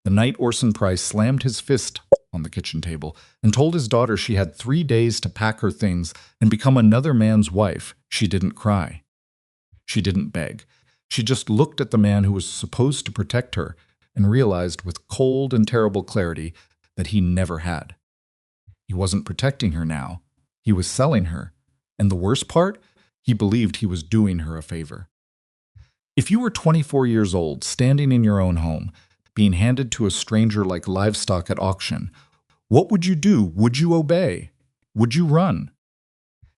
the night Orson Price slammed his fist on the kitchen table and told his daughter she had 3 days to pack her things and become another man's wife, she didn't cry. She didn't beg. She just looked at the man who was supposed to protect her and realized with cold and terrible clarity that he never had. He wasn't protecting her now. He was selling her. And the worst part, he believed he was doing her a favor. If you were 24 years old, standing in your own home, being handed to a stranger like livestock at auction, what would you do? Would you obey? Would you run?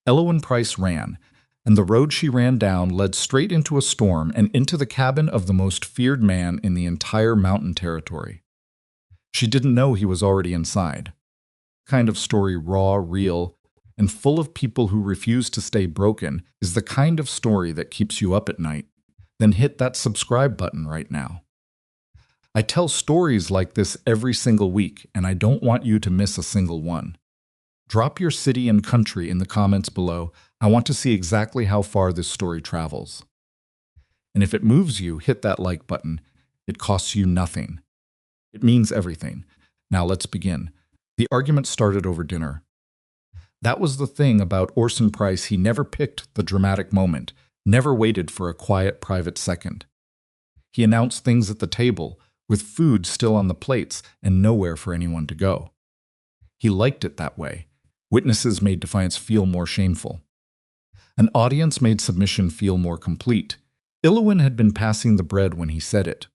Elowen Price ran, and the road she ran down led straight into a storm and into the cabin of the most feared man in the entire mountain territory. She didn't know he was already inside. Kind of story raw, real, and full of people who refuse to stay broken is the kind of story that keeps you up at night. Then hit that subscribe button right now. I tell stories like this every single week, and I don't want you to miss a single one. Drop your city and country in the comments below. I want to see exactly how far this story travels. And if it moves you, hit that like button. It costs you nothing. It means everything. Now let's begin. The argument started over dinner. That was the thing about Orson Price. He never picked the dramatic moment, never waited for a quiet, private second. He announced things at the table, with food still on the plates and nowhere for anyone to go. He liked it that way. Witnesses made defiance feel more shameful. An audience made submission feel more complete. Elowen had been passing the bread when he said it.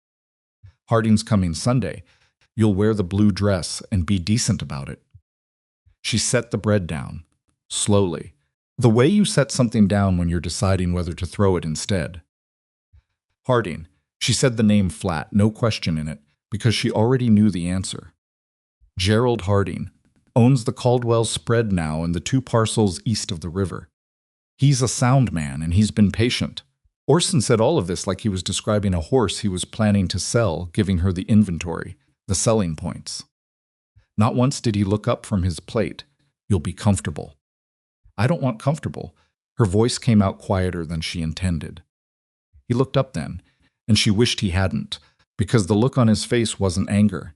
Harding's coming Sunday. You'll wear the blue dress and be decent about it. She set the bread down, slowly, the way you set something down when you're deciding whether to throw it instead. Harding. She said the name flat, no question in it, because she already knew the answer. Gerald Harding owns the Caldwell spread now and the 2 parcels east of the river. He's a sound man, and he's been patient. Orson said all of this like he was describing a horse he was planning to sell, giving her the inventory, the selling points. Not once did he look up from his plate. You'll be comfortable. I don't want comfortable. Her voice came out quieter than she intended. He looked up then, and she wished he hadn't, because the look on his face wasn't anger.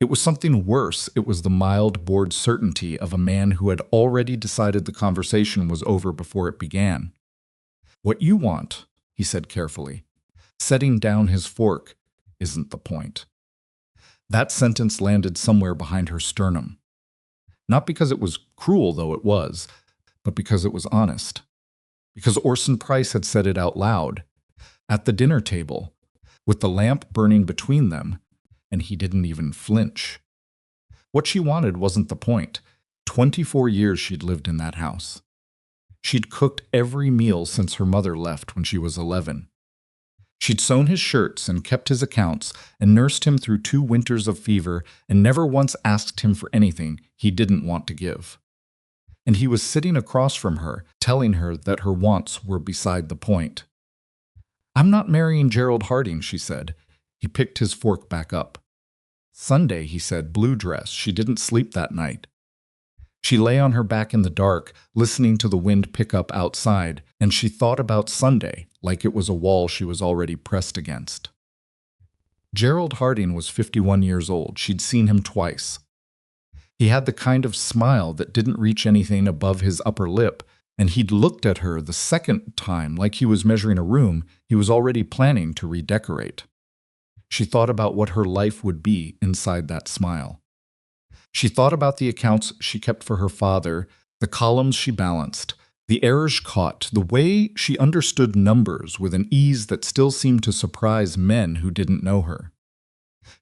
It was something worse. It was the mild, bored certainty of a man who had already decided the conversation was over before it began. What you want, he said carefully, setting down his fork, isn't the point. That sentence landed somewhere behind her sternum. Not because it was cruel, though it was, but because it was honest. Because Orson Price had said it out loud, at the dinner table, with the lamp burning between them, and he didn't even flinch. What she wanted wasn't the point. 24 years she'd lived in that house. She'd cooked every meal since her mother left when she was 11. She'd sewn his shirts and kept his accounts and nursed him through 2 winters of fever and never once asked him for anything he didn't want to give. And he was sitting across from her, telling her that her wants were beside the point. I'm not marrying Gerald Harding, she said. He picked his fork back up. Sunday, he said, blue dress. She didn't sleep that night. She lay on her back in the dark, listening to the wind pick up outside, and she thought about Sunday like it was a wall she was already pressed against. Gerald Harding was 51 years old. She'd seen him twice. He had the kind of smile that didn't reach anything above his upper lip, and he'd looked at her the second time like he was measuring a room he was already planning to redecorate. She thought about what her life would be inside that smile. She thought about the accounts she kept for her father, the columns she balanced, the errors caught, the way she understood numbers with an ease that still seemed to surprise men who didn't know her.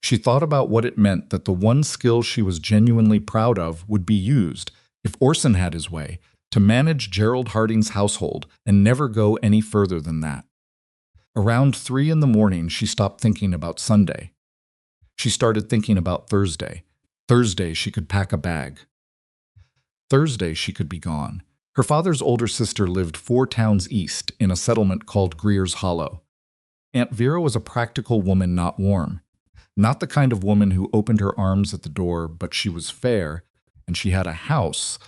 She thought about what it meant that the one skill she was genuinely proud of would be used, if Orson had his way, to manage Gerald Harding's household and never go any further than that. Around 3 in the morning, she stopped thinking about Sunday. She started thinking about Thursday. Thursday, she could pack a bag. Thursday, she could be gone. Her father's older sister lived 4 towns east in a settlement called Greer's Hollow. Aunt Vera was a practical woman, not warm. Not the kind of woman who opened her arms at the door, but she was fair, and she had a house,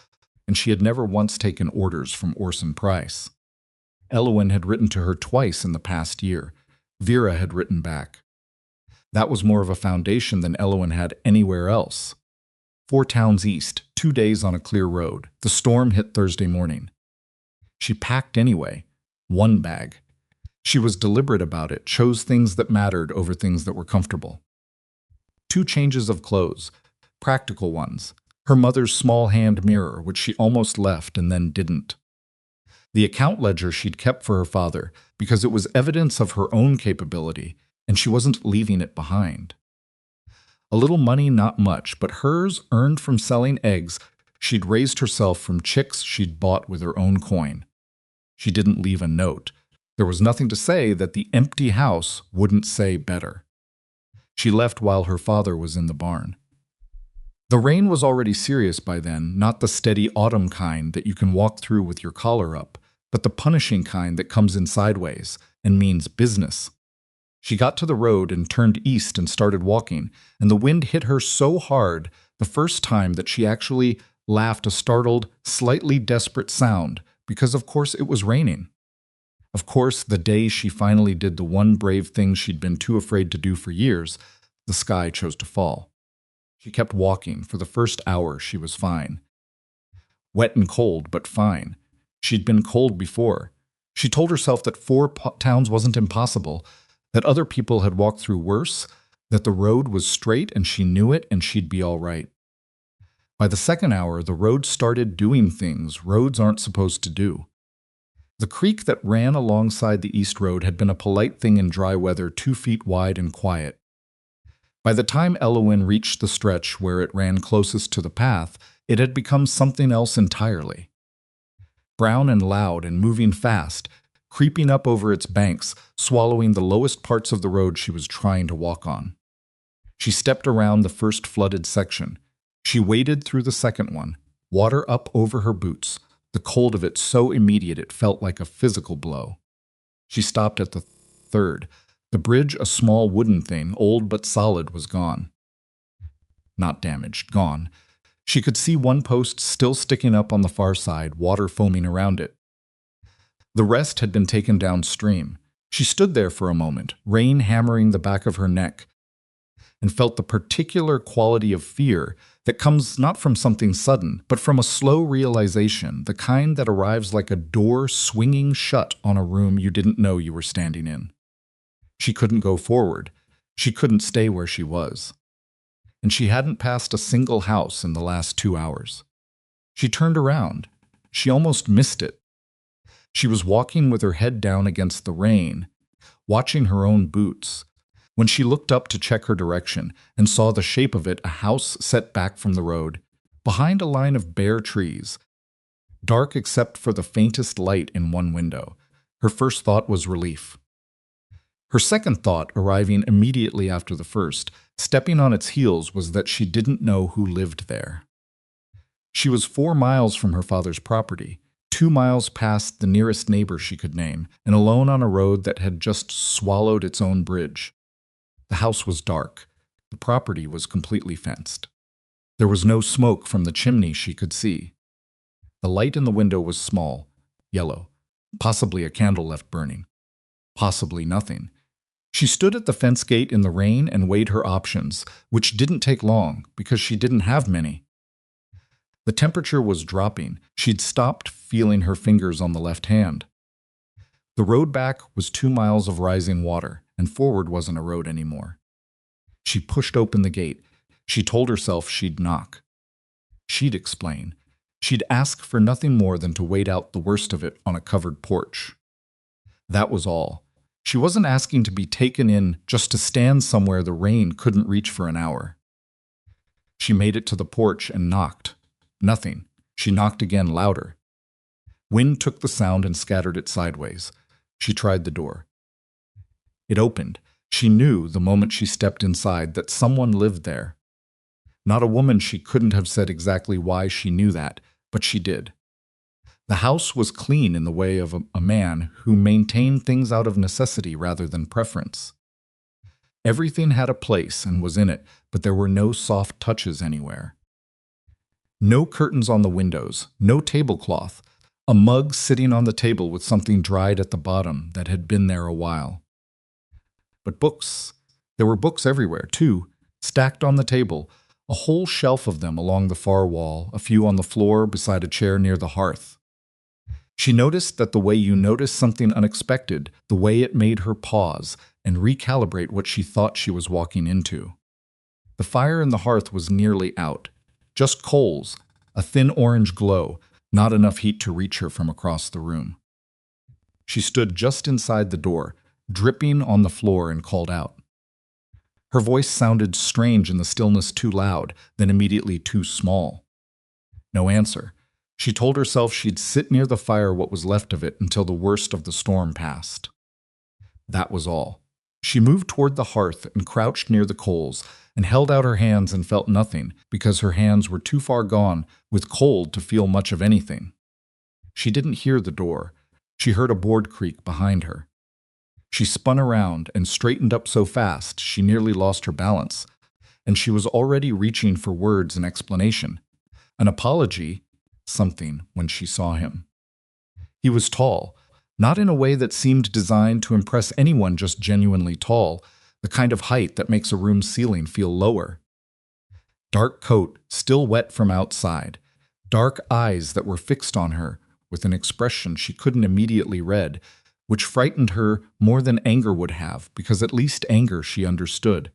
and she had never once taken orders from Orson Price. Elowen had written to her twice in the past year. Vera had written back. That was more of a foundation than Elowen had anywhere else. 4 towns east, 2 days on a clear road. The storm hit Thursday morning. She packed anyway. 1 bag. She was deliberate about it, chose things that mattered over things that were comfortable. 2 changes of clothes, practical ones. Her mother's small hand mirror, which she almost left and then didn't. The account ledger she'd kept for her father, because it was evidence of her own capability, and she wasn't leaving it behind. A little money, not much, but hers earned from selling eggs. She'd raised herself from chicks she'd bought with her own coin. She didn't leave a note. There was nothing to say that the empty house wouldn't say better. She left while her father was in the barn. The rain was already serious by then, not the steady autumn kind that you can walk through with your collar up, but the punishing kind that comes in sideways and means business. She got to the road and turned east and started walking, and the wind hit her so hard the first time that she actually laughed a startled, slightly desperate sound, because of course it was raining. Of course, the day she finally did the one brave thing she'd been too afraid to do for years, the sky chose to fall. She kept walking. For the first hour, she was fine. Wet and cold, but fine. She'd been cold before. She told herself that 4 towns wasn't impossible, that other people had walked through worse, that the road was straight and she knew it and she'd be all right. By the second hour, the road started doing things roads aren't supposed to do. The creek that ran alongside the east road had been a polite thing in dry weather, 2 feet wide and quiet. By the time Elowen reached the stretch where it ran closest to the path, it had become something else entirely. Brown and loud and moving fast, creeping up over its banks, swallowing the lowest parts of the road she was trying to walk on. She stepped around the first flooded section. She waded through the second one, water up over her boots, the cold of it so immediate it felt like a physical blow. She stopped at the third. The bridge, a small wooden thing, old but solid, was gone. Not damaged, gone. She could see one post still sticking up on the far side, water foaming around it. The rest had been taken downstream. She stood there for a moment, rain hammering the back of her neck, and felt the particular quality of fear that comes not from something sudden, but from a slow realization, the kind that arrives like a door swinging shut on a room you didn't know you were standing in. She couldn't go forward. She couldn't stay where she was. And she hadn't passed a single house in the last 2 hours. She turned around. She almost missed it. She was walking with her head down against the rain, watching her own boots, when she looked up to check her direction and saw the shape of it, a house set back from the road, behind a line of bare trees, dark except for the faintest light in one window. Her first thought was relief. Her second thought, arriving immediately after the first, stepping on its heels, was that she didn't know who lived there. She was 4 miles from her father's property, 2 miles past the nearest neighbor she could name, and alone on a road that had just swallowed its own bridge. The house was dark. The property was completely fenced. There was no smoke from the chimney she could see. The light in the window was small, yellow, possibly a candle left burning, possibly nothing. She stood at the fence gate in the rain and weighed her options, which didn't take long because she didn't have many. The temperature was dropping. She'd stopped feeling her fingers on the left hand. The road back was 2 miles of rising water, and forward wasn't a road anymore. She pushed open the gate. She told herself she'd knock. She'd explain. She'd ask for nothing more than to wait out the worst of it on a covered porch. That was all. She wasn't asking to be taken in just to stand somewhere the rain couldn't reach for an hour. She made it to the porch and knocked. Nothing. She knocked again, louder. Wind took the sound and scattered it sideways. She tried the door. It opened. She knew the moment she stepped inside that someone lived there. Not a woman. She couldn't have said exactly why she knew that, but she did. The house was clean in the way of a man who maintained things out of necessity rather than preference. Everything had a place and was in it, but there were no soft touches anywhere. No curtains on the windows, no tablecloth, a mug sitting on the table with something dried at the bottom that had been there a while. But books, There were books everywhere, too, stacked on the table, a whole shelf of them along the far wall, a few on the floor beside a chair near the hearth. She noticed that the way you notice something unexpected, the way it made her pause and recalibrate what she thought she was walking into. The fire in the hearth was nearly out. Just coals, a thin orange glow, not enough heat to reach her from across the room. She stood just inside the door, dripping on the floor, and called out. Her voice sounded strange in the stillness, too loud, then immediately too small. No answer. She told herself she'd sit near the fire, what was left of it, until the worst of the storm passed. That was all. She moved toward the hearth and crouched near the coals and held out her hands and felt nothing because her hands were too far gone with cold to feel much of anything. She didn't hear the door. She heard a board creak behind her. She spun around and straightened up so fast she nearly lost her balance, and she was already reaching for words and explanation. An apology, something, when she saw him. He was tall, not in a way that seemed designed to impress anyone, just genuinely tall, the kind of height that makes a room's ceiling feel lower. Dark coat, still wet from outside, dark eyes that were fixed on her with an expression she couldn't immediately read, which frightened her more than anger would have, because at least anger she understood.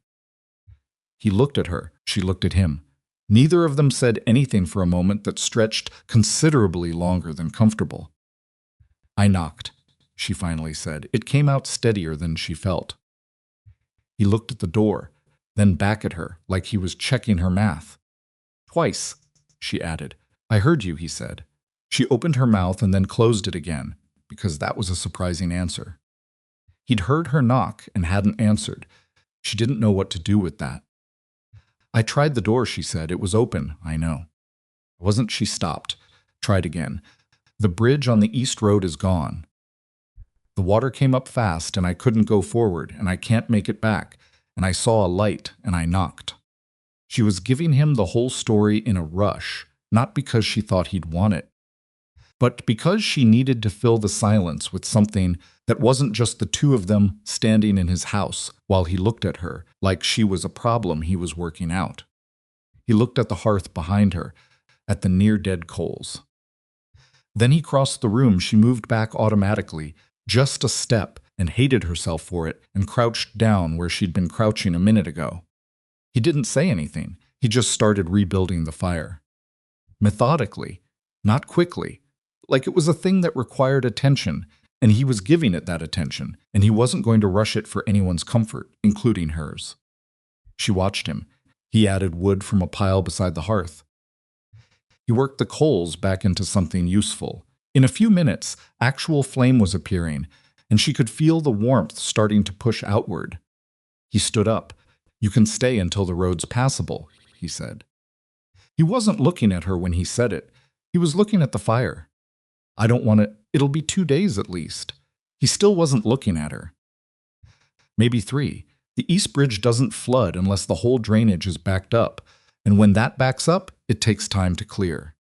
He looked at her, she looked at him. Neither of them said anything for a moment that stretched considerably longer than comfortable. I knocked, she finally said. It came out steadier than she felt. He looked at the door, then back at her, like he was checking her math. Twice, she added. I heard you, he said. She opened her mouth and then closed it again, because that was a surprising answer. He'd heard her knock and hadn't answered. She didn't know what to do with that. I tried the door, she said. It was open, I know. Wasn't she stopped? Tried again. The bridge on the east road is gone. The water came up fast and I couldn't go forward and I can't make it back, and I saw a light and I knocked. She was giving him the whole story in a rush, not because she thought he'd want it, but because she needed to fill the silence with something that wasn't just the two of them standing in his house while he looked at her, like she was a problem he was working out. He looked at the hearth behind her, at the near-dead coals. Then he crossed the room. She moved back automatically, just a step, and hated herself for it, and crouched down where she'd been crouching a minute ago. He didn't say anything. He just started rebuilding the fire. Methodically, not quickly, like it was a thing that required attention, and he was giving it that attention, and he wasn't going to rush it for anyone's comfort, including hers. She watched him. He added wood from a pile beside the hearth. He worked the coals back into something useful. In a few minutes, actual flame was appearing, and she could feel the warmth starting to push outward. He stood up. You can stay until the road's passable, he said. He wasn't looking at her when he said it. He was looking at the fire. I don't want it. It'll be 2 days at least. He still wasn't looking at her. Maybe 3. The East Bridge doesn't flood unless the whole drainage is backed up, and when that backs up, it takes time to clear.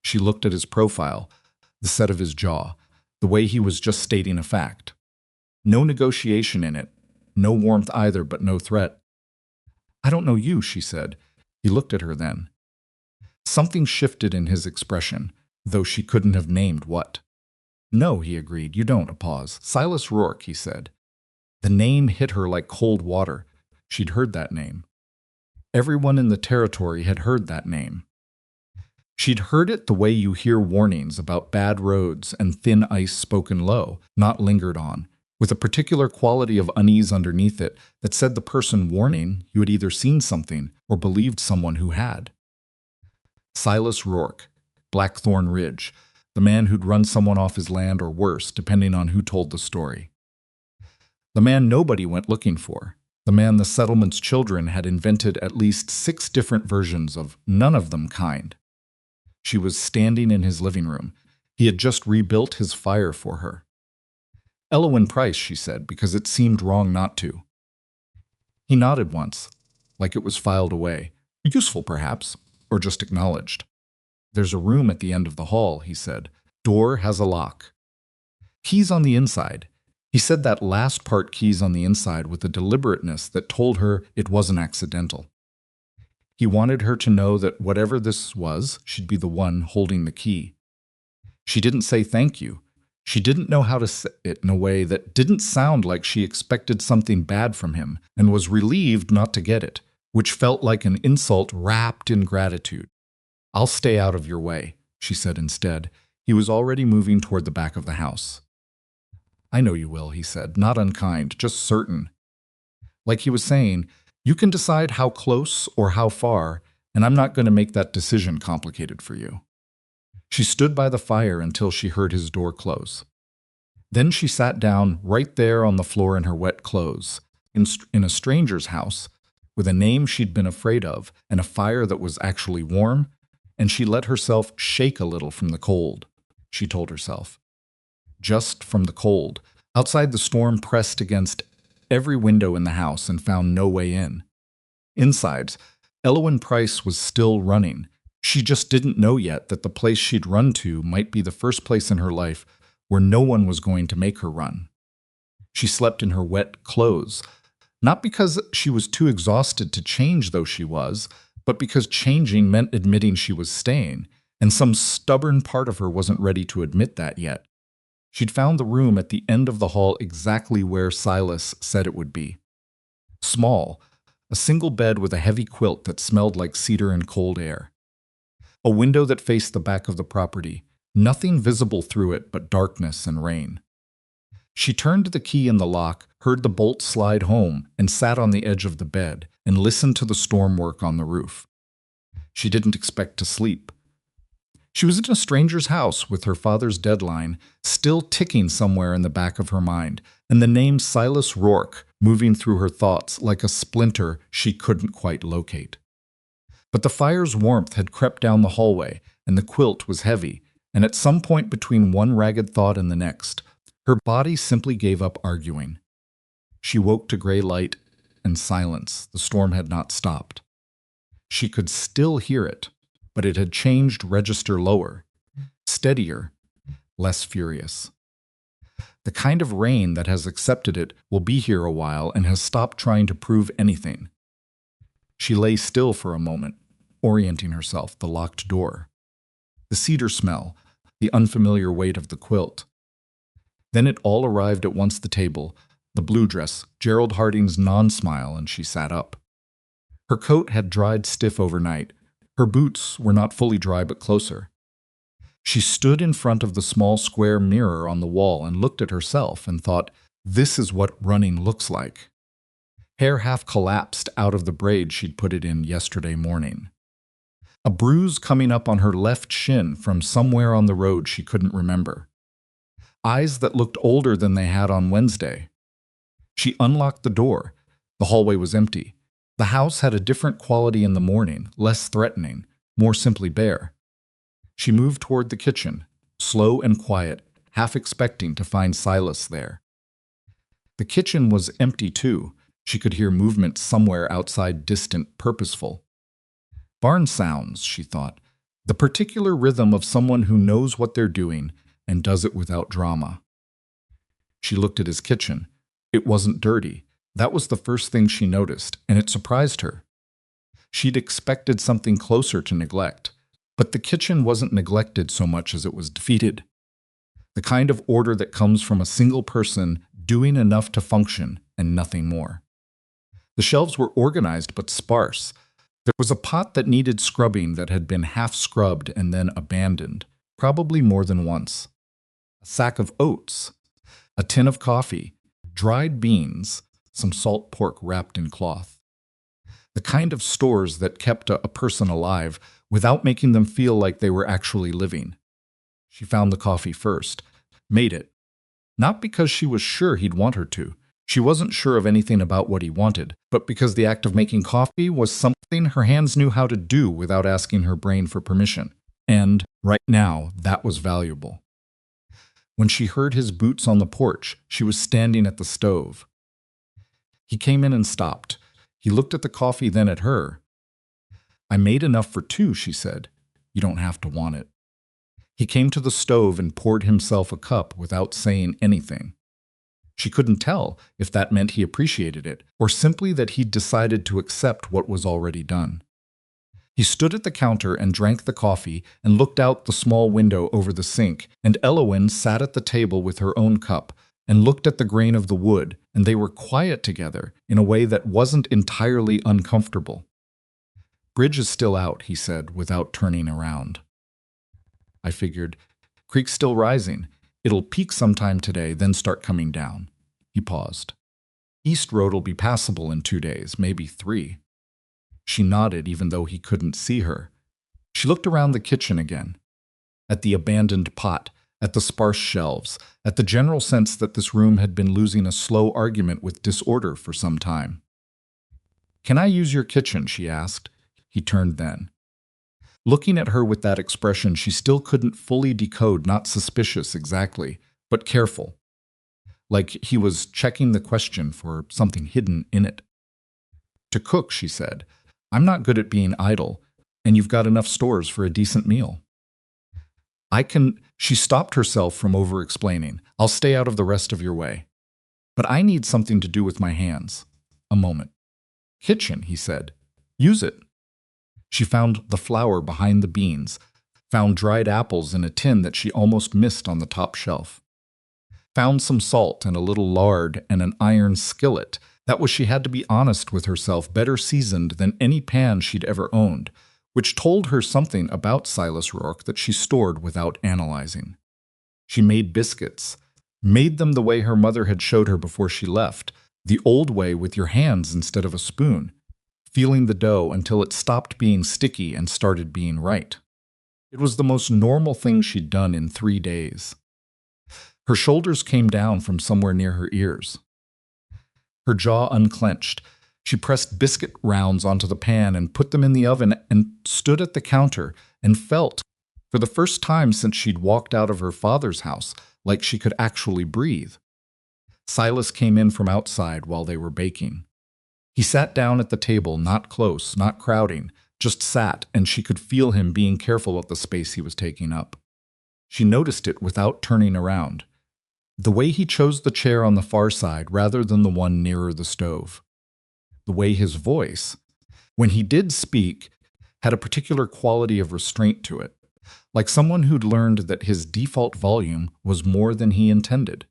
She looked at his profile, the set of his jaw, the way he was just stating a fact. No negotiation in it, no warmth either, but no threat. I don't know you, she said. He looked at her then. Something shifted in his expression, though she couldn't have named what. No, he agreed, you don't. A pause. Silas Rourke, he said. The name hit her like cold water. She'd heard that name. Everyone in the territory had heard that name. She'd heard it the way you hear warnings about bad roads and thin ice spoken low, not lingered on, with a particular quality of unease underneath it that said the person warning you had either seen something or believed someone who had. Silas Rourke, Blackthorn Ridge, the man who'd run someone off his land or worse, depending on who told the story. The man nobody went looking for. The man the settlement's children had invented at least 6 different versions of, none of them kind. She was standing in his living room. He had just rebuilt his fire for her. Elowyn Price, she said, because it seemed wrong not to. He nodded once, like it was filed away. Useful, perhaps, or just acknowledged. There's a room at the end of the hall, he said. Door has a lock. Keys on the inside. He said that last part keys on the inside with a deliberateness that told her it wasn't accidental. He wanted her to know that whatever this was, she'd be the one holding the key. She didn't say thank you. She didn't know how to say it in a way that didn't sound like she expected something bad from him and was relieved not to get it, which felt like an insult wrapped in gratitude. "I'll stay out of your way," she said instead. He was already moving toward the back of the house. "I know you will," he said, not unkind, just certain. Like he was saying, you can decide how close or how far, and I'm not going to make that decision complicated for you. She stood by the fire until she heard his door close. Then she sat down right there on the floor in her wet clothes, in a stranger's house, with a name she'd been afraid of and a fire that was actually warm, and she let herself shake a little from the cold, she told herself. Just from the cold. Outside, the storm pressed against every window in the house and found no way in. Inside, Elwyn Price was still running. She just didn't know yet that the place she'd run to might be the first place in her life where no one was going to make her run. She slept in her wet clothes, not because she was too exhausted to change though she was, but because changing meant admitting she was staying, and some stubborn part of her wasn't ready to admit that yet. She'd found the room at the end of the hall exactly where Silas said it would be. Small, a single bed with a heavy quilt that smelled like cedar and cold air. A window that faced the back of the property, nothing visible through it but darkness and rain. She turned the key in the lock, heard the bolt slide home, and sat on the edge of the bed and listened to the storm work on the roof. She didn't expect to sleep. She was in a stranger's house with her father's deadline still ticking somewhere in the back of her mind, and the name Silas Rourke moving through her thoughts like a splinter she couldn't quite locate. But the fire's warmth had crept down the hallway, and the quilt was heavy, and at some point between one ragged thought and the next, her body simply gave up arguing. She woke to gray light and silence. The storm had not stopped. She could still hear it, but it had changed register lower, steadier, less furious. The kind of rain that has accepted it will be here a while and has stopped trying to prove anything. She lay still for a moment, orienting herself, the locked door. The cedar smell, the unfamiliar weight of the quilt. Then it all arrived at once, the table, the blue dress, Gerald Harding's non-smile, and she sat up. Her coat had dried stiff overnight. Her boots were not fully dry but closer. She stood in front of the small square mirror on the wall and looked at herself and thought, this is what running looks like. Hair half collapsed out of the braid she'd put it in yesterday morning. A bruise coming up on her left shin from somewhere on the road she couldn't remember. Eyes that looked older than they had on Wednesday. She unlocked the door. The hallway was empty. The house had a different quality in the morning, less threatening, more simply bare. She moved toward the kitchen, slow and quiet, half expecting to find Silas there. The kitchen was empty too. She could hear movement somewhere outside, distant, purposeful. Barn sounds, she thought, the particular rhythm of someone who knows what they're doing and does it without drama. She looked at his kitchen. It wasn't dirty. That was the first thing she noticed, and it surprised her. She'd expected something closer to neglect, but the kitchen wasn't neglected so much as it was defeated. The kind of order that comes from a single person doing enough to function and nothing more. The shelves were organized but sparse. There was a pot that needed scrubbing that had been half scrubbed and then abandoned, probably more than once. A sack of oats, a tin of coffee, dried beans, some salt pork wrapped in cloth. The kind of stores that kept a person alive without making them feel like they were actually living. She found the coffee first, made it. Not because she was sure he'd want her to. She wasn't sure of anything about what he wanted, but because the act of making coffee was something her hands knew how to do without asking her brain for permission. And, right now, that was valuable. When she heard his boots on the porch, she was standing at the stove. He came in and stopped. He looked at the coffee, then at her. "I made enough for two," she said. "You don't have to want it." He came to the stove and poured himself a cup without saying anything. She couldn't tell if that meant he appreciated it, or simply that he'd decided to accept what was already done. He stood at the counter and drank the coffee and looked out the small window over the sink, and Elowen sat at the table with her own cup and looked at the grain of the wood, and they were quiet together in a way that wasn't entirely uncomfortable. "Bridge is still out," he said, without turning around. I figured, "Creek's still rising. It'll peak sometime today, then start coming down." He paused. "East Road'll be passable in 2 days, maybe 3. She nodded even though he couldn't see her. She looked around the kitchen again, at the abandoned pot, at the sparse shelves, at the general sense that this room had been losing a slow argument with disorder for some time. "Can I use your kitchen?" she asked. He turned then. Looking at her with that expression, she still couldn't fully decode, not suspicious exactly, but careful. Like he was checking the question for something hidden in it. "To cook," she said. "I'm not good at being idle, and you've got enough stores for a decent meal." "I can—" She stopped herself from over-explaining. "I'll stay out of the rest of your way. But I need something to do with my hands." A moment. "Kitchen," he said. "Use it." She found the flour behind the beans, found dried apples in a tin that she almost missed on the top shelf, found some salt and a little lard and an iron skillet that was, she had to be honest with herself, better seasoned than any pan she'd ever owned, which told her something about Silas Rourke that she stored without analyzing. She made biscuits, made them the way her mother had showed her before she left, the old way with your hands instead of a spoon, feeling the dough until it stopped being sticky and started being right. It was the most normal thing she'd done in 3 days. Her shoulders came down from somewhere near her ears. Her jaw unclenched. She pressed biscuit rounds onto the pan and put them in the oven and stood at the counter and felt, for the first time since she'd walked out of her father's house, like she could actually breathe. Silas came in from outside while they were baking. He sat down at the table, not close, not crowding, just sat, and she could feel him being careful of the space he was taking up. She noticed it without turning around. The way he chose the chair on the far side rather than the one nearer the stove. The way his voice, when he did speak, had a particular quality of restraint to it, like someone who'd learned that his default volume was more than he intended.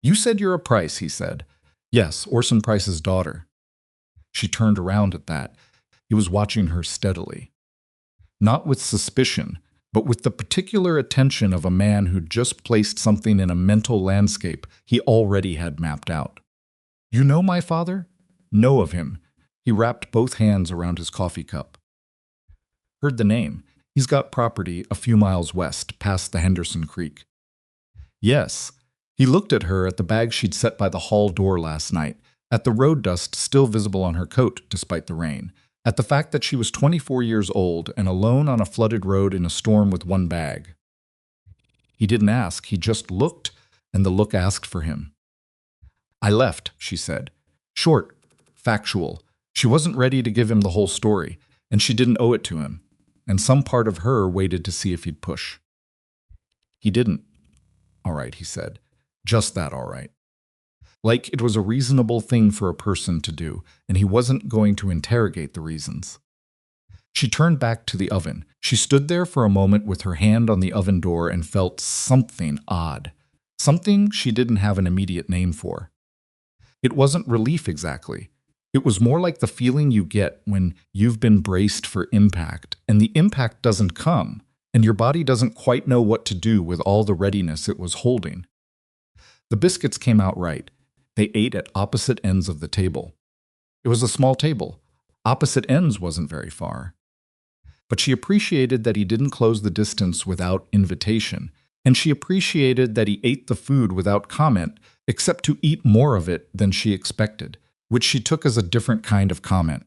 "You said you're a Price," he said. "Yes, Orson Price's daughter." She turned around at that. He was watching her steadily. Not with suspicion, but with the particular attention of a man who'd just placed something in a mental landscape he already had mapped out. "You know my father?" "Know of him." He wrapped both hands around his coffee cup. "Heard the name. He's got property a few miles west, past the Henderson Creek." "Yes." He looked at her, at the bag she'd set by the hall door last night, at the road dust still visible on her coat despite the rain, at the fact that she was 24 years old and alone on a flooded road in a storm with one bag. He didn't ask, he just looked, and the look asked for him. "I left," she said. Short, factual. She wasn't ready to give him the whole story, and she didn't owe it to him, and some part of her waited to see if he'd push. He didn't. "All right," he said. Just that all right. Like it was a reasonable thing for a person to do, and he wasn't going to interrogate the reasons. She turned back to the oven. She stood there for a moment with her hand on the oven door and felt something odd. Something she didn't have an immediate name for. It wasn't relief exactly. It was more like the feeling you get when you've been braced for impact, and the impact doesn't come, and your body doesn't quite know what to do with all the readiness it was holding. The biscuits came out right. They ate at opposite ends of the table. It was a small table. Opposite ends wasn't very far. But she appreciated that he didn't close the distance without invitation, and she appreciated that he ate the food without comment, except to eat more of it than she expected, which she took as a different kind of comment.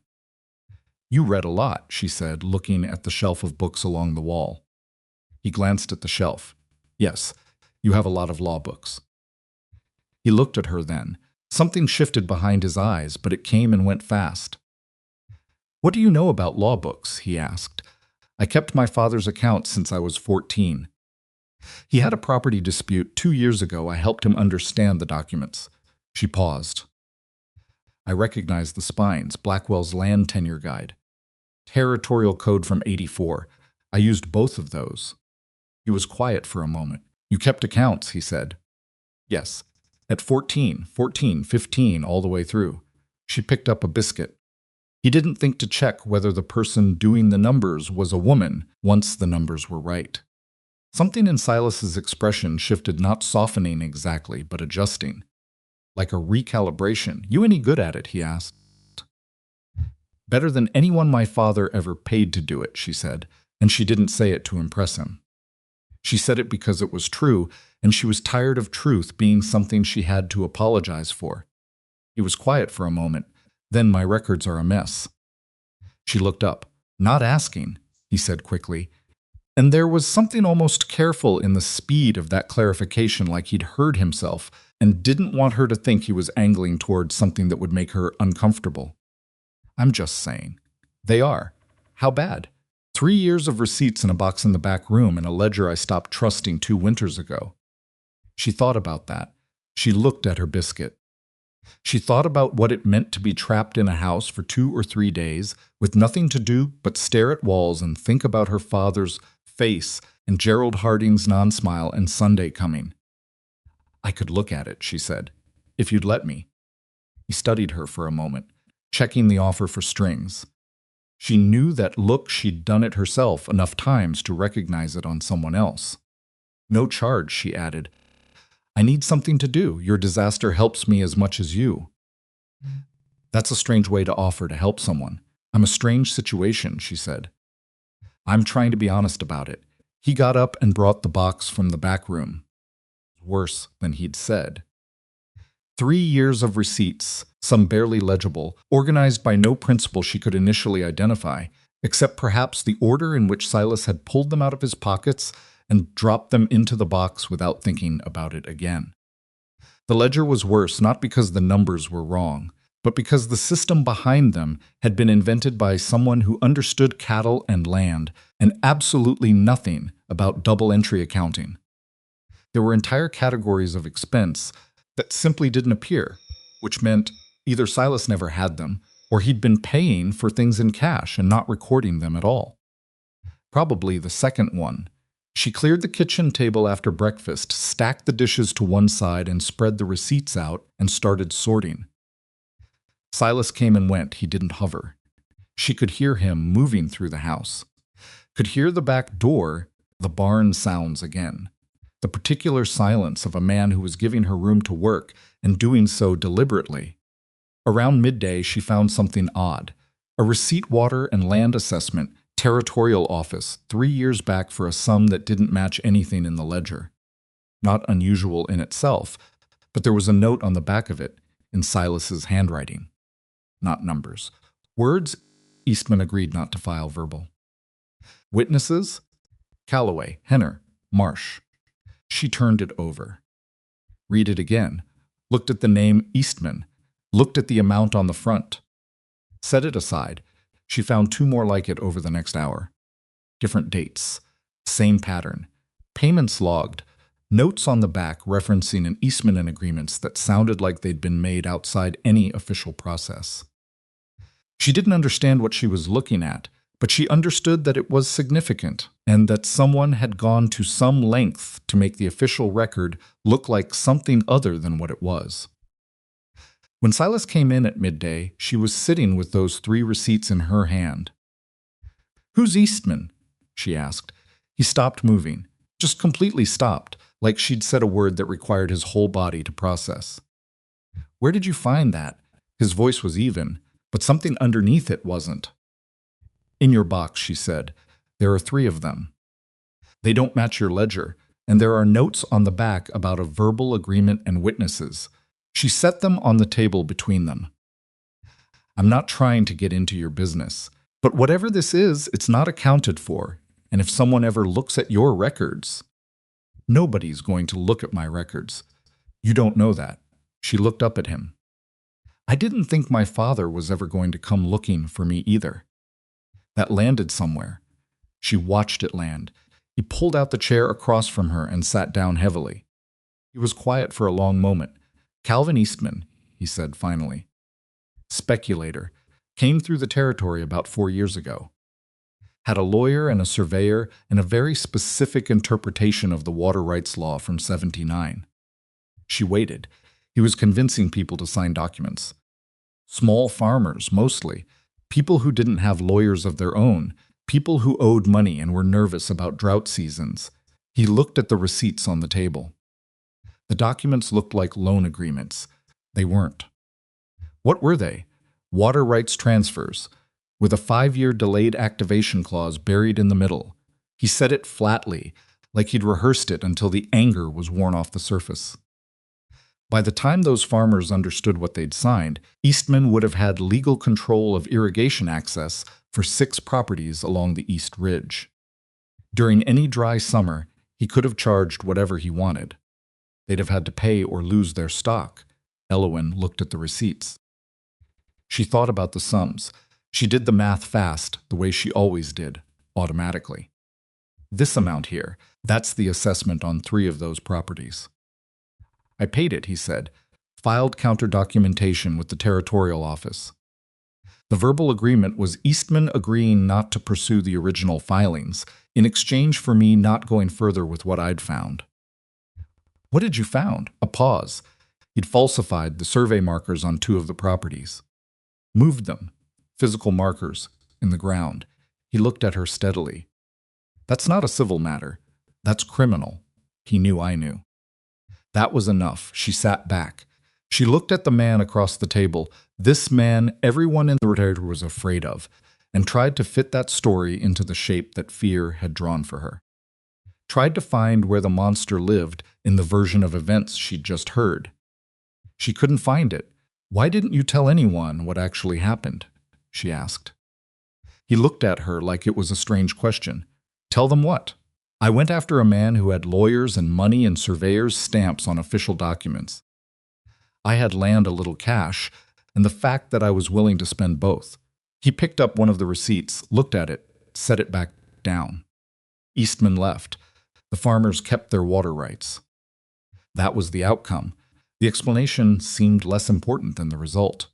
"You read a lot," she said, looking at the shelf of books along the wall. He glanced at the shelf. "Yes, you have a lot of law books." He looked at her then. Something shifted behind his eyes, but it came and went fast. "What do you know about law books?" he asked. "I kept my father's account since I was 14. He had a property dispute 2 years ago. I helped him understand the documents. She paused. I recognized the spines, Blackwell's land tenure guide. Territorial code from '84. I used both of those. He was quiet for a moment. You kept accounts, he said. Yes. At 14, 14, 15, all the way through. She picked up a biscuit. He didn't think to check whether the person doing the numbers was a woman once the numbers were right. Something in Silas's expression shifted, not softening exactly, but adjusting. Like a recalibration. You any good at it, he asked. Better than anyone my father ever paid to do it, she said, and she didn't say it to impress him. She said it because it was true, and she was tired of truth being something she had to apologize for. He was quiet for a moment. Then my records are a mess. She looked up. Not asking, he said quickly. And there was something almost careful in the speed of that clarification, like he'd heard himself and didn't want her to think he was angling towards something that would make her uncomfortable. I'm just saying. They are. How bad? 3 years of receipts in a box in the back room and a ledger I stopped trusting 2 winters ago. She thought about that. She looked at her biscuit. She thought about what it meant to be trapped in a house for 2 or 3 days with nothing to do but stare at walls and think about her father's face and Gerald Harding's non-smile and Sunday coming. I could look at it, she said, if you'd let me. He studied her for a moment, checking the offer for strings. She knew that look. She'd done it herself enough times to recognize it on someone else. No charge, she added. I need something to do. Your disaster helps me as much as you. That's a strange way to offer to help someone. I'm a strange situation, she said. I'm trying to be honest about it. He got up and brought the box from the back room. Worse than he'd said. 3 years of receipts, some barely legible, organized by no principle she could initially identify, except perhaps the order in which Silas had pulled them out of his pockets and dropped them into the box without thinking about it again. The ledger was worse not because the numbers were wrong, but because the system behind them had been invented by someone who understood cattle and land and absolutely nothing about double entry accounting. There were entire categories of expense that simply didn't appear, which meant either Silas never had them or he'd been paying for things in cash and not recording them at all. Probably the second one. She cleared the kitchen table after breakfast, stacked the dishes to one side and spread the receipts out and started sorting. Silas came and went. He didn't hover. She could hear him moving through the house. Could hear the back door, the barn sounds again. The particular silence of a man who was giving her room to work and doing so deliberately. Around midday, she found something odd. A receipt, water and land assessment, territorial office, 3 years back for a sum that didn't match anything in the ledger. Not unusual in itself, but there was a note on the back of it in Silas's handwriting. Not numbers. Words, Eastman agreed not to file verbal. Witnesses? Calloway, Henner, Marsh. She turned it over. Read it again. Looked at the name Eastman. Looked at the amount on the front. Set it aside. She found 2 more like it over the next hour. Different dates. Same pattern. Payments logged. Notes on the back referencing an Eastman agreements that sounded like they'd been made outside any official process. She didn't understand what she was looking at, but she understood that it was significant and that someone had gone to some length to make the official record look like something other than what it was. When Silas came in at midday, she was sitting with those 3 receipts in her hand. "Who's Eastman?" she asked. He stopped moving, just completely stopped, like she'd said a word that required his whole body to process. "Where did you find that?" His voice was even, but something underneath it wasn't. "In your box," she said. "There are 3 of them. They don't match your ledger, and there are notes on the back about a verbal agreement and witnesses." She set them on the table between them. "I'm not trying to get into your business, but whatever this is, it's not accounted for, and if someone ever looks at your records..." "Nobody's going to look at my records. You don't know that." She looked up at him. "I didn't think my father was ever going to come looking for me either." That landed somewhere. She watched it land. He pulled out the chair across from her and sat down heavily. He was quiet for a long moment. Calvin Eastman, he said finally. Speculator. Came through the territory about 4 years ago. Had a lawyer and a surveyor and a very specific interpretation of the water rights law from '79. She waited. He was convincing people to sign documents. Small farmers, mostly. People who didn't have lawyers of their own. People who owed money and were nervous about drought seasons. He looked at the receipts on the table. The documents looked like loan agreements. They weren't. What were they? Water rights transfers, with a 5-year delayed activation clause buried in the middle. He said it flatly, like he'd rehearsed it until the anger was worn off the surface. By the time those farmers understood what they'd signed, Eastman would have had legal control of irrigation access for 6 properties along the East Ridge. During any dry summer, he could have charged whatever he wanted. They'd have had to pay or lose their stock. Elowen looked at the receipts. She thought about the sums. She did the math fast, the way she always did, automatically. This amount here, that's the assessment on 3 of those properties. I paid it, he said. Filed counter-documentation with the territorial office. The verbal agreement was Eastman agreeing not to pursue the original filings, in exchange for me not going further with what I'd found. What had you found? A pause. He'd falsified the survey markers on 2 of the properties. Moved them. Physical markers. In the ground. He looked at her steadily. That's not a civil matter. That's criminal. He knew I knew. That was enough. She sat back. She looked at the man across the table, this man everyone in the theater was afraid of, and tried to fit that story into the shape that fear had drawn for her. Tried to find where the monster lived in the version of events she'd just heard. She couldn't find it. Why didn't you tell anyone what actually happened? She asked. He looked at her like it was a strange question. Tell them what? I went after a man who had lawyers and money and surveyors' stamps on official documents. I had land, a little cash, and the fact that I was willing to spend both. He picked up one of the receipts, looked at it, set it back down. Eastman left. The farmers kept their water rights. That was the outcome. The explanation seemed less important than the result.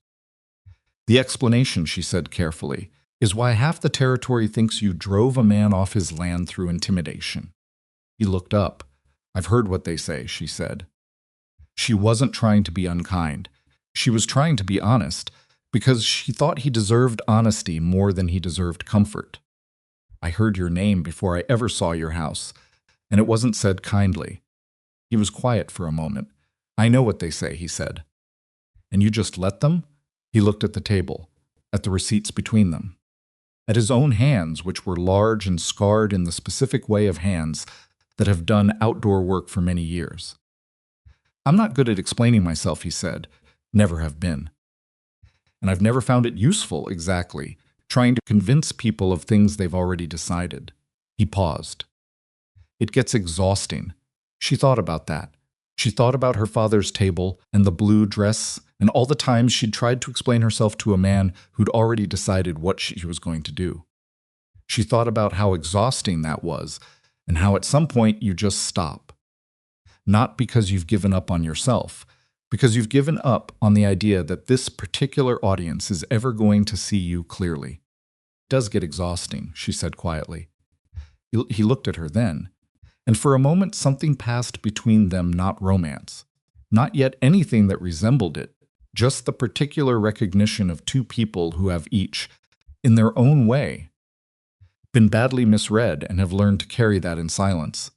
The explanation, she said carefully, is why half the territory thinks you drove a man off his land through intimidation. He looked up. I've heard what they say, she said. She wasn't trying to be unkind. She was trying to be honest, because she thought he deserved honesty more than he deserved comfort. I heard your name before I ever saw your house, and it wasn't said kindly. He was quiet for a moment. I know what they say, he said. And you just let them? He looked at the table, at the receipts between them, at his own hands, which were large and scarred in the specific way of hands that have done outdoor work for many years. I'm not good at explaining myself, he said. Never have been. And I've never found it useful, exactly, trying to convince people of things they've already decided. He paused. It gets exhausting. She thought about that. She thought about her father's table and the blue dress and all the times she'd tried to explain herself to a man who'd already decided what she was going to do. She thought about how exhausting that was and how at some point you just stop. Not because you've given up on yourself, because you've given up on the idea that this particular audience is ever going to see you clearly. It does get exhausting, she said quietly. He looked at her then, and for a moment something passed between them, not romance, not yet anything that resembled it, just the particular recognition of two people who have each, in their own way, been badly misread and have learned to carry that in silence.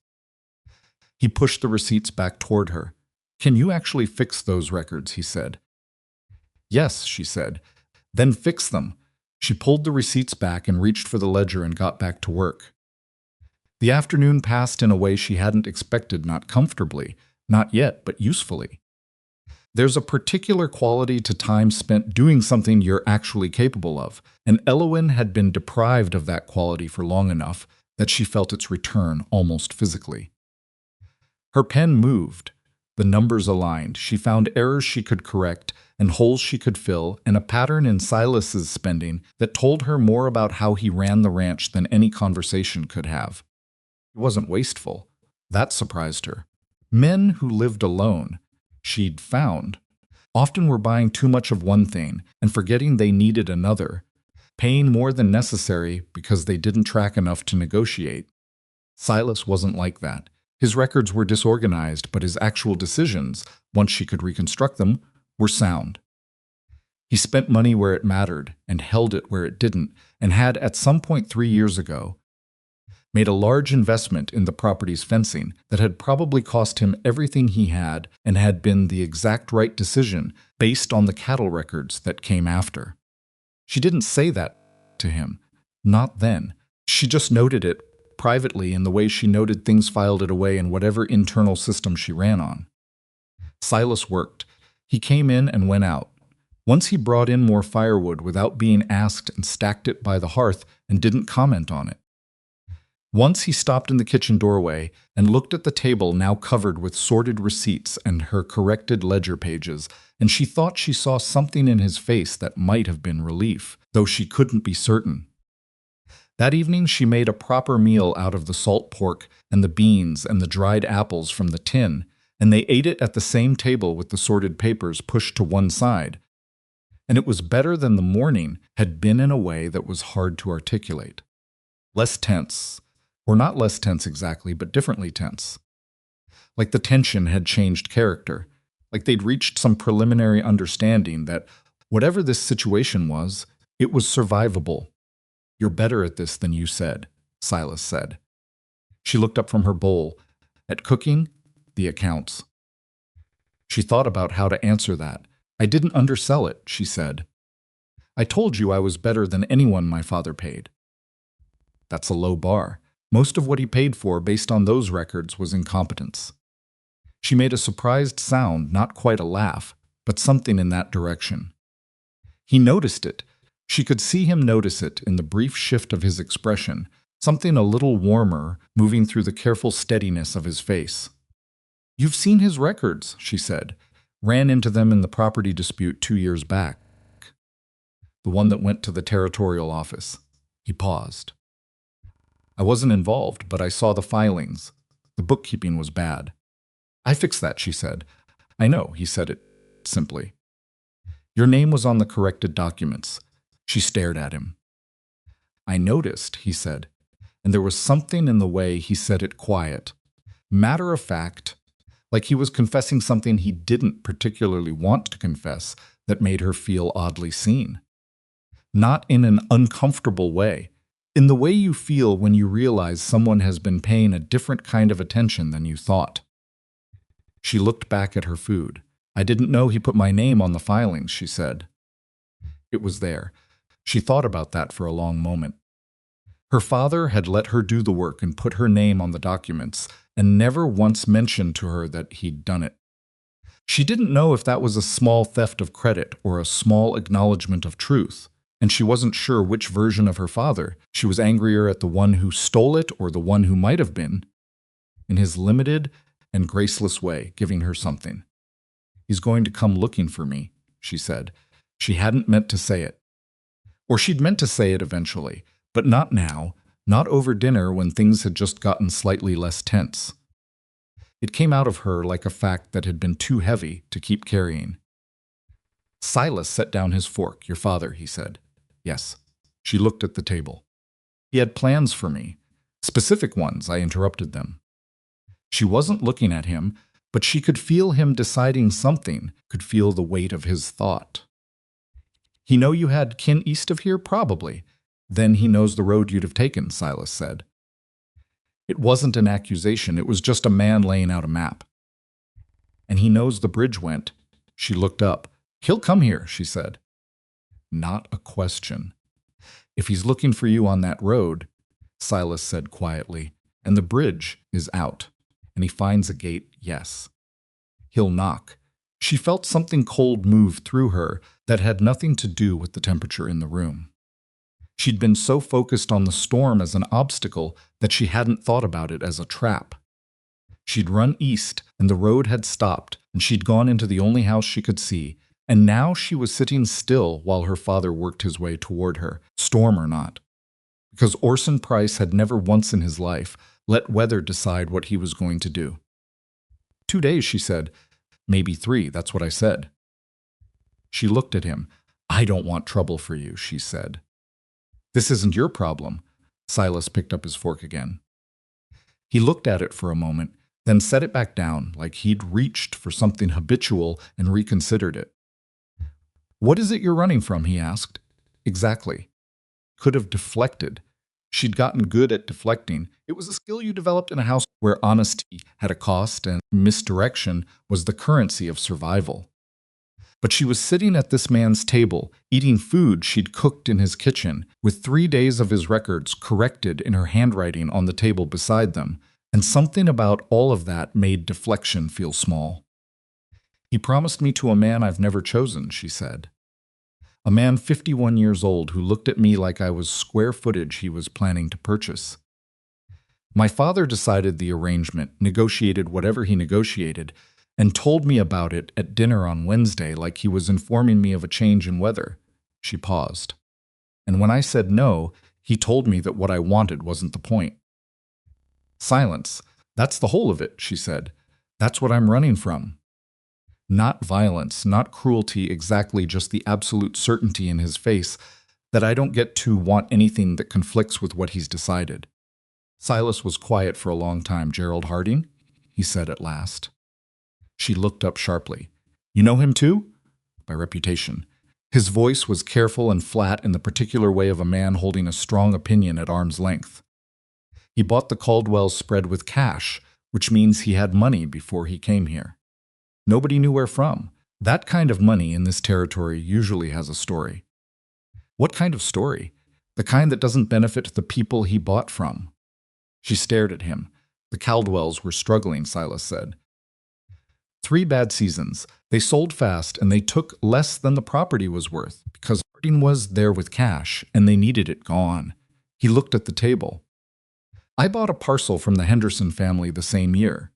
He pushed the receipts back toward her. Can you actually fix those records? He said. Yes, she said. Then fix them. She pulled the receipts back and reached for the ledger and got back to work. The afternoon passed in a way she hadn't expected, not comfortably, not yet, but usefully. There's a particular quality to time spent doing something you're actually capable of, and Elowen had been deprived of that quality for long enough that she felt its return almost physically. Her pen moved. The numbers aligned. She found errors she could correct and holes she could fill, and a pattern in Silas's spending that told her more about how he ran the ranch than any conversation could have. He wasn't wasteful. That surprised her. Men who lived alone. she'd found often were buying too much of one thing and forgetting they needed another, paying more than necessary because they didn't track enough to negotiate. Silas wasn't like that. His records were disorganized, but his actual decisions, once she could reconstruct them, were sound. He spent money where it mattered and held it where it didn't, and had, at some point 3 years ago, made a large investment in the property's fencing that had probably cost him everything he had and had been the exact right decision based on the cattle records that came after. She didn't say that to him. Not then. She just noted it privately in the way she noted things filed it away in whatever internal system she ran on. Silas worked. He came in and went out. Once he brought in more firewood without being asked and stacked it by the hearth and didn't comment on it. Once he stopped in the kitchen doorway and looked at the table now covered with sorted receipts and her corrected ledger pages, and she thought she saw something in his face that might have been relief, though she couldn't be certain. That evening she made a proper meal out of the salt pork and the beans and the dried apples from the tin, and they ate it at the same table with the sorted papers pushed to one side. And it was better than the morning had been in a way that was hard to articulate. Less tense. Or not less tense exactly, but differently tense. Like the tension had changed character. Like they'd reached some preliminary understanding that whatever this situation was, it was survivable. "You're better at this than you said," Silas said. She looked up from her bowl. At cooking, the accounts. She thought about how to answer that. "I didn't undersell it," she said. "I told you I was better than anyone my father paid." That's a low bar. Most of what he paid for based on those records was incompetence. She made a surprised sound, not quite a laugh, but something in that direction. He noticed it. She could see him notice it in the brief shift of his expression, something a little warmer moving through the careful steadiness of his face. "You've seen his records," she said. "Ran into them in the property dispute 2 years back. The one that went to the territorial office." He paused. "I wasn't involved, but I saw the filings. The bookkeeping was bad." "I fixed that," she said. "I know," he said it simply. "Your name was on the corrected documents." She stared at him. "I noticed," he said, and there was something in the way he said it quiet, matter of fact, like he was confessing something he didn't particularly want to confess that made her feel oddly seen. Not in an uncomfortable way. In the way you feel when you realize someone has been paying a different kind of attention than you thought. She looked back at her food. "I didn't know he put my name on the filings," she said. It was there. She thought about that for a long moment. Her father had let her do the work and put her name on the documents, and never once mentioned to her that he'd done it. She didn't know if that was a small theft of credit or a small acknowledgement of truth. And she wasn't sure which version of her father. She was angrier at the one who stole it or the one who might have been, in his limited and graceless way, giving her something. "He's going to come looking for me," she said. She hadn't meant to say it. Or she'd meant to say it eventually, but not now, not over dinner when things had just gotten slightly less tense. It came out of her like a fact that had been too heavy to keep carrying. Silas set down his fork. "Your father," he said. "Yes." She looked at the table. "He had plans for me. Specific ones," I interrupted them. She wasn't looking at him, but she could feel him deciding something, could feel the weight of his thought. "He know you had kin east of here? Probably. Then he knows the road you'd have taken," Silas said. It wasn't an accusation, it was just a man laying out a map. "And he knows the bridge went." She looked up. "He'll come here," she said. Not a question. "If he's looking for you on that road," Silas said quietly, "and the bridge is out, and he finds a gate, yes. He'll knock." She felt something cold move through her that had nothing to do with the temperature in the room. She'd been so focused on the storm as an obstacle that she hadn't thought about it as a trap. She'd run east, and the road had stopped, and she'd gone into the only house she could see, and now she was sitting still while her father worked his way toward her, storm or not. Because Orson Price had never once in his life let weather decide what he was going to do. 2 days, she said. Maybe 3, that's what I said. She looked at him. I don't want trouble for you, she said. This isn't your problem. Silas picked up his fork again. He looked at it for a moment, then set it back down like he'd reached for something habitual and reconsidered it. What is it you're running from? He asked. Exactly. Could have deflected. She'd gotten good at deflecting. It was a skill you developed in a house where honesty had a cost and misdirection was the currency of survival. But she was sitting at this man's table, eating food she'd cooked in his kitchen, with 3 days of his records corrected in her handwriting on the table beside them, and something about all of that made deflection feel small. He promised me to a man I've never chosen, she said. A man 51 years old who looked at me like I was square footage he was planning to purchase. My father decided the arrangement, negotiated whatever he negotiated, and told me about it at dinner on Wednesday like he was informing me of a change in weather. She paused. And when I said no, he told me that what I wanted wasn't the point. Silence. That's the whole of it, she said. That's what I'm running from. Not violence, not cruelty, exactly, just the absolute certainty in his face that I don't get to want anything that conflicts with what he's decided. Silas was quiet for a long time. Gerald Harding? He said at last. She looked up sharply. You know him too? By reputation. His voice was careful and flat in the particular way of a man holding a strong opinion at arm's length. He bought the Caldwell's spread with cash, which means he had money before he came here. Nobody knew where from. That kind of money in this territory usually has a story. What kind of story? The kind that doesn't benefit the people he bought from. She stared at him. The Caldwells were struggling, Silas said. 3 bad seasons. They sold fast and they took less than the property was worth because Harding was there with cash and they needed it gone. He looked at the table. I bought a parcel from the Henderson family the same year.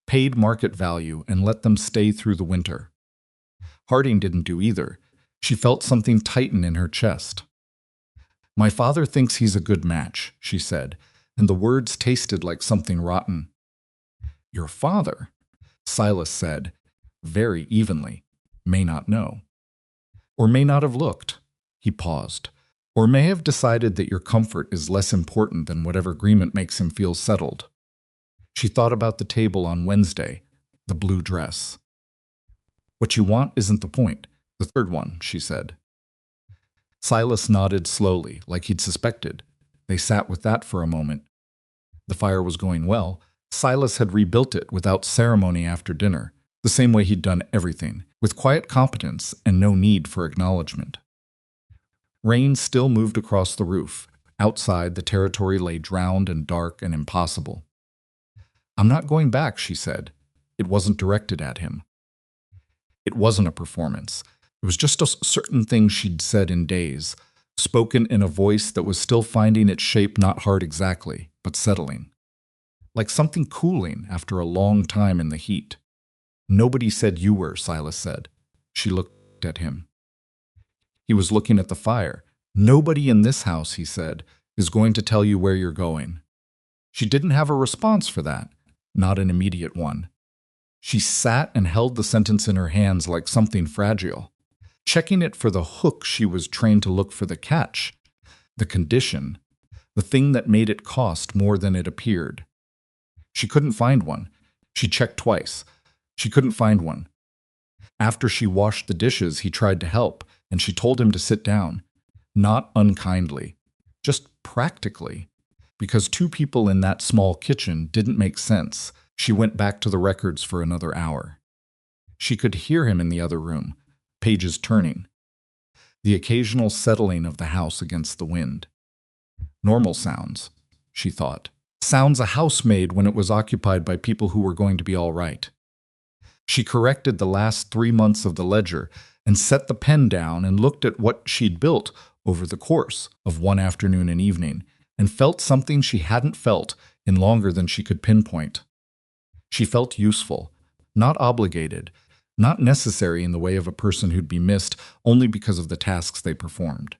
Paid market value and let them stay through the winter. Harding didn't do either. She felt something tighten in her chest. My father thinks he's a good match, she said, and the words tasted like something rotten. Your father? Silas said, very evenly, may not know. Or may not have looked. He paused. Or may have decided that your comfort is less important than whatever agreement makes him feel settled. She thought about the table on Wednesday, the blue dress. What you want isn't the point. The third one, she said. Silas nodded slowly, like he'd suspected. They sat with that for a moment. The fire was going well. Silas had rebuilt it without ceremony after dinner, the same way he'd done everything, with quiet competence and no need for acknowledgement. Rain still moved across the roof. Outside, the territory lay drowned and dark and impossible. I'm not going back, she said. It wasn't directed at him. It wasn't a performance. It was just a certain thing she'd said in days, spoken in a voice that was still finding its shape, not hard exactly, but settling. Like something cooling after a long time in the heat. Nobody said you were, Silas said. She looked at him. He was looking at the fire. Nobody in this house, he said, is going to tell you where you're going. She didn't have a response for that, not an immediate one. She sat and held the sentence in her hands like something fragile, checking it for the hook she was trained to look for the catch, the condition, the thing that made it cost more than it appeared. She couldn't find one. She checked twice. She couldn't find one. After she washed the dishes, he tried to help, and she told him to sit down. Not unkindly, just practically. Because 2 people in that small kitchen didn't make sense, she went back to the records for another hour. She could hear him in the other room, pages turning. The occasional settling of the house against the wind. Normal sounds, she thought. Sounds a house made when it was occupied by people who were going to be all right. She corrected the last 3 months of the ledger and set the pen down and looked at what she'd built over the course of one afternoon and evening, and felt something she hadn't felt in longer than she could pinpoint. She felt useful, not obligated, not necessary in the way of a person who'd be missed only because of the tasks they performed.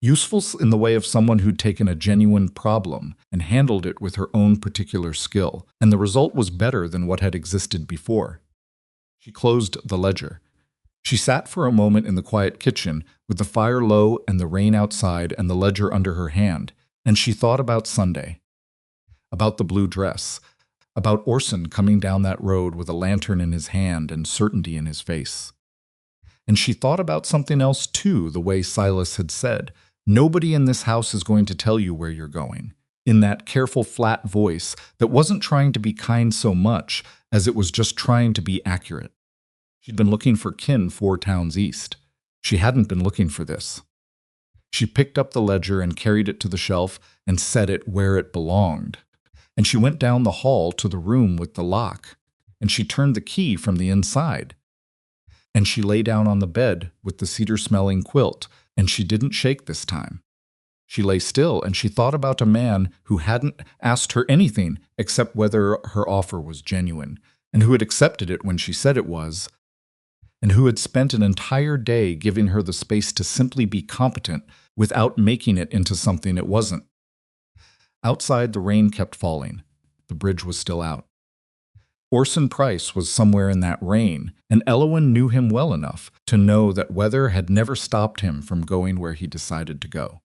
Useful in the way of someone who'd taken a genuine problem and handled it with her own particular skill, and the result was better than what had existed before. She closed the ledger. She sat for a moment in the quiet kitchen, with the fire low and the rain outside and the ledger under her hand, and she thought about Sunday, about the blue dress, about Orson coming down that road with a lantern in his hand and certainty in his face. And she thought about something else too, the way Silas had said, "Nobody in this house is going to tell you where you're going," in that careful, flat voice that wasn't trying to be kind so much as it was just trying to be accurate. She'd been looking for kin 4 towns east. She hadn't been looking for this. She picked up the ledger and carried it to the shelf and set it where it belonged. And she went down the hall to the room with the lock, and she turned the key from the inside. And she lay down on the bed with the cedar-smelling quilt, and she didn't shake this time. She lay still, and she thought about a man who hadn't asked her anything except whether her offer was genuine, and who had accepted it when she said it was, and who had spent an entire day giving her the space to simply be competent without making it into something it wasn't. Outside, the rain kept falling. The bridge was still out. Orson Price was somewhere in that rain, and Elowen knew him well enough to know that weather had never stopped him from going where he decided to go.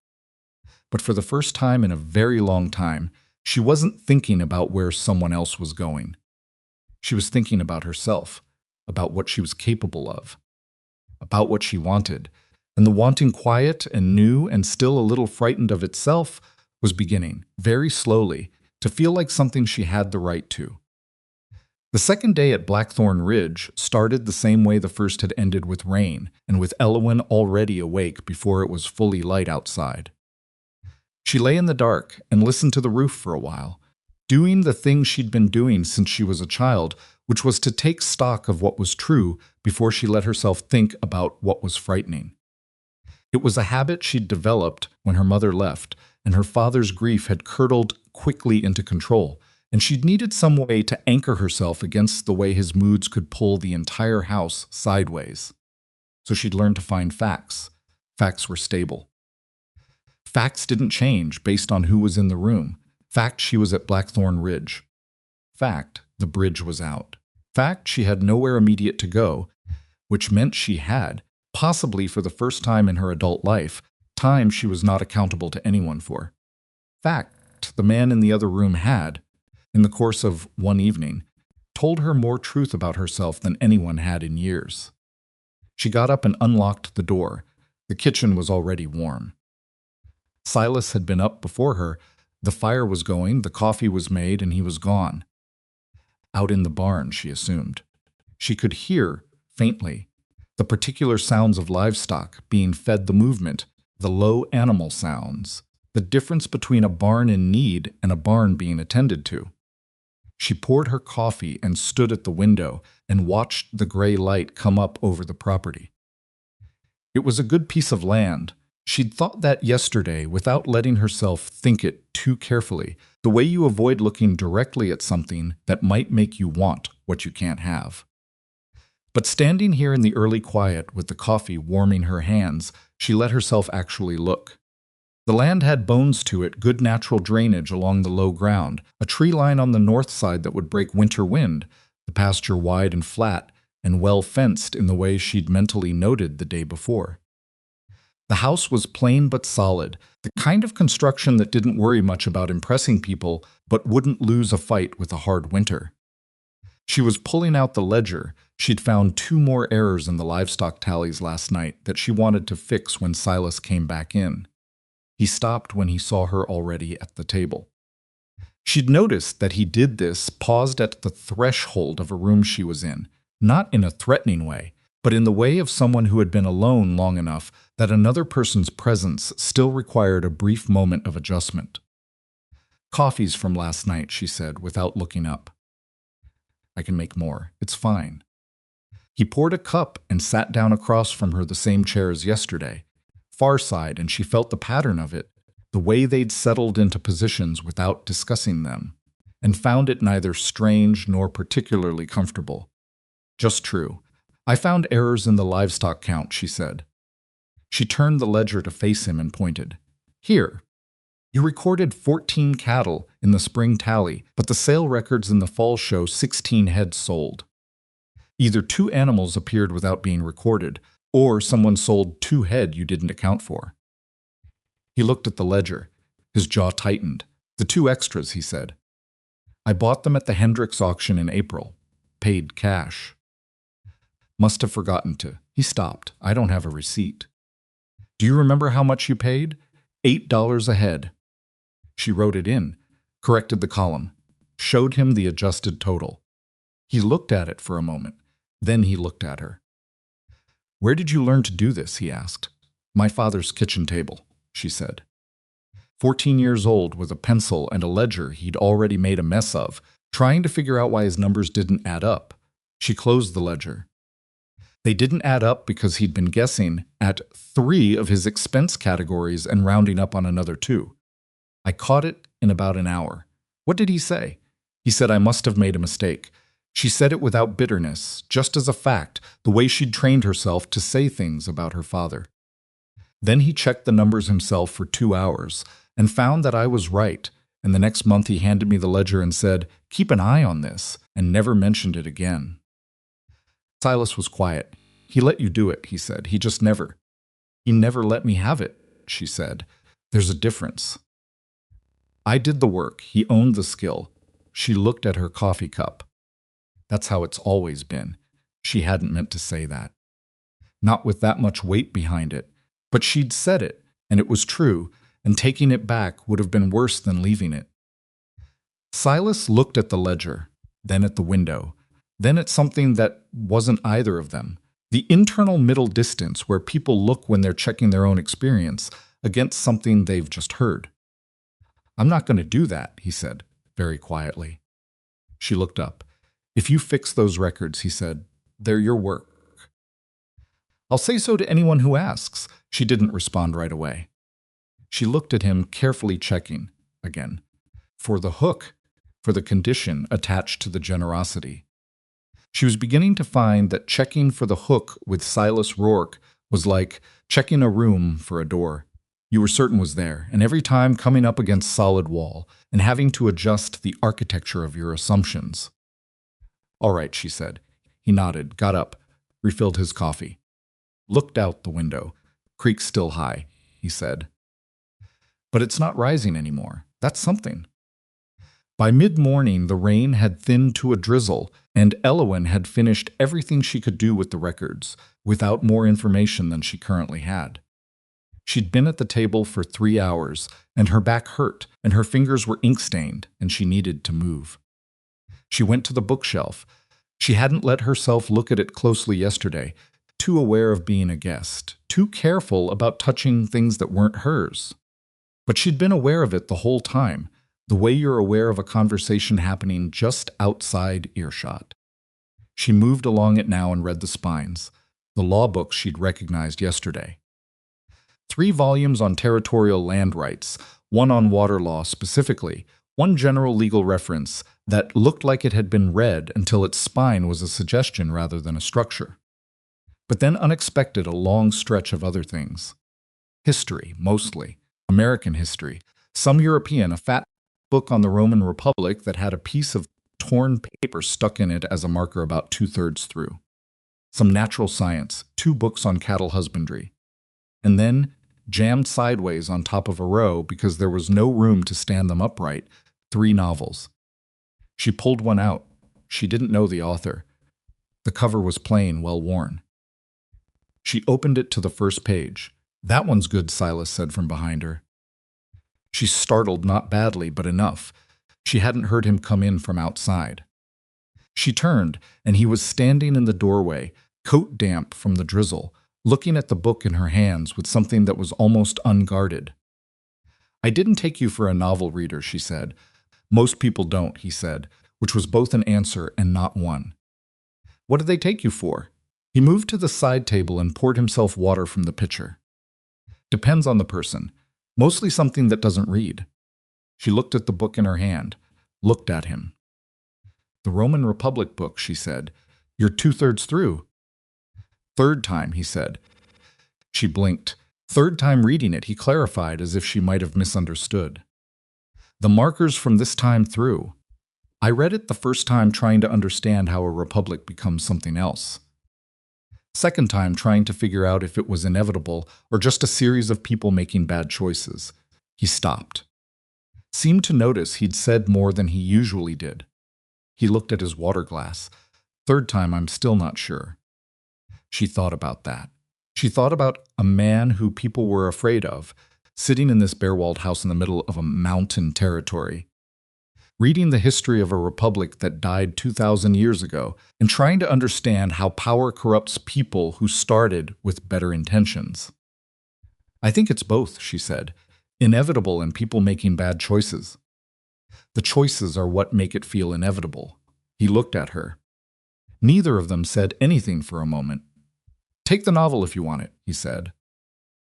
But for the first time in a very long time, she wasn't thinking about where someone else was going. She was thinking about herself, about what she was capable of, about what she wanted, and the wanting quiet and new and still a little frightened of itself was beginning, very slowly, to feel like something she had the right to. The second day at Blackthorn Ridge started the same way the first had ended, with rain, and with Elowen already awake before it was fully light outside. She lay in the dark and listened to the roof for a while, doing the thing she'd been doing since she was a child, which was to take stock of what was true before she let herself think about what was frightening. It was a habit she'd developed when her mother left, and her father's grief had curdled quickly into control, and she'd needed some way to anchor herself against the way his moods could pull the entire house sideways. So she'd learned to find facts. Facts were stable. Facts didn't change based on who was in the room. Fact, she was at Blackthorn Ridge. Fact, the bridge was out. Fact, she had nowhere immediate to go, which meant she had, possibly for the first time in her adult life, time she was not accountable to anyone for. Fact, the man in the other room had, in the course of one evening, told her more truth about herself than anyone had in years. She got up and unlocked the door. The kitchen was already warm. Silas had been up before her. The fire was going, the coffee was made, and he was gone. Out in the barn, she assumed. She could hear, faintly, the particular sounds of livestock being fed, the movement, the low animal sounds, the difference between a barn in need and a barn being attended to. She poured her coffee and stood at the window and watched the gray light come up over the property. It was a good piece of land. She'd thought that yesterday without letting herself think it too carefully, the way you avoid looking directly at something that might make you want what you can't have. But standing here in the early quiet with the coffee warming her hands, she let herself actually look. The land had bones to it, good natural drainage along the low ground, a tree line on the north side that would break winter wind, the pasture wide and flat, and well fenced in the way she'd mentally noted the day before. The house was plain but solid, the kind of construction that didn't worry much about impressing people but wouldn't lose a fight with a hard winter. She was pulling out the ledger. She'd found 2 more errors in the livestock tallies last night that she wanted to fix when Silas came back in. He stopped when he saw her already at the table. She'd noticed that he did this, paused at the threshold of a room she was in, not in a threatening way, but in the way of someone who had been alone long enough that another person's presence still required a brief moment of adjustment. "Coffee's from last night," she said, without looking up. "I can make more. It's fine." He poured a cup and sat down across from her, the same chair as yesterday. Far side, and she felt the pattern of it, the way they'd settled into positions without discussing them, and found it neither strange nor particularly comfortable. Just true. "I found errors in the livestock count," she said. She turned the ledger to face him and pointed. "Here. You recorded 14 cattle in the spring tally, but the sale records in the fall show 16 head sold." Either two animals appeared without being recorded, or someone sold two head you didn't account for. He looked at the ledger. His jaw tightened. The two extras, he said. I bought them at the Hendricks auction in April. Paid cash. Must have forgotten to. He stopped. I don't have a receipt. Do you remember how much you paid? $8 a head. She wrote it in, corrected the column, showed him the adjusted total. He looked at it for a moment. Then he looked at her. Where did you learn to do this? He asked. My father's kitchen table, she said. 14 years old with a pencil and a ledger he'd already made a mess of, trying to figure out why his numbers didn't add up. She closed the ledger. They didn't add up because he'd been guessing at 3 of his expense categories and rounding up on another 2. I caught it in about an hour. What did he say? He said I must have made a mistake. She said it without bitterness, just as a fact, the way she'd trained herself to say things about her father. Then he checked the numbers himself for 2 hours and found that I was right, and the next month he handed me the ledger and said, keep an eye on this, and never mentioned it again. Silas was quiet. He let you do it, he said. He just never. He never let me have it, she said. There's a difference. I did the work. He owned the skill. She looked at her coffee cup. That's how it's always been. She hadn't meant to say that. Not with that much weight behind it. But she'd said it, and it was true, and taking it back would have been worse than leaving it. Silas looked at the ledger, then at the window, then at something that wasn't either of them. The internal middle distance where people look when they're checking their own experience against something they've just heard. I'm not going to do that, he said, very quietly. She looked up. If you fix those records, he said, they're your work. I'll say so to anyone who asks. She didn't respond right away. She looked at him, carefully checking, again, for the hook, for the condition attached to the generosity. She was beginning to find that checking for the hook with Silas Rourke was like checking a room for a door. You were certain was there, and every time coming up against solid wall and having to adjust the architecture of your assumptions. All right, she said. He nodded, got up, refilled his coffee. Looked out the window. Creek still high, he said. But it's not rising anymore. That's something. By mid-morning, the rain had thinned to a drizzle, and Elowen had finished everything she could do with the records, without more information than she currently had. She'd been at the table for 3 hours, and her back hurt, and her fingers were ink-stained, and she needed to move. She went to the bookshelf. She hadn't let herself look at it closely yesterday, too aware of being a guest, too careful about touching things that weren't hers. But she'd been aware of it the whole time, the way you're aware of a conversation happening just outside earshot. She moved along it now and read the spines, the law books she'd recognized yesterday. 3 volumes on territorial land rights, 1 on water law specifically, 1 general legal reference that looked like it had been read until its spine was a suggestion rather than a structure. But then unexpected a long stretch of other things. History, mostly. American history. Some European, a fat book on the Roman Republic that had a piece of torn paper stuck in it as a marker about 2/3 through. Some natural science, 2 books on cattle husbandry. And then, jammed sideways on top of a row because there was no room to stand them upright, 3 novels. She pulled one out. She didn't know the author. The cover was plain, well worn. She opened it to the first page. That one's good, Silas said from behind her. She startled not badly, but enough. She hadn't heard him come in from outside. She turned, and he was standing in the doorway, coat damp from the drizzle, looking at the book in her hands with something that was almost unguarded. I didn't take you for a novel reader, she said. Most people don't, he said, which was both an answer and not one. What did they take you for? He moved to the side table and poured himself water from the pitcher. Depends on the person. Mostly something that doesn't read. She looked at the book in her hand, looked at him. The Roman Republic book, she said. You're 2/3 through. 3rd time, he said. She blinked. 3rd time reading it, he clarified as if she might have misunderstood. The markers from this time through. I read it the first time trying to understand how a republic becomes something else. Second time trying to figure out if it was inevitable or just a series of people making bad choices. He stopped. Seemed to notice he'd said more than he usually did. He looked at his water glass. Third time, I'm still not sure. She thought about that. She thought about a man who people were afraid of, sitting in this bare-walled house in the middle of a mountain territory, reading the history of a republic that died 2,000 years ago, and trying to understand how power corrupts people who started with better intentions. I think it's both, she said. Inevitable and people making bad choices. The choices are what make it feel inevitable. He looked at her. Neither of them said anything for a moment. Take the novel if you want it, he said.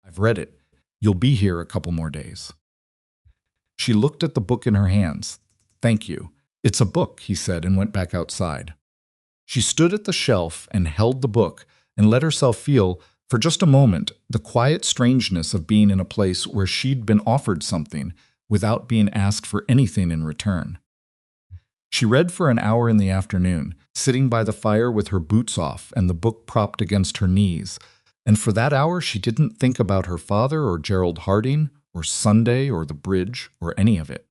I've read it. You'll be here a couple more days. She looked at the book in her hands. Thank you. It's a book, he said, and went back outside. She stood at the shelf and held the book and let herself feel, for just a moment, the quiet strangeness of being in a place where she'd been offered something without being asked for anything in return. She read for an hour in the afternoon, sitting by the fire with her boots off and the book propped against her knees, and for that hour she didn't think about her father or Gerald Harding or Sunday or the bridge or any of it.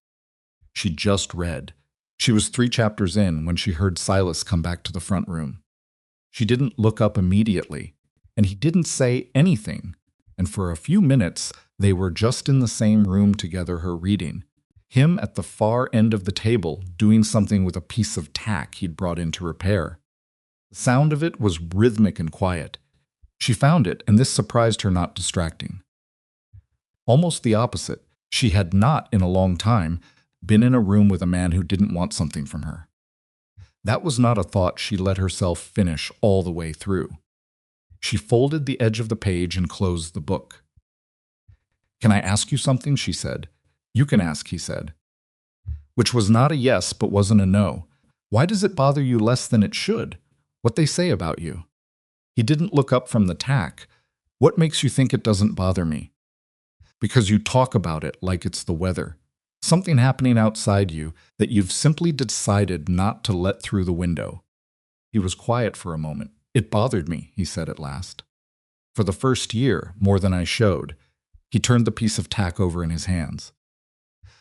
She just read. She was 3 chapters in when she heard Silas come back to the front room. She didn't look up immediately, and he didn't say anything, and for a few minutes they were just in the same room together, her reading. Him at the far end of the table doing something with a piece of tack he'd brought in to repair. The sound of it was rhythmic and quiet. She found it, and this surprised her not distracting. Almost the opposite. She had not, in a long time, been in a room with a man who didn't want something from her. That was not a thought she let herself finish all the way through. She folded the edge of the page and closed the book. Can I ask you something? She said. You can ask, he said. Which was not a yes, but wasn't a no. Why does it bother you less than it should? What they say about you? He didn't look up from the tack. What makes you think it doesn't bother me? Because you talk about it like it's the weather. Something happening outside you that you've simply decided not to let through the window. He was quiet for a moment. It bothered me, he said at last. For the first year, more than I showed. He turned the piece of tack over in his hands.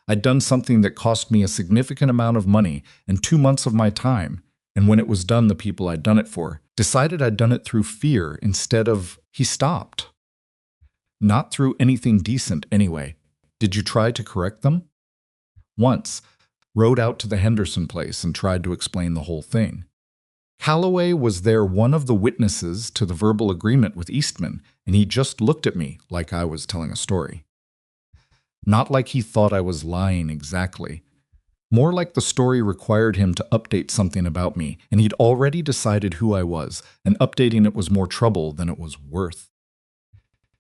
I'd done something that cost me a significant amount of money and 2 months of my time, and when it was done, the people I'd done it for decided I'd done it through fear instead of... He stopped. Not through anything decent, anyway. Did you try to correct them? Once. Rode out to the Henderson place and tried to explain the whole thing. Calloway was there, one of the witnesses to the verbal agreement with Eastman, and he just looked at me like I was telling a story. Not like he thought I was lying exactly. More like the story required him to update something about me, and he'd already decided who I was, and updating it was more trouble than it was worth.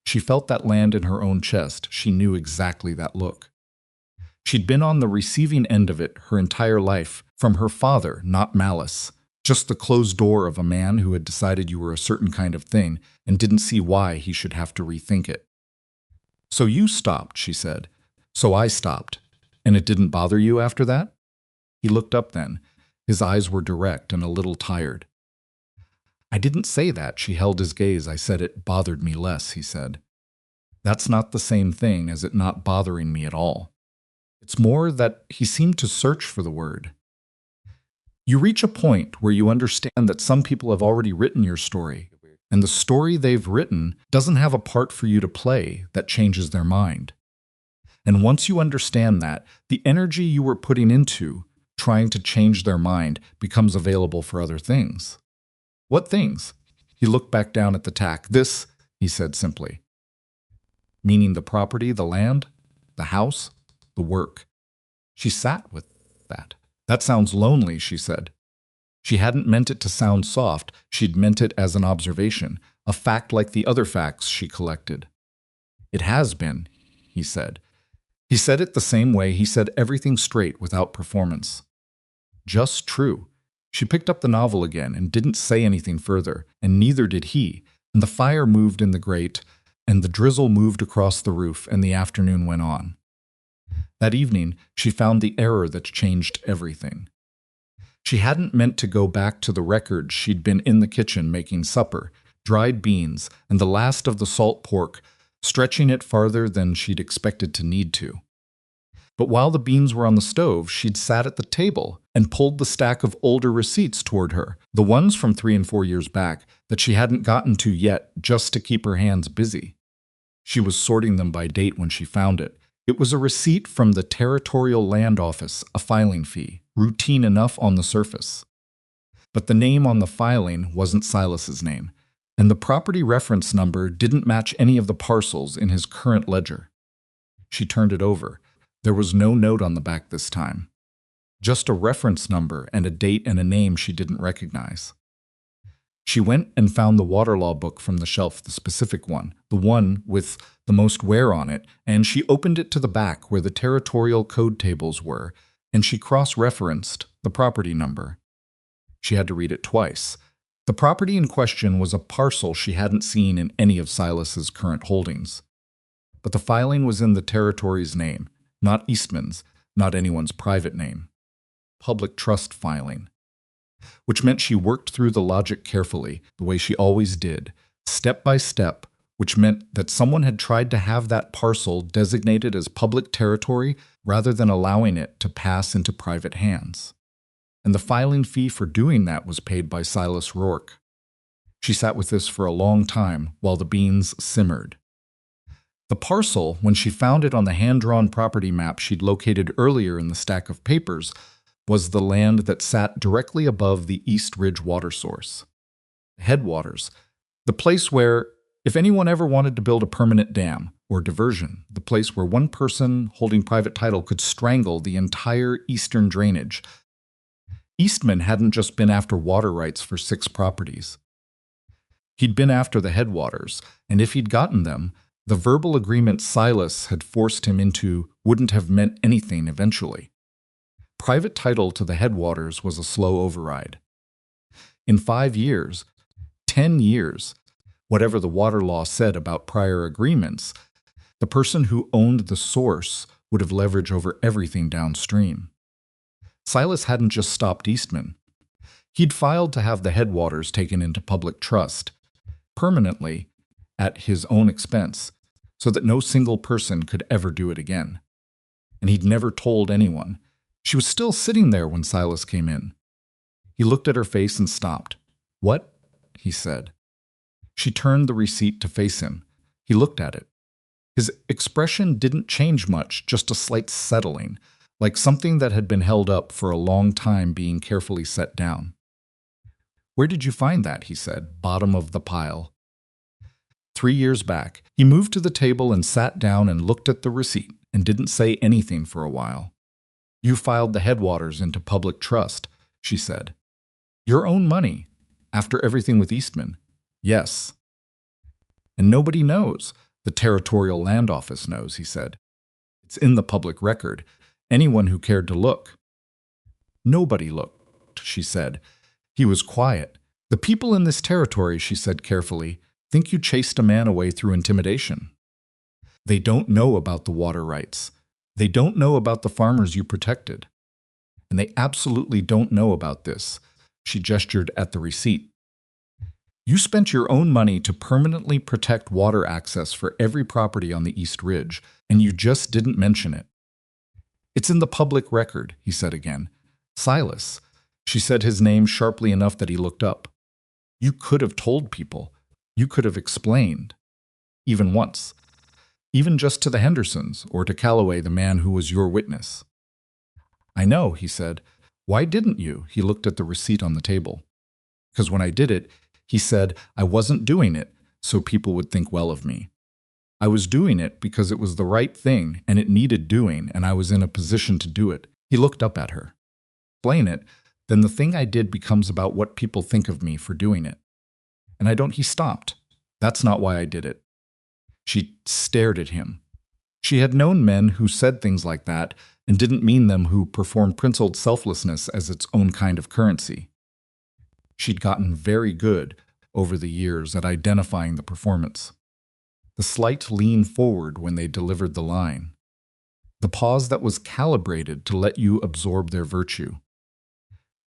She felt that land in her own chest. She knew exactly that look. She'd been on the receiving end of it her entire life, from her father, not malice. Just the closed door of a man who had decided you were a certain kind of thing and didn't see why he should have to rethink it. So you stopped, she said. So I stopped. And it didn't bother you after that? He looked up then. His eyes were direct and a little tired. I didn't say that. She held his gaze. I said it bothered me less, he said. That's not the same thing as it not bothering me at all. It's more that he seemed to search for the word. You reach a point where you understand that some people have already written your story, and the story they've written doesn't have a part for you to play that changes their mind. And once you understand that, the energy you were putting into trying to change their mind becomes available for other things. What things? He looked back down at the tack. This, he said simply. Meaning the property, the land, the house, the work. She sat with that. That sounds lonely, she said. She hadn't meant it to sound soft. She'd meant it as an observation, a fact like the other facts she collected. It has been, he said. He said it the same way he said everything straight without performance. Just true. She picked up the novel again and didn't say anything further, and neither did he, and the fire moved in the grate, and the drizzle moved across the roof, and the afternoon went on. That evening, she found the error that changed everything. She hadn't meant to go back to the record she'd been in the kitchen making supper, dried beans, and the last of the salt pork, stretching it farther than she'd expected to need to. But while the beans were on the stove, she'd sat at the table and pulled the stack of older receipts toward her, the ones from 3 and 4 years back that she hadn't gotten to yet just to keep her hands busy. She was sorting them by date when she found it. It was a receipt from the Territorial Land Office, a filing fee, routine enough on the surface. But the name on the filing wasn't Silas's name, and the property reference number didn't match any of the parcels in his current ledger. She turned it over. There was no note on the back this time. Just a reference number and a date and a name she didn't recognize. She went and found the water law book from the shelf, the specific one, the one with the most wear on it, and she opened it to the back where the territorial code tables were, and she cross-referenced the property number. She had to read it twice. The property in question was a parcel she hadn't seen in any of Silas's current holdings. But the filing was in the territory's name, not Eastman's, not anyone's private name. Public trust filing. Which meant she worked through the logic carefully, the way she always did, step by step, which meant that someone had tried to have that parcel designated as public territory rather than allowing it to pass into private hands. And the filing fee for doing that was paid by Silas Rourke. She sat with this for a long time while the beans simmered. The parcel, when she found it on the hand-drawn property map she'd located earlier in the stack of papers, was the land that sat directly above the East Ridge water source. Headwaters, the place where, if anyone ever wanted to build a permanent dam or diversion, the place where one person holding private title could strangle the entire eastern drainage. Eastman hadn't just been after water rights for 6 properties. He'd been after the headwaters, and if he'd gotten them, the verbal agreement Silas had forced him into wouldn't have meant anything eventually. Private title to the headwaters was a slow override. In 5 years, 10 years, whatever the water law said about prior agreements, the person who owned the source would have leverage over everything downstream. Silas hadn't just stopped Eastman. He'd filed to have the headwaters taken into public trust, permanently, at his own expense, so that no single person could ever do it again. And he'd never told anyone. She was still sitting there when Silas came in. He looked at her face and stopped. "What?" he said. She turned the receipt to face him. He looked at it. His expression didn't change much, just a slight settling, like something that had been held up for a long time being carefully set down. "Where did you find that?" he said. "Bottom of the pile." 3 years back, he moved to the table and sat down and looked at the receipt and didn't say anything for a while. "You filed the headwaters into public trust," she said. "Your own money, after everything with Eastman." "Yes." "And nobody knows. The Territorial Land Office knows," he said. "It's in the public record. Anyone who cared to look." "Nobody looked," she said. He was quiet. "The people in this territory," she said carefully, "think you chased a man away through intimidation. They don't know about the water rights. They don't know about the farmers you protected. And they absolutely don't know about this." She gestured at the receipt. "You spent your own money to permanently protect water access for every property on the East Ridge, and you just didn't mention it." "It's in the public record," he said again. "Silas." She said his name sharply enough that he looked up. "You could have told people. You could have explained. Even once. Even just to the Hendersons, or to Calloway, the man who was your witness." "I know," he said. "Why didn't you?" He looked at the receipt on the table. "Because when I did it," he said, "I wasn't doing it so people would think well of me. I was doing it because it was the right thing and it needed doing, and I was in a position to do it." He looked up at her. "Explain it, then the thing I did becomes about what people think of me for doing it. And I don't." He stopped. "That's not why I did it." She stared at him. She had known men who said things like that and didn't mean them, who performed principled selflessness as its own kind of currency. She'd gotten very good over the years at identifying the performance. The slight lean forward when they delivered the line. The pause that was calibrated to let you absorb their virtue.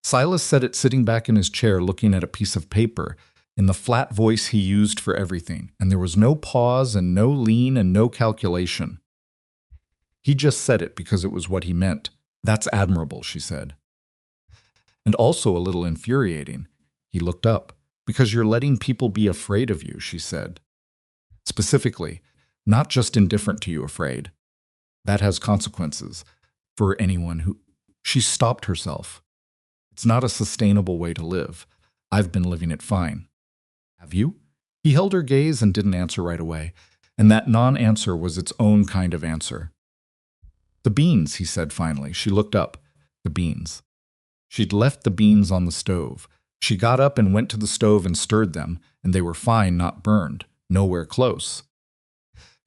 Silas said it sitting back in his chair looking at a piece of paper, in the flat voice he used for everything, and there was no pause and no lean and no calculation. He just said it because it was what he meant. That's admirable, she said. And also a little infuriating. He looked up. Because you're letting people be afraid of you, she said. Specifically, not just indifferent to you afraid. That has consequences for anyone who... She stopped herself. It's not a sustainable way to live. I've been living it fine. Have you? He held her gaze and didn't answer right away, and that non-answer was its own kind of answer. The beans, he said finally. She looked up. The beans. She'd left the beans on the stove. She got up and went to the stove and stirred them, and they were fine, not burned, nowhere close.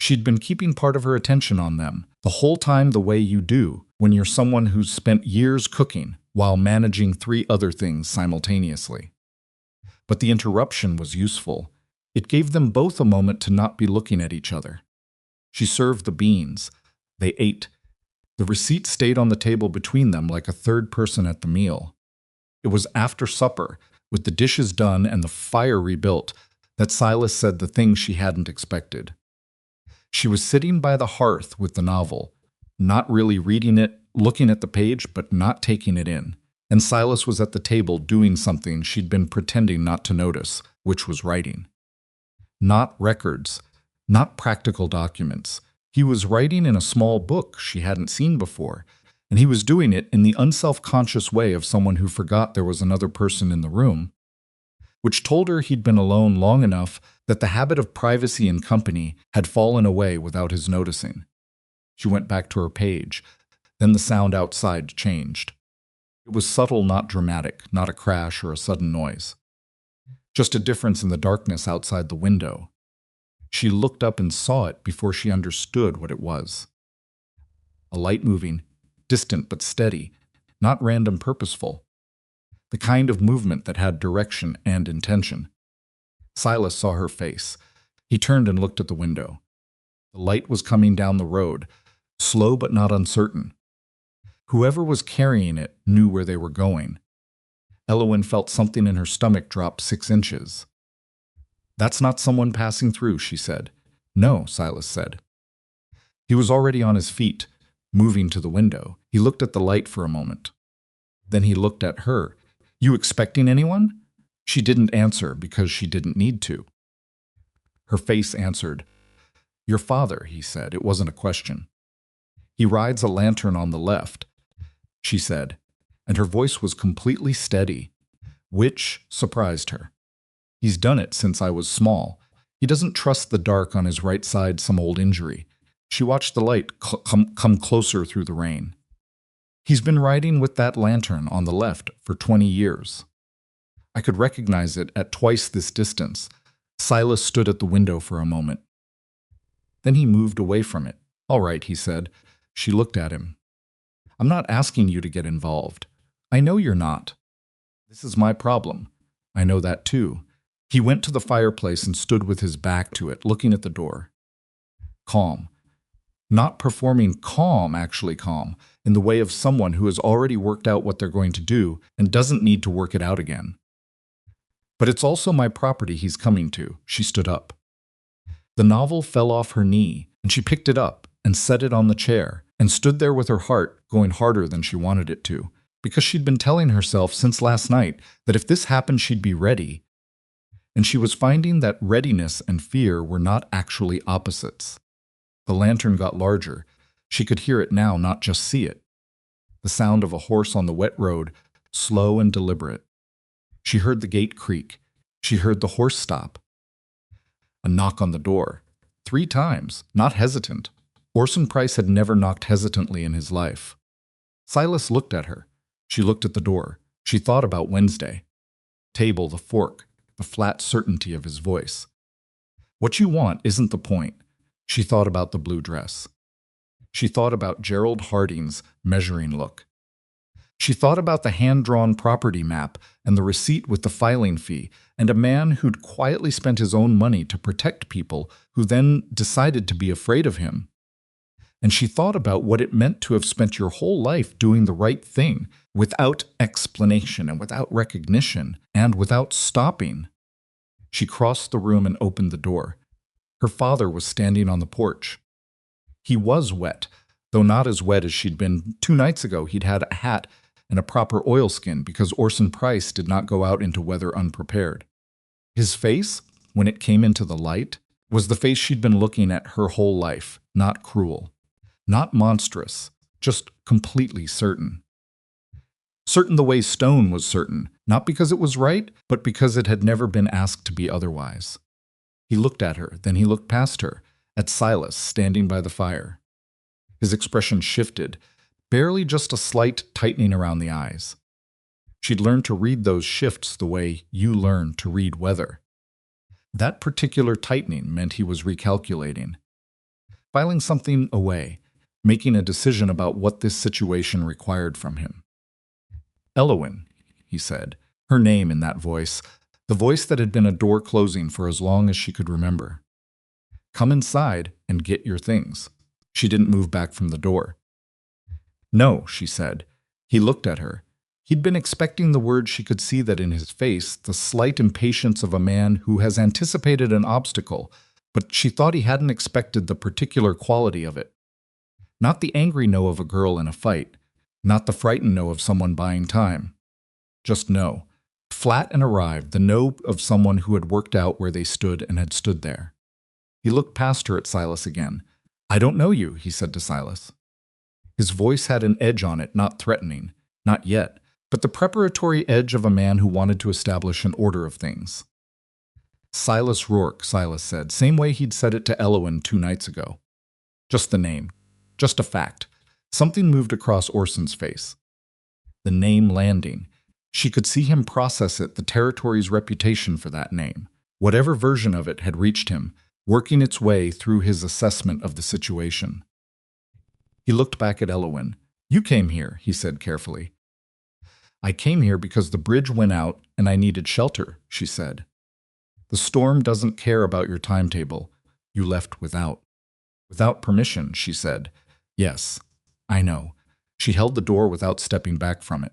She'd been keeping part of her attention on them, the whole time the way you do when you're someone who's spent years cooking while managing 3 other things simultaneously. But the interruption was useful. It gave them both a moment to not be looking at each other. She served the beans. They ate. The receipt stayed on the table between them like a third person at the meal. It was after supper, with the dishes done and the fire rebuilt, that Silas said the thing she hadn't expected. She was sitting by the hearth with the novel, not really reading it, looking at the page, but not taking it in. And Silas was at the table doing something she'd been pretending not to notice, which was writing. Not records, not practical documents. He was writing in a small book she hadn't seen before, and he was doing it in the unself-conscious way of someone who forgot there was another person in the room, which told her he'd been alone long enough that the habit of privacy and company had fallen away without his noticing. She went back to her page. Then the sound outside changed. It was subtle, not dramatic, not a crash or a sudden noise. Just a difference in the darkness outside the window. She looked up and saw it before she understood what it was. A light moving, distant but steady, not random, purposeful. The kind of movement that had direction and intention. Silas saw her face. He turned and looked at the window. The light was coming down the road, slow but not uncertain. Whoever was carrying it knew where they were going. Elowen felt something in her stomach drop 6 inches. That's not someone passing through, she said. No, Silas said. He was already on his feet, moving to the window. He looked at the light for a moment. Then he looked at her. You expecting anyone? She didn't answer because she didn't need to. Her face answered. Your father, he said. It wasn't a question. He rides a lantern on the left, she said, and her voice was completely steady, which surprised her. He's done it since I was small. He doesn't trust the dark on his right side, some old injury. She watched the light come closer through the rain. He's been riding with that lantern on the left for 20 years. I could recognize it at twice this distance. Silas stood at the window for a moment. Then he moved away from it. All right, he said. She looked at him. I'm not asking you to get involved. I know you're not. This is my problem. I know that too. He went to the fireplace and stood with his back to it, looking at the door. Calm. Not performing calm, actually calm, in the way of someone who has already worked out what they're going to do and doesn't need to work it out again. But it's also my property he's coming to. She stood up. The novel fell off her knee, and she picked it up and set it on the chair and stood there with her heart going harder than she wanted it to, because she'd been telling herself since last night that if this happened she'd be ready, and she was finding that readiness and fear were not actually opposites. The lantern got larger. She could hear it now, not just see it. The sound of a horse on the wet road, slow and deliberate. She heard the gate creak. She heard the horse stop. A knock on the door. 3 times, not hesitant. Orson Price had never knocked hesitantly in his life. Silas looked at her. She looked at the door. She thought about Wednesday. Table, the fork, the flat certainty of his voice. What you want isn't the point. She thought about the blue dress. She thought about Gerald Harding's measuring look. She thought about the hand-drawn property map and the receipt with the filing fee, and a man who'd quietly spent his own money to protect people who then decided to be afraid of him. and she thought about what it meant to have spent your whole life doing the right thing, without explanation and without recognition, and without stopping. She crossed the room and opened the door. Her father was standing on the porch. He was wet, though not as wet as she'd been 2 nights ago. He'd had a hat and a proper oilskin because Orson Price did not go out into weather unprepared. His face, when it came into the light, was the face she'd been looking at her whole life, not cruel, not monstrous, just completely certain. Certain the way stone was certain, not because it was right, but because it had never been asked to be otherwise. He looked at her, then he looked past her, at Silas standing by the fire. His expression shifted, barely just a slight tightening around the eyes. She'd learned to read those shifts the way you learn to read weather. That particular tightening meant he was recalculating, filing something away, making a decision about what this situation required from him. Elowen, he said, her name in that voice, the voice that had been a door closing for as long as she could remember. Come inside and get your things. She didn't move back from the door. No, she said. He looked at her. He'd been expecting the word. She could see that in his face, the slight impatience of a man who has anticipated an obstacle, but she thought he hadn't expected the particular quality of it. Not the angry no of a girl in a fight, not the frightened no of someone buying time. Just no. Flat and arrived, the no of someone who had worked out where they stood and had stood there. He looked past her at Silas again. I don't know you, he said to Silas. His voice had an edge on it, not threatening, not yet, but the preparatory edge of a man who wanted to establish an order of things. Silas Rourke, Silas said, same way he'd said it to Elowen 2 nights ago. Just the name. Just a fact. Something moved across Orson's face. The name landing. She could see him process it, the territory's reputation for that name. Whatever version of it had reached him, working its way through his assessment of the situation. He looked back at Elowen. You came here, he said carefully. I came here because the bridge went out and I needed shelter, she said. The storm doesn't care about your timetable. You left without. Without permission, she said. Yes, I know. She held the door without stepping back from it.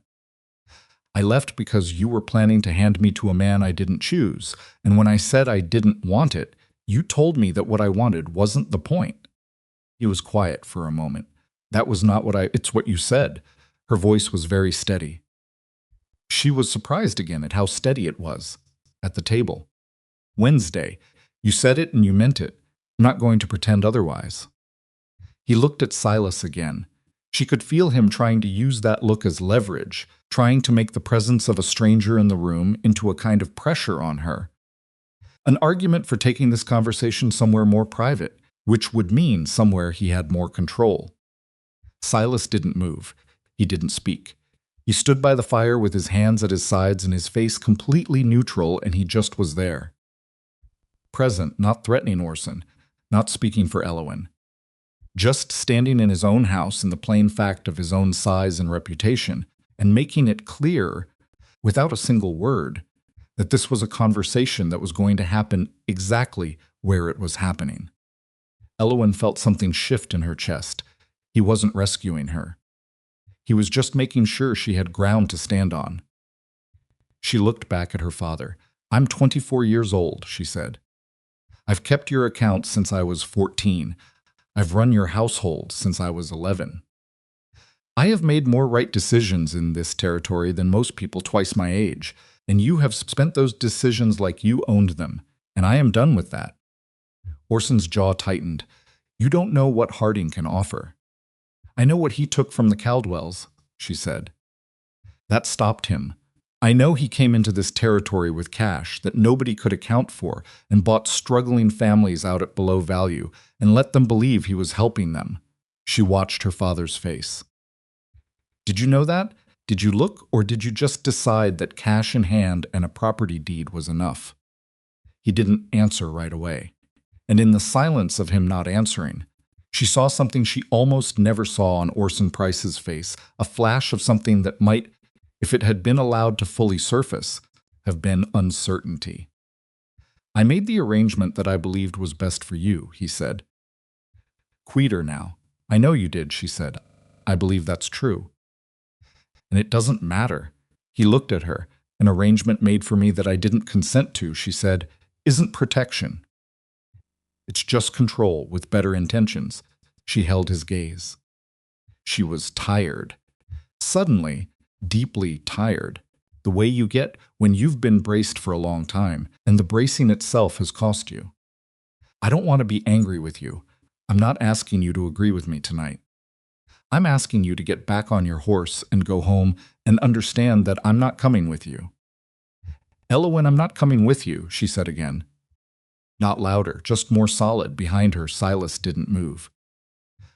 I left because you were planning to hand me to a man I didn't choose, and when I said I didn't want it, you told me that what I wanted wasn't the point. He was quiet for a moment. That was not it's what you said. Her voice was very steady. She was surprised again at how steady it was. At the table. Wednesday. You said it and you meant it. I'm not going to pretend otherwise. He looked at Silas again. She could feel him trying to use that look as leverage, trying to make the presence of a stranger in the room into a kind of pressure on her. An argument for taking this conversation somewhere more private, which would mean somewhere he had more control. Silas didn't move. He didn't speak. He stood by the fire with his hands at his sides and his face completely neutral, and he just was there. Present, not threatening Orson, not speaking for Elowen. Just standing in his own house in the plain fact of his own size and reputation, and making it clear, without a single word, that this was a conversation that was going to happen exactly where it was happening. Elowen felt something shift in her chest. He wasn't rescuing her. He was just making sure she had ground to stand on. She looked back at her father. I'm 24 years old, she said. I've kept your account since I was 14. I've run your household since I was 11. I have made more right decisions in this territory than most people twice my age, and you have spent those decisions like you owned them, and I am done with that. Orson's jaw tightened. You don't know what Harding can offer. I know what he took from the Caldwells, she said. That stopped him. I know he came into this territory with cash that nobody could account for and bought struggling families out at below value and let them believe he was helping them. She watched her father's face. Did you know that? Did you look, or did you just decide that cash in hand and a property deed was enough? He didn't answer right away. And in the silence of him not answering, she saw something she almost never saw on Orson Price's face, a flash of something that might, if it had been allowed to fully surface, have been uncertainty. I made the arrangement that I believed was best for you, he said. Quieter now. I know you did, she said. I believe that's true. And it doesn't matter. He looked at her. An arrangement made for me that I didn't consent to, she said, isn't protection. It's just control with better intentions. She held his gaze. She was tired. Suddenly, deeply tired. The way you get when you've been braced for a long time, and the bracing itself has cost you. I don't want to be angry with you. I'm not asking you to agree with me tonight. I'm asking you to get back on your horse and go home and understand that I'm not coming with you. Elowen, I'm not coming with you, she said again. Not louder, just more solid. Behind her, Silas didn't move.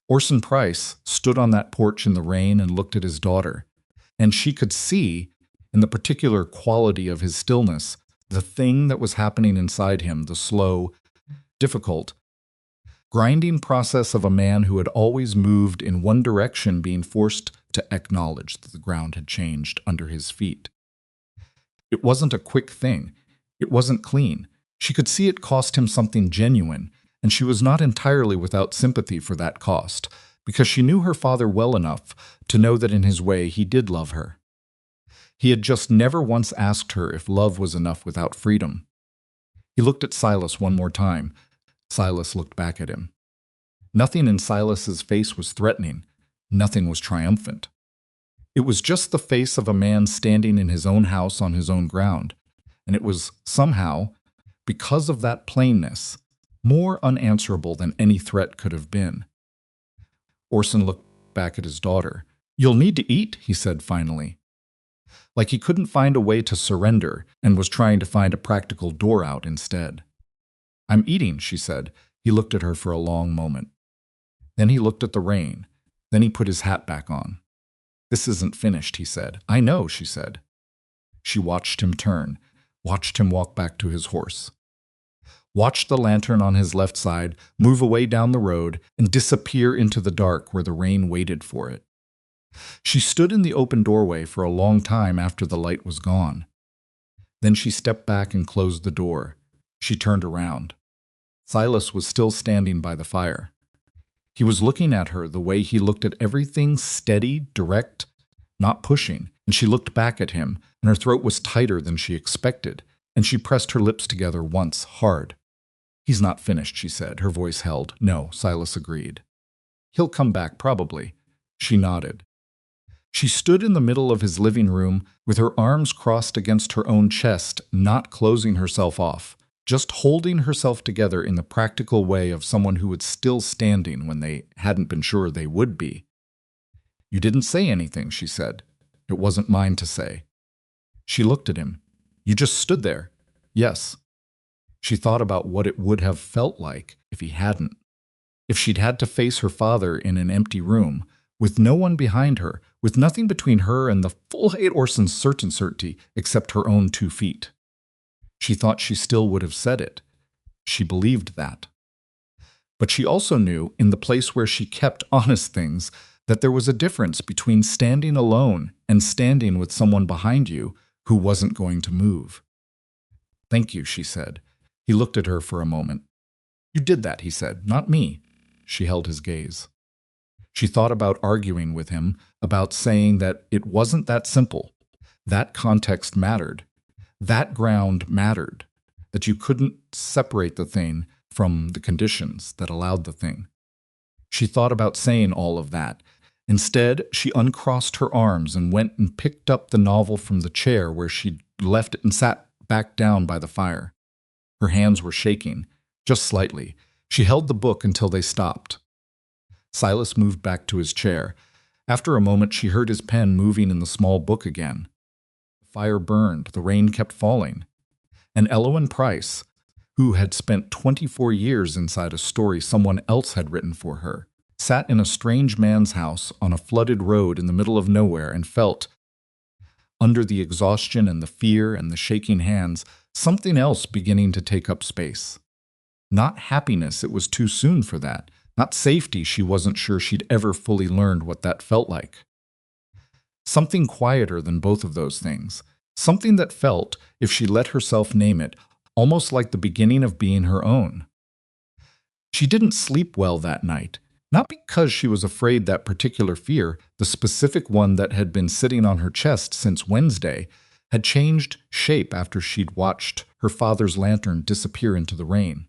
Orson Price stood on that porch in the rain and looked at his daughter, and she could see, in the particular quality of his stillness, the thing that was happening inside him, the slow, difficult, grinding process of a man who had always moved in one direction being forced to acknowledge that the ground had changed under his feet. It wasn't a quick thing. It wasn't clean. She could see it cost him something genuine, and she was not entirely without sympathy for that cost, because she knew her father well enough to know that in his way he did love her. He had just never once asked her if love was enough without freedom. He looked at Silas one more time. Silas looked back at him. Nothing in Silas's face was threatening. Nothing was triumphant. It was just the face of a man standing in his own house on his own ground, and it was somehow, because of that plainness, more unanswerable than any threat could have been. Orson looked back at his daughter. You'll need to eat, he said finally. Like he couldn't find a way to surrender and was trying to find a practical door out instead. I'm eating, she said. He looked at her for a long moment. Then he looked at the rain. Then he put his hat back on. This isn't finished, he said. I know, she said. She watched him turn, watched him walk back to his horse. Watched the lantern on his left side move away down the road and disappear into the dark where the rain waited for it. She stood in the open doorway for a long time after the light was gone. Then she stepped back and closed the door. She turned around. Silas was still standing by the fire. He was looking at her the way he looked at everything, steady, direct, not pushing, and she looked back at him, and her throat was tighter than she expected, and she pressed her lips together once, hard. He's not finished, she said. Her voice held. No, Silas agreed. He'll come back, probably. She nodded. She stood in the middle of his living room with her arms crossed against her own chest, not closing herself off, just holding herself together in the practical way of someone who was still standing when they hadn't been sure they would be. You didn't say anything, she said. It wasn't mine to say. She looked at him. You just stood there. Yes. She thought about what it would have felt like if he hadn't. If she'd had to face her father in an empty room, with no one behind her, with nothing between her and the full hate Orson's certainty except her own 2 feet. She thought she still would have said it. She believed that. But she also knew, in the place where she kept honest things, that there was a difference between standing alone and standing with someone behind you who wasn't going to move. Thank you, she said. He looked at her for a moment. You did that, he said, not me. She held his gaze. She thought about arguing with him, about saying that it wasn't that simple. That context mattered. That ground mattered. That you couldn't separate the thing from the conditions that allowed the thing. She thought about saying all of that. Instead, she uncrossed her arms and went and picked up the novel from the chair where she'd left it and sat back down by the fire. Her hands were shaking, just slightly. She held the book until they stopped. Silas moved back to his chair. After a moment, she heard his pen moving in the small book again. The fire burned, the rain kept falling. And Elowen Price, who had spent 24 years inside a story someone else had written for her, sat in a strange man's house on a flooded road in the middle of nowhere and felt, under the exhaustion and the fear and the shaking hands, something else beginning to take up space. Not happiness, it was too soon for that. Not safety, she wasn't sure she'd ever fully learned what that felt like. Something quieter than both of those things. Something that felt, if she let herself name it, almost like the beginning of being her own. She didn't sleep well that night. Not because she was afraid that particular fear, the specific one that had been sitting on her chest since Wednesday, had changed shape after she'd watched her father's lantern disappear into the rain.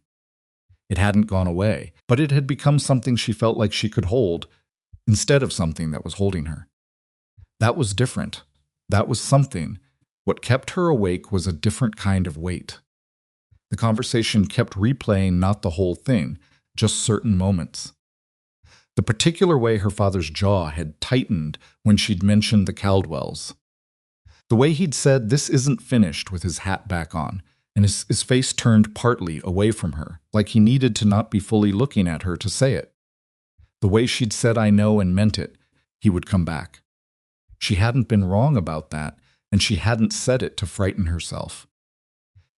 It hadn't gone away, but it had become something she felt like she could hold, instead of something that was holding her. That was different. That was something. What kept her awake was a different kind of weight. The conversation kept replaying not the whole thing, just certain moments. The particular way her father's jaw had tightened when she'd mentioned the Caldwells. The way he'd said, "This isn't finished," with his hat back on, and his face turned partly away from her, like he needed to not be fully looking at her to say it. The way she'd said, "I know," and meant it, he would come back. She hadn't been wrong about that, and she hadn't said it to frighten herself.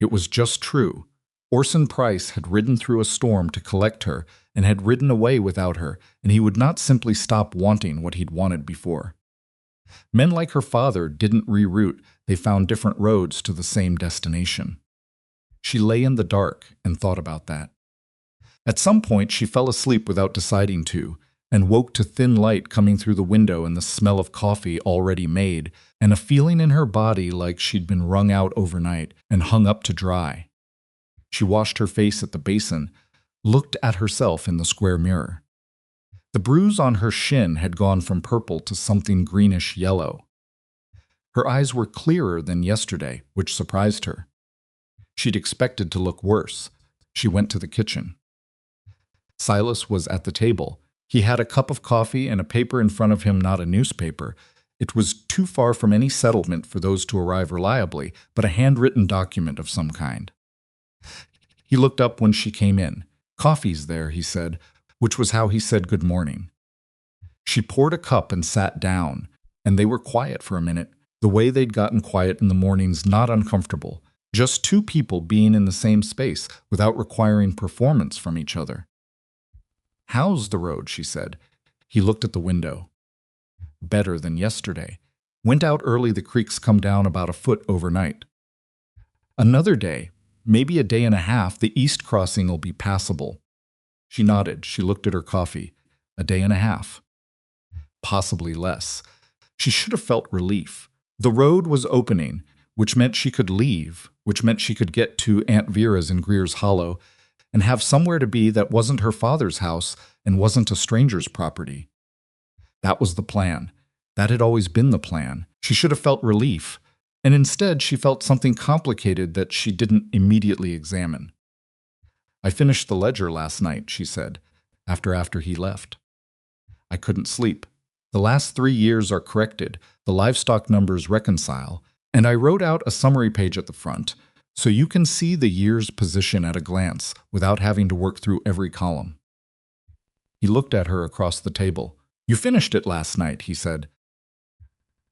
It was just true. Orson Price had ridden through a storm to collect her and had ridden away without her, and he would not simply stop wanting what he'd wanted before. Men like her father didn't reroute, they found different roads to the same destination. She lay in the dark and thought about that. At some point, she fell asleep without deciding to, and woke to thin light coming through the window and the smell of coffee already made, and a feeling in her body like she'd been wrung out overnight and hung up to dry. She washed her face at the basin, looked at herself in the square mirror. The bruise on her shin had gone from purple to something greenish yellow. Her eyes were clearer than yesterday, which surprised her. She'd expected to look worse. She went to the kitchen. Silas was at the table. He had a cup of coffee and a paper in front of him, not a newspaper. It was too far from any settlement for those to arrive reliably, but a handwritten document of some kind. He looked up when she came in. "Coffee's there," he said, which was how he said good morning. She poured a cup and sat down, and they were quiet for a minute, the way they'd gotten quiet in the mornings, not uncomfortable, just two people being in the same space without requiring performance from each other. "How's the road?" she said. He looked at the window. "Better than yesterday. Went out early, the creeks come down about a foot overnight. Another day, maybe a day and a half, the east crossing will be passable." She nodded. She looked at her coffee. A day and a half. Possibly less. She should have felt relief. The road was opening, which meant she could leave, which meant she could get to Aunt Vera's in Greer's Hollow and have somewhere to be that wasn't her father's house and wasn't a stranger's property. That was the plan. That had always been the plan. She should have felt relief, and instead she felt something complicated that she didn't immediately examine. "I finished the ledger last night," she said, after he left. "I couldn't sleep. The last 3 years are corrected, the livestock numbers reconcile, and I wrote out a summary page at the front, so you can see the year's position at a glance without having to work through every column." He looked at her across the table. "You finished it last night," he said.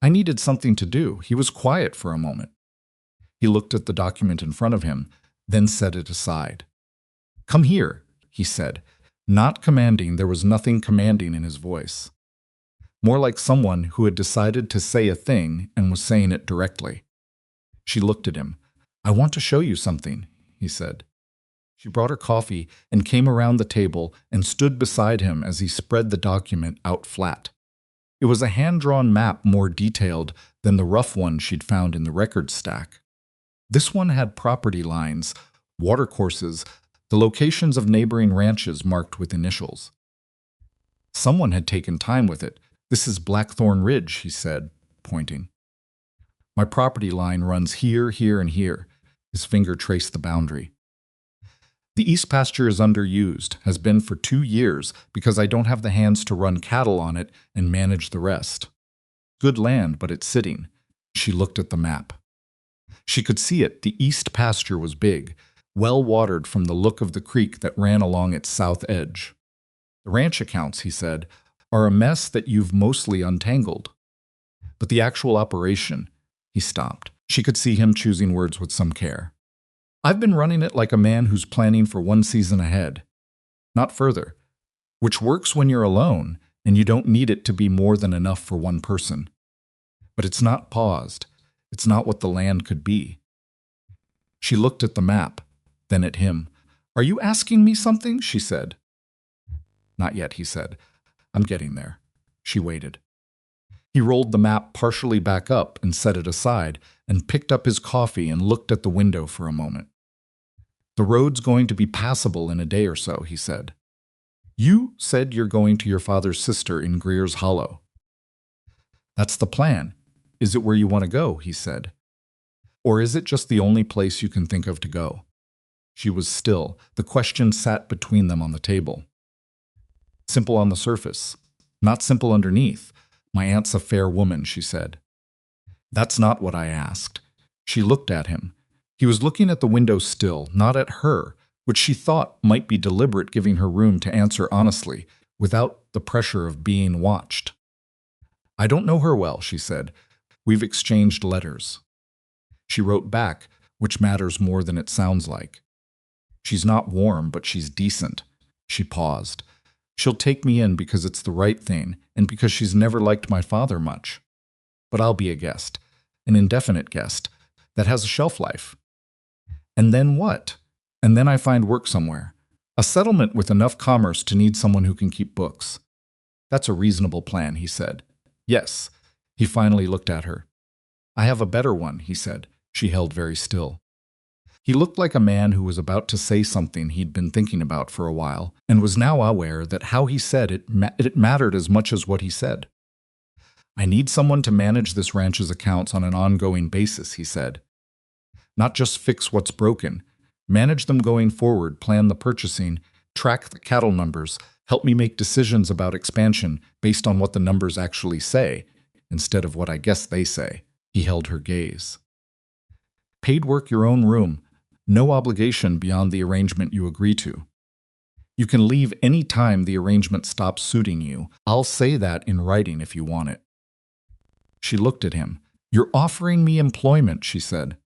"I needed something to do." He was quiet for a moment. He looked at the document in front of him, then set it aside. "Come here," he said, not commanding. There was nothing commanding in his voice. More like someone who had decided to say a thing and was saying it directly. She looked at him. "I want to show you something," he said. She brought her coffee and came around the table and stood beside him as he spread the document out flat. It was a hand-drawn map more detailed than the rough one she'd found in the record stack. This one had property lines, watercourses, the locations of neighboring ranches marked with initials. Someone had taken time with it. "This is Blackthorn Ridge," he said, pointing. "My property line runs here, here, and here." His finger traced the boundary. "The east pasture is underused, has been for 2 years, because I don't have the hands to run cattle on it and manage the rest. Good land, but it's sitting." She looked at the map. She could see it. The east pasture was big, well watered from the look of the creek that ran along its south edge. "The ranch accounts," he said, "are a mess that you've mostly untangled. But the actual operation—" He stopped. She could see him choosing words with some care. "I've been running it like a man who's planning for 1 season ahead. Not further. Which works when you're alone, and you don't need it to be more than enough for one person. But it's not paused. It's not what the land could be." She looked at the map, then at him. "Are you asking me something?" she said. Not yet, he said. I'm getting there. She waited. He rolled the map partially back up and set it aside, and picked up his coffee and looked at the window for a moment. The road's going to be passable in a day or so, he said. You said you're going to your father's sister in Greer's Hollow. That's the plan. Is it where you want to go, he said. Or is it just the only place you can think of to go? She was still. The question sat between them on the table. Simple on the surface, not simple underneath. My aunt's a fair woman, she said. That's not what I asked. She looked at him. He was looking at the window still, not at her, which she thought might be deliberate, giving her room to answer honestly, without the pressure of being watched. I don't know her well, she said. We've exchanged letters. She wrote back, which matters more than it sounds like. She's not warm, but she's decent. She paused. She'll take me in because it's the right thing, and because she's never liked my father much. But I'll be a guest, an indefinite guest, that has a shelf life. And then what? And then I find work somewhere. A settlement with enough commerce to need someone who can keep books. That's a reasonable plan, he said. Yes. He finally looked at her. I have a better one, he said. She held very still. He looked like a man who was about to say something he'd been thinking about for a while, and was now aware that how he said it mattered as much as what he said. I need someone to manage this ranch's accounts on an ongoing basis, he said. Not just fix what's broken. Manage them going forward, plan the purchasing, track the cattle numbers, help me make decisions about expansion based on what the numbers actually say, instead of what I guess they say. He held her gaze. Paid work your own room. No obligation beyond the arrangement you agree to. You can leave any time the arrangement stops suiting you. I'll say that in writing if you want it. She looked at him. You're offering me employment, she said.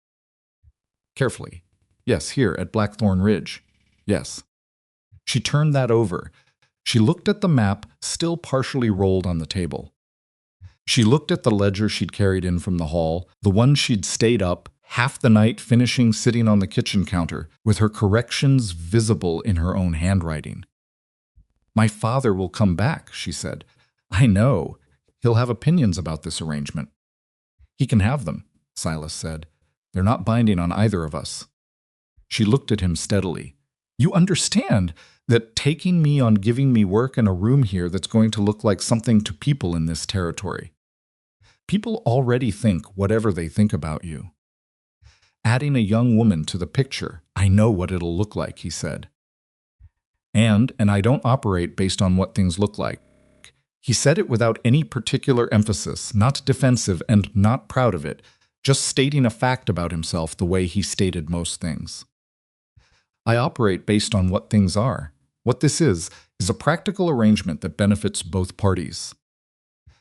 Carefully. Yes, here at Blackthorn Ridge. Yes. She turned that over. She looked at the map, still partially rolled on the table. She looked at the ledger she'd carried in from the hall, the one she'd stayed up half the night finishing sitting on the kitchen counter, with her corrections visible in her own handwriting. My father will come back, she said. I know. He'll have opinions about this arrangement. He can have them, Silas said. They're not binding on either of us. She looked at him steadily. You understand that taking me on giving me work in a room here that's going to look like something to people in this territory. People already think whatever they think about you. Adding a young woman to the picture, I know what it'll look like, he said. And I don't operate based on what things look like. He said it without any particular emphasis, not defensive and not proud of it, just stating a fact about himself the way he stated most things. I operate based on what things are. What this is a practical arrangement that benefits both parties.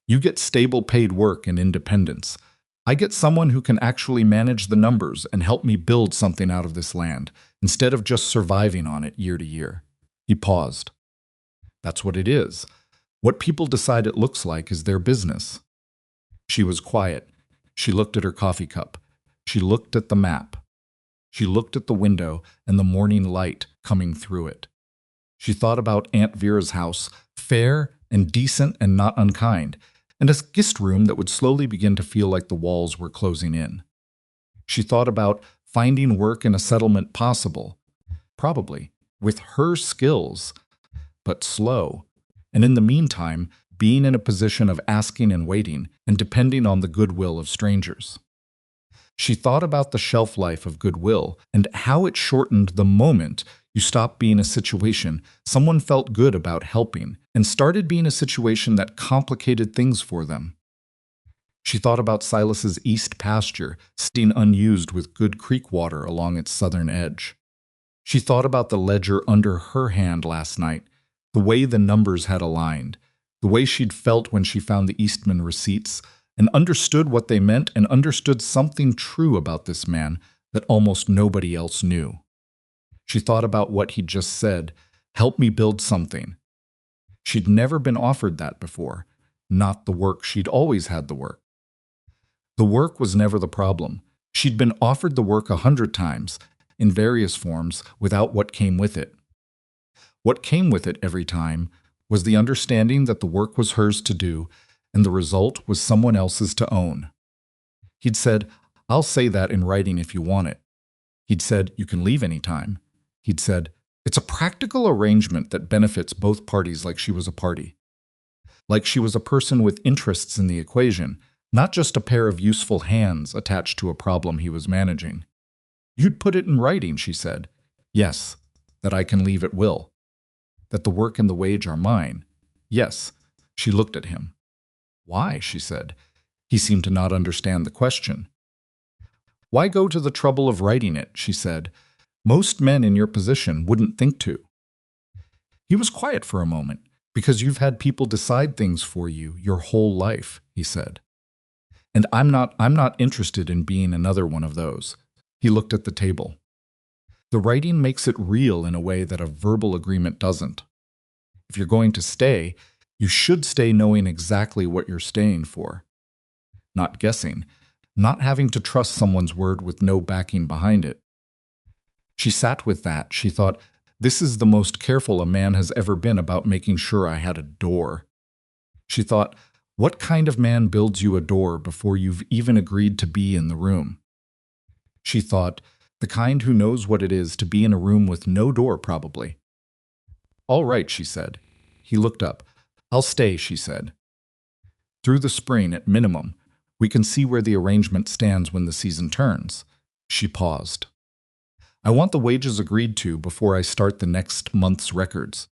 You get stable paid work and independence. I get someone who can actually manage the numbers and help me build something out of this land, instead of just surviving on it year to year. He paused. That's what it is. What people decide it looks like is their business. She was quiet. She looked at her coffee cup. She looked at the map. She looked at the window and the morning light coming through it. She thought about Aunt Vera's house, fair and decent and not unkind, and a guest room that would slowly begin to feel like the walls were closing in. She thought about finding work in a settlement possible, probably, with her skills, but slow, and in the meantime, being in a position of asking and waiting and depending on the goodwill of strangers. She thought about the shelf life of goodwill and how it shortened the moment you stopped being a situation someone felt good about helping and started being a situation that complicated things for them. She thought about Silas's east pasture, sitting unused with good creek water along its southern edge. She thought about the ledger under her hand last night, the way the numbers had aligned, the way she'd felt when she found the Eastman receipts, and understood what they meant and understood something true about this man that almost nobody else knew. She thought about what he'd just said, help me build something. She'd never been offered that before, not the work. She'd always had the work. The work was never the problem. She'd been offered the work 100 times, in various forms, without what came with it. What came with it every time was the understanding that the work was hers to do and the result was someone else's to own. He'd said, "I'll say that in writing if you want it." He'd said, "You can leave any time." He'd said, "It's a practical arrangement that benefits both parties like she was a party. Like she was a person with interests in the equation, not just a pair of useful hands attached to a problem he was managing." "You'd put it in writing," she said. "Yes, that I can leave at will. That the work and the wage are mine." "Yes." She looked at him. "Why?" she said. He seemed to not understand the question. "Why go to the trouble of writing it?" she said. "Most men in your position wouldn't think to." He was quiet for a moment. "Because you've had people decide things for you your whole life," he said. "And I'm not interested in being another one of those." He looked at the table. "The writing makes it real in a way that a verbal agreement doesn't. If you're going to stay, you should stay knowing exactly what you're staying for. Not guessing, not having to trust someone's word with no backing behind it." She sat with that. She thought, "This is the most careful a man has ever been about making sure I had a door." She thought, "What kind of man builds you a door before you've even agreed to be in the room?" She thought, "The kind who knows what it is to be in a room with no door, probably." "All right," she said. He looked up. "I'll stay," she said. "Through the spring, at minimum. We can see where the arrangement stands when the season turns." She paused. "I want the wages agreed to before I start the next month's records.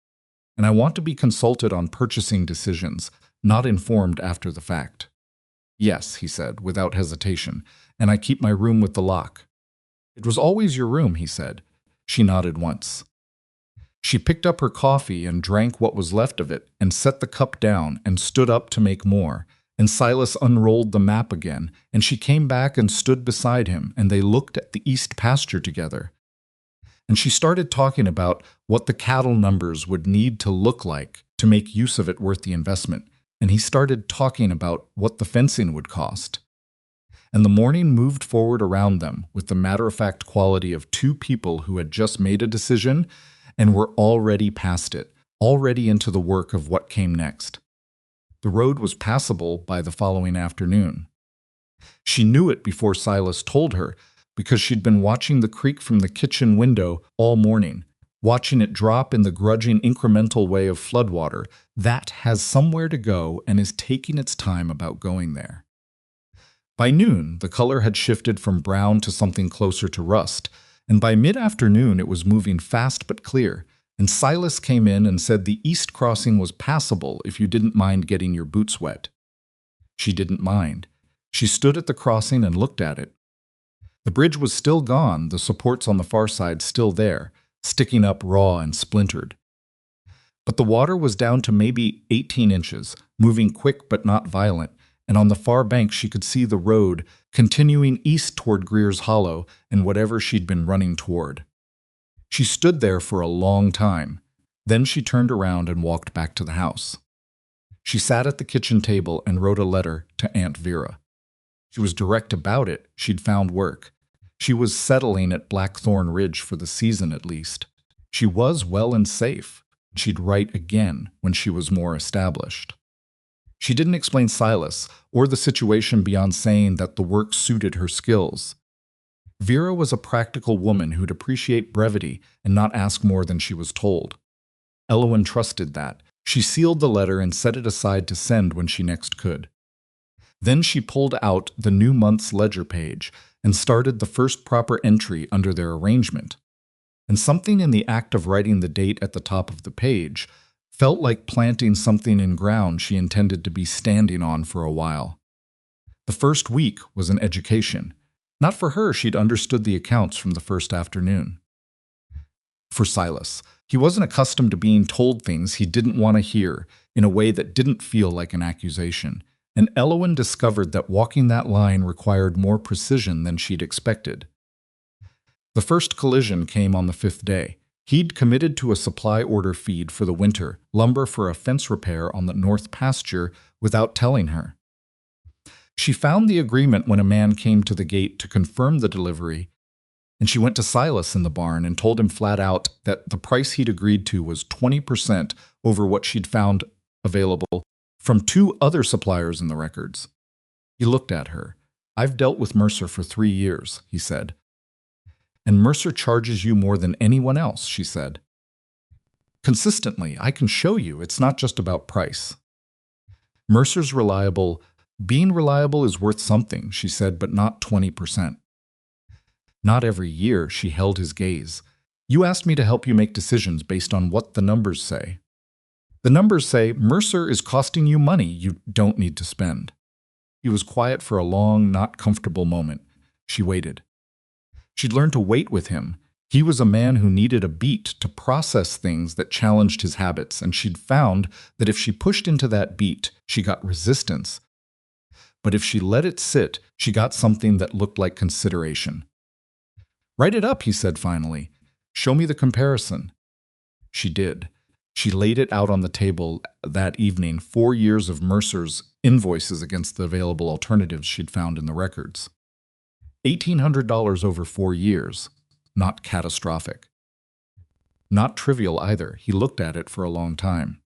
And I want to be consulted on purchasing decisions, not informed after the fact." "Yes," he said, without hesitation, "and I keep my room with the lock." "It was always your room," he said. She nodded once. She picked up her coffee and drank what was left of it and set the cup down and stood up to make more, and Silas unrolled the map again, and she came back and stood beside him, and they looked at the east pasture together. And she started talking about what the cattle numbers would need to look like to make use of it worth the investment, and he started talking about what the fencing would cost. And the morning moved forward around them with the matter-of-fact quality of two people who had just made a decision and were already past it, already into the work of what came next. The road was passable by the following afternoon. She knew it before Silas told her, because she'd been watching the creek from the kitchen window all morning, watching it drop in the grudging incremental way of floodwater that has somewhere to go and is taking its time about going there. By noon, the color had shifted from brown to something closer to rust, and by mid-afternoon it was moving fast but clear, and Silas came in and said the east crossing was passable if you didn't mind getting your boots wet. She didn't mind. She stood at the crossing and looked at it. The bridge was still gone, the supports on the far side still there, sticking up raw and splintered. But the water was down to maybe 18 inches, moving quick but not violent, and on the far bank she could see the road continuing east toward Greer's Hollow and whatever she'd been running toward. She stood there for a long time. Then she turned around and walked back to the house. She sat at the kitchen table and wrote a letter to Aunt Vera. She was direct about it. She'd found work. She was settling at Blackthorn Ridge for the season at least. She was well and safe. She'd write again when she was more established. She didn't explain Silas or the situation beyond saying that the work suited her skills. Vera was a practical woman who'd appreciate brevity and not ask more than she was told. Elowen trusted that. She sealed the letter and set it aside to send when she next could. Then she pulled out the new month's ledger page and started the first proper entry under their arrangement. And something in the act of writing the date at the top of the page felt like planting something in ground she intended to be standing on for a while. The first week was an education. Not for her, she'd understood the accounts from the first afternoon. For Silas, he wasn't accustomed to being told things he didn't want to hear in a way that didn't feel like an accusation, and Elowen discovered that walking that line required more precision than she'd expected. The first collision came on the 5th day. He'd committed to a supply order feed for the winter, lumber for a fence repair on the north pasture, without telling her. She found the agreement when a man came to the gate to confirm the delivery, And she went to Silas in the barn and told him flat out that the price he'd agreed to was 20% over what she'd found available from two other suppliers in the records. He looked at her. "I've dealt with Mercer for 3 years," he said. "And Mercer charges you more than anyone else," she said. "Consistently, I can show you. It's not just about price. Mercer's reliable. Being reliable is worth something," she said, "but not 20%. Not every year," she held his gaze. "You asked me to help you make decisions based on what the numbers say. The numbers say Mercer is costing you money you don't need to spend." He was quiet for a long, not comfortable moment. She waited. She'd learned to wait with him. He was a man who needed a beat to process things that challenged his habits, and she'd found that if she pushed into that beat, she got resistance. But if she let it sit, she got something that looked like consideration. "Write it up," he said finally. "Show me the comparison." She did. She laid it out on the table that evening, 4 years of Mercer's invoices against the available alternatives she'd found in the records. $1,800 over 4 years. Not catastrophic. Not trivial either. He looked at it for a long time.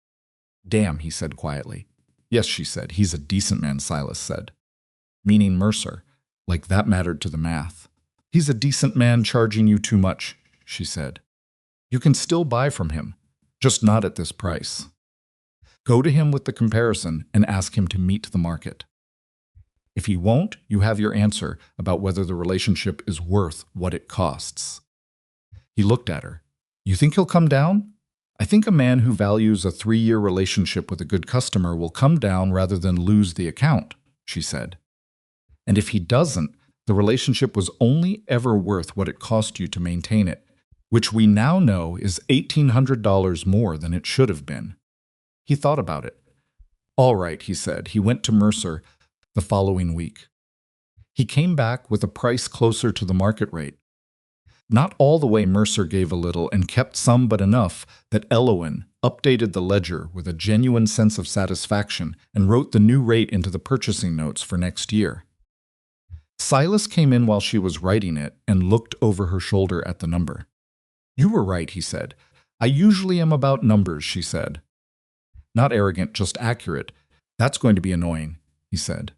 "Damn," he said quietly. "Yes," she said. "He's a decent man," Silas said. Meaning Mercer. Like that mattered to the math. "He's a decent man charging you too much," she said. "You can still buy from him. Just not at this price. Go to him with the comparison and ask him to meet the market. If he won't, you have your answer about whether the relationship is worth what it costs." He looked at her. "You think he'll come down?" "I think a man who values a 3-year relationship with a good customer will come down rather than lose the account," she said. "And if he doesn't, the relationship was only ever worth what it cost you to maintain it, which we now know is $1,800 more than it should have been." He thought about it. "All right," he said. He went to Mercer the following week. He came back with a price closer to the market rate. Not all the way. Mercer gave a little and kept some, but enough that Elowen updated the ledger with a genuine sense of satisfaction and wrote the new rate into the purchasing notes for next year. Silas came in while she was writing it and looked over her shoulder at the number. "You were right," he said. "I usually am about numbers," she said. "Not arrogant, just accurate. That's going to be annoying," he said.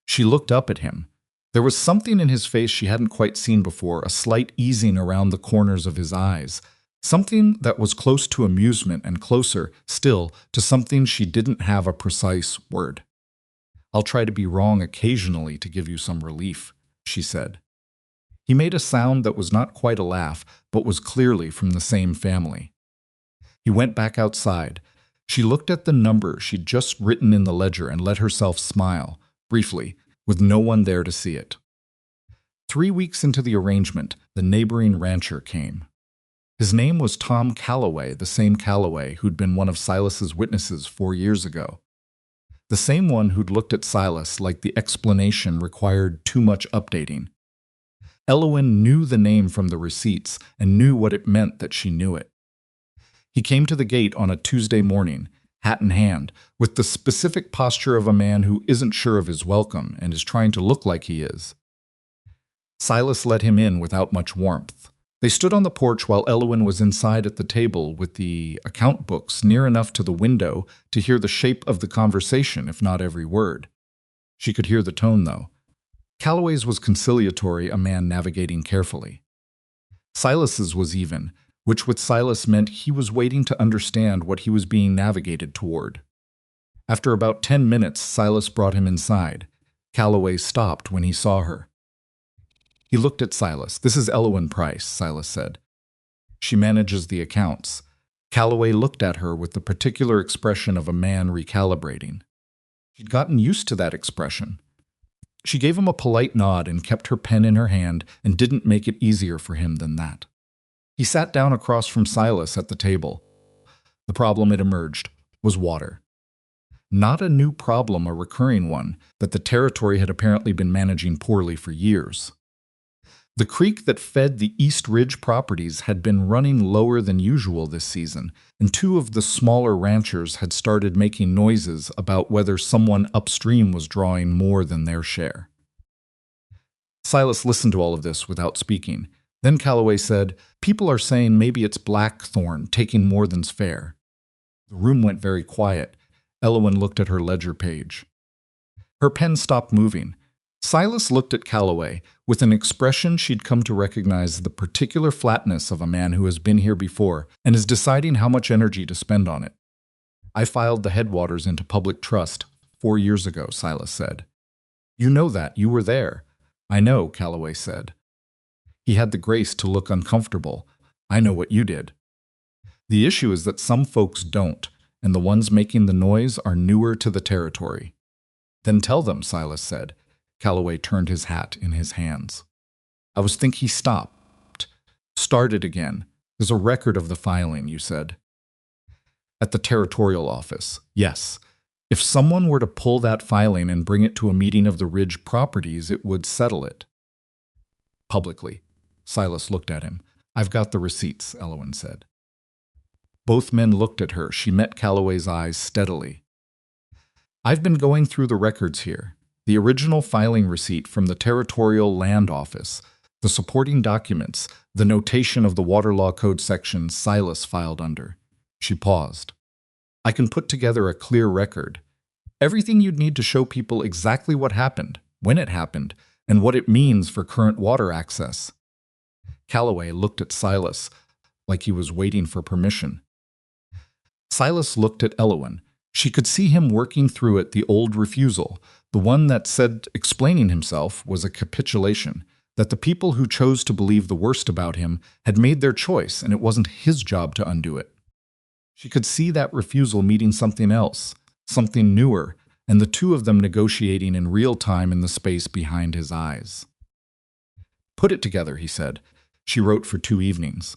She looked up at him. There was something in his face she hadn't quite seen before, a slight easing around the corners of his eyes, something that was close to amusement and closer, still, to something she didn't have a precise word. "I'll try to be wrong occasionally to give you some relief," she said. He made a sound that was not quite a laugh, but was clearly from the same family. He went back outside. She looked at the number she'd just written in the ledger and let herself smile, briefly, with no one there to see it. 3 weeks into the arrangement, the neighboring rancher came. His name was Tom Calloway, the same Calloway who'd been one of Silas's witnesses 4 years ago. The same one who'd looked at Silas like the explanation required too much updating. Elowen knew the name from the receipts and knew what it meant that she knew it. He came to the gate on a Tuesday morning, hat in hand, with the specific posture of a man who isn't sure of his welcome and is trying to look like he is. Silas let him in without much warmth. They stood on the porch while Elowen was inside at the table with the account books near enough to the window to hear the shape of the conversation, if not every word. She could hear the tone, though. Calloway's was conciliatory, a man navigating carefully. Silas's was even, which with Silas meant he was waiting to understand what he was being navigated toward. After about 10 minutes, Silas brought him inside. Calloway stopped when he saw her. He looked at Silas. "This is Elowen Price," Silas said. "She manages the accounts." Calloway looked at her with the particular expression of a man recalibrating. She'd gotten used to that expression. She gave him a polite nod and kept her pen in her hand and didn't make it easier for him than that. He sat down across from Silas at the table. The problem, it emerged, was water. Not a new problem, a recurring one, that the territory had apparently been managing poorly for years. The creek that fed the East Ridge properties had been running lower than usual this season, and 2 of the smaller ranchers had started making noises about whether someone upstream was drawing more than their share. Silas listened to all of this without speaking. Then Calloway said, "People are saying maybe it's Blackthorn taking more than's fair." The room went very quiet. Elowen looked at her ledger page. Her pen stopped moving. Silas looked at Calloway with an expression she'd come to recognize the particular flatness of a man who has been here before and is deciding how much energy to spend on it. "I filed the headwaters into public trust 4 years ago," Silas said. "You know that. You were there." "I know," Calloway said. He had the grace to look uncomfortable. "I know what you did." "The issue is that some folks don't, and the ones making the noise are newer to the territory." "Then tell them," Silas said. Calloway turned his hat in his hands. He stopped. "Started again. There's a record of the filing," you said. "At the territorial office, yes. If someone were to pull that filing and bring it to a meeting of the Ridge properties, it would settle it." "Publicly." Silas looked at him. "I've got the receipts," Elowen said. Both men looked at her. She met Calloway's eyes steadily. "I've been going through the records here. The original filing receipt from the Territorial Land Office, the supporting documents, the notation of the Water Law Code sections Silas filed under." She paused. "I can put together a clear record. Everything you'd need to show people exactly what happened, when it happened, and what it means for current water access." Calloway looked at Silas like he was waiting for permission. Silas looked at Elowen. She could see him working through it, the old refusal, the one that said explaining himself was a capitulation, that the people who chose to believe the worst about him had made their choice and it wasn't his job to undo it. She could see that refusal meeting something else, something newer, and the two of them negotiating in real time in the space behind his eyes. "Put it together," he said. She wrote for 2 evenings.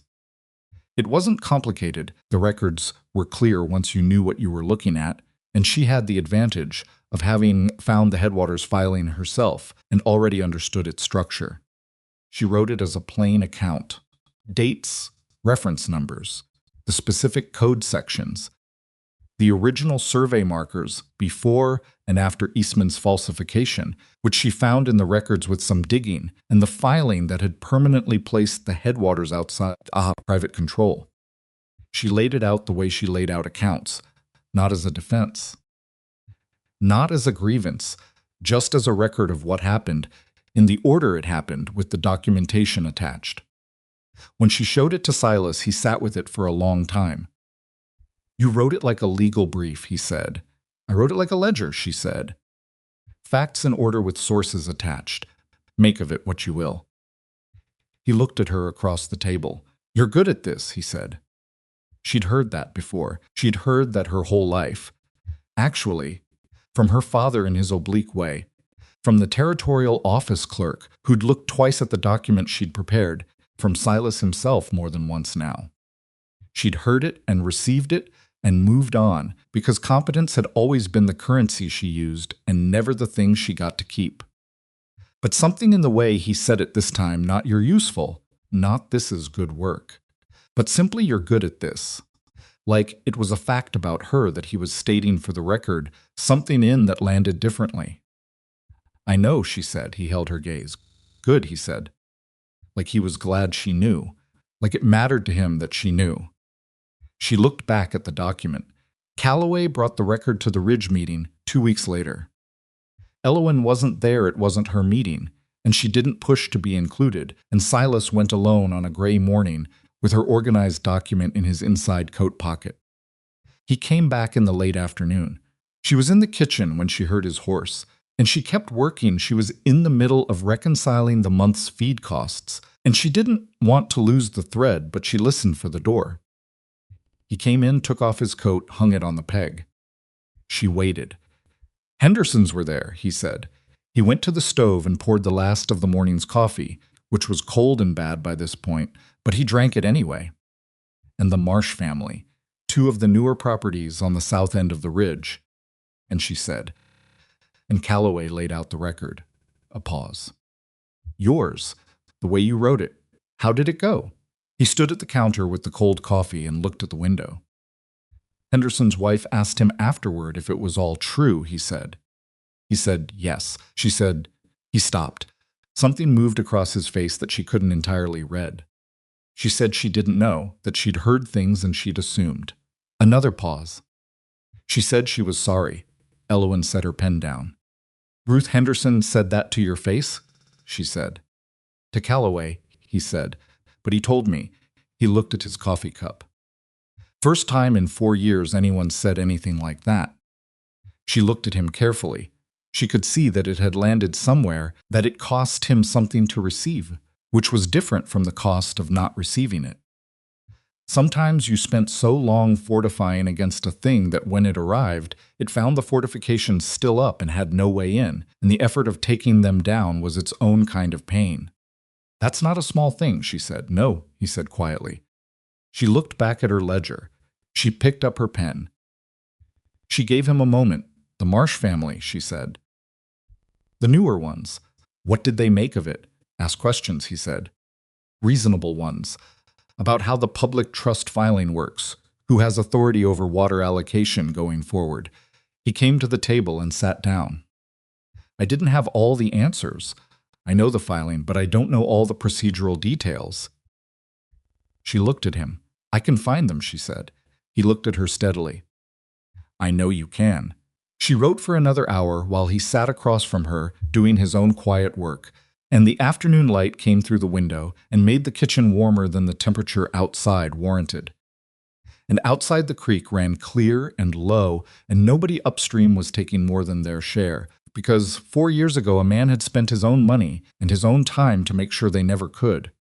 It wasn't complicated. The records were clear once you knew what you were looking at, and she had the advantage of having found the Headwaters filing herself and already understood its structure. She wrote it as a plain account. Dates, reference numbers, the specific code sections, the original survey markers before and after Eastman's falsification, which she found in the records with some digging, and the filing that had permanently placed the Headwaters outside private control. She laid it out the way she laid out accounts, not as a defense, not as a grievance, just as a record of what happened, in the order it happened, with the documentation attached. When she showed it to Silas, he sat with it for a long time. "You wrote it like a legal brief," he said. "I wrote it like a ledger," she said. "Facts in order with sources attached. Make of it what you will." He looked at her across the table. "You're good at this," he said. She'd heard that before. She'd heard that her whole life. Actually, from her father in his oblique way, from the territorial office clerk who'd looked twice at the document she'd prepared, from Silas himself more than once now. She'd heard it and received it and moved on, because competence had always been the currency she used and never the thing she got to keep. But something in the way he said it this time, not "you're useful," not "this is good work," but simply "you're good at this." Like it was a fact about her that he was stating for the record, something in that landed differently. "I know," she said. He held her gaze. "Good," he said. Like he was glad she knew. Like it mattered to him that she knew. She looked back at the document. Calloway brought the record to the Ridge meeting 2 weeks later. Elowen wasn't there, it wasn't her meeting, and she didn't push to be included, and Silas went alone on a gray morning with her organized document in his inside coat pocket. He came back in the late afternoon. She was in the kitchen when she heard his horse, and she kept working. She was in the middle of reconciling the month's feed costs, and she didn't want to lose the thread, but she listened for the door. He came in, took off his coat, hung it on the peg. She waited. "Hendersons were there," he said. He went to the stove and poured the last of the morning's coffee, which was cold and bad by this point, but he drank it anyway. "And the Marsh family, 2 of the newer properties on the south end of the Ridge." And she said, and Calloway laid out the record. A pause. "Yours, the way you wrote it. How did it go?" He stood at the counter with the cold coffee and looked at the window. Henderson's wife asked him afterward if it was all true, he said. He said yes. She said, he stopped. Something moved across his face that she couldn't entirely read. She said she didn't know, that she'd heard things and she'd assumed. Another pause. She said she was sorry. Elowen set her pen down. Ruth Henderson said that to your face? She said. To Calloway, he said, but he told me. He looked at his coffee cup. First time in 4 years anyone said anything like that. She looked at him carefully. She could see that it had landed somewhere, that it cost him something to receive, which was different from the cost of not receiving it. Sometimes you spent so long fortifying against a thing that when it arrived, it found the fortifications still up and had no way in, and the effort of taking them down was its own kind of pain. That's not a small thing, she said. No, he said quietly. She looked back at her ledger. She picked up her pen. She gave him a moment. The Marsh family, she said. The newer ones. What did they make of it? Ask questions, he said. Reasonable ones. About how the public trust filing works, who has authority over water allocation going forward. He came to the table and sat down. I didn't have all the answers. I know the filing, but I don't know all the procedural details. She looked at him. I can find them, she said. He looked at her steadily. I know you can. She wrote for another hour while he sat across from her, doing his own quiet work, and the afternoon light came through the window and made the kitchen warmer than the temperature outside warranted. And outside the creek ran clear and low, and nobody upstream was taking more than their share, because 4 years ago a man had spent his own money and his own time to make sure they never could.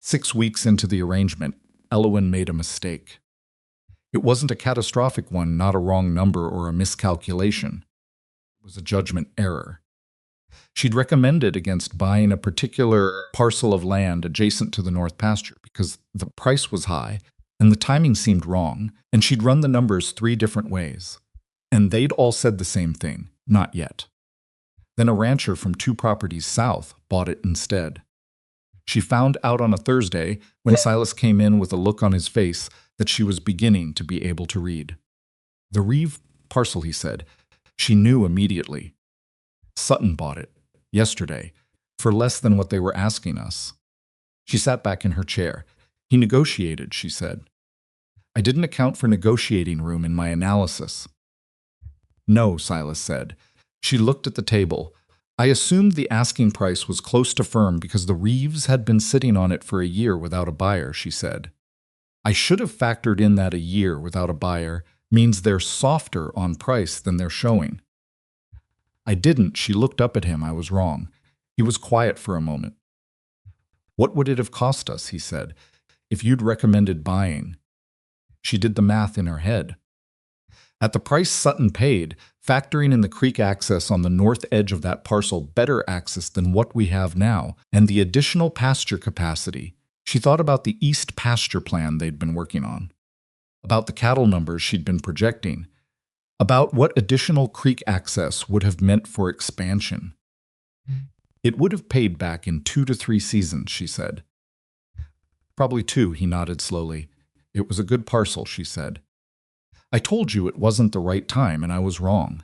6 weeks into the arrangement, Elowen made a mistake. It wasn't a catastrophic one, not a wrong number or a miscalculation. It was a judgment error. She'd recommended against buying a particular parcel of land adjacent to the north pasture because the price was high and the timing seemed wrong, and she'd run the numbers 3 different ways. And they'd all said the same thing, not yet. Then a rancher from 2 properties south bought it instead. She found out on a Thursday, when Silas came in with a look on his face, that she was beginning to be able to read. The Reeve parcel, he said. She knew immediately. Sutton bought it, yesterday, for less than what they were asking us. She sat back in her chair. He negotiated, she said. I didn't account for negotiating room in my analysis. No, Silas said. She looked at the table. I assumed the asking price was close to firm because the Reeves had been sitting on it for a year without a buyer, she said. I should have factored in that a year without a buyer means they're softer on price than they're showing. I didn't. She looked up at him. I was wrong. He was quiet for a moment. What would it have cost us, he said, if you'd recommended buying? She did the math in her head. At the price Sutton paid, factoring in the creek access on the north edge of that parcel, better access than what we have now, and the additional pasture capacity, she thought about the east pasture plan they'd been working on, about the cattle numbers she'd been projecting, about what additional creek access would have meant for expansion. It would have paid back in 2 to 3 seasons, she said. Probably 2, he nodded slowly. It was a good parcel, she said. I told you it wasn't the right time, and I was wrong.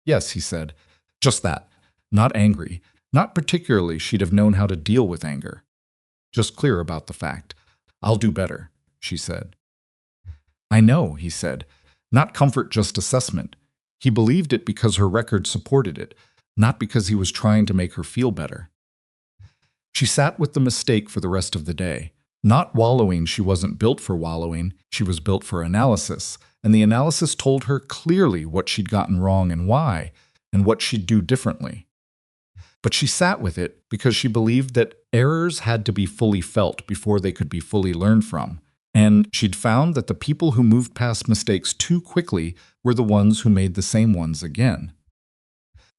Yes, he said. Just that. Not angry. Not particularly she'd have known how to deal with anger. Just clear about the fact. I'll do better, she said. I know, he said. Not comfort, just assessment. He believed it because her record supported it, not because he was trying to make her feel better. She sat with the mistake for the rest of the day. Not wallowing, she wasn't built for wallowing, she was built for analysis, and the analysis told her clearly what she'd gotten wrong and why, and what she'd do differently. But she sat with it because she believed that errors had to be fully felt before they could be fully learned from, and she'd found that the people who moved past mistakes too quickly were the ones who made the same ones again.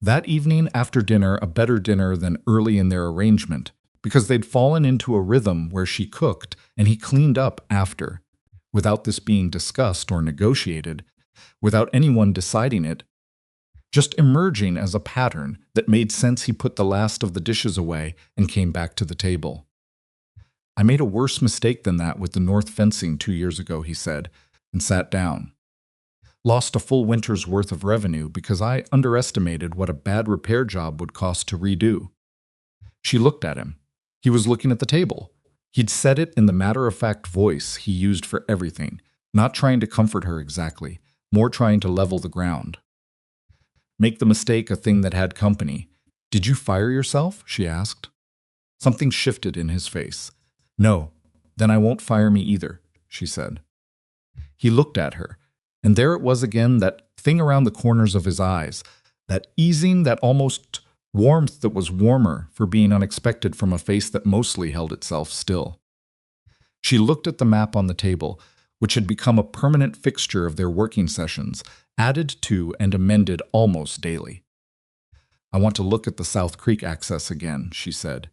That evening after dinner, a better dinner than early in their arrangement, because they'd fallen into a rhythm where she cooked and he cleaned up after, without this being discussed or negotiated, without anyone deciding it, just emerging as a pattern that made sense. He put the last of the dishes away and came back to the table. I made a worse mistake than that with the north fencing 2 years ago, he said, and sat down. Lost a full winter's worth of revenue because I underestimated what a bad repair job would cost to redo. She looked at him. He was looking at the table. He'd said it in the matter-of-fact voice he used for everything, not trying to comfort her exactly, more trying to level the ground. Make the mistake a thing that had company. Did you fire yourself? She asked. Something shifted in his face. No, then I won't fire me either, she said. He looked at her, and there it was again, that thing around the corners of his eyes, that easing, that almost warmth that was warmer for being unexpected from a face that mostly held itself still. She looked at the map on the table, which had become a permanent fixture of their working sessions, added to and amended almost daily. I want to look at the South Creek access again, she said.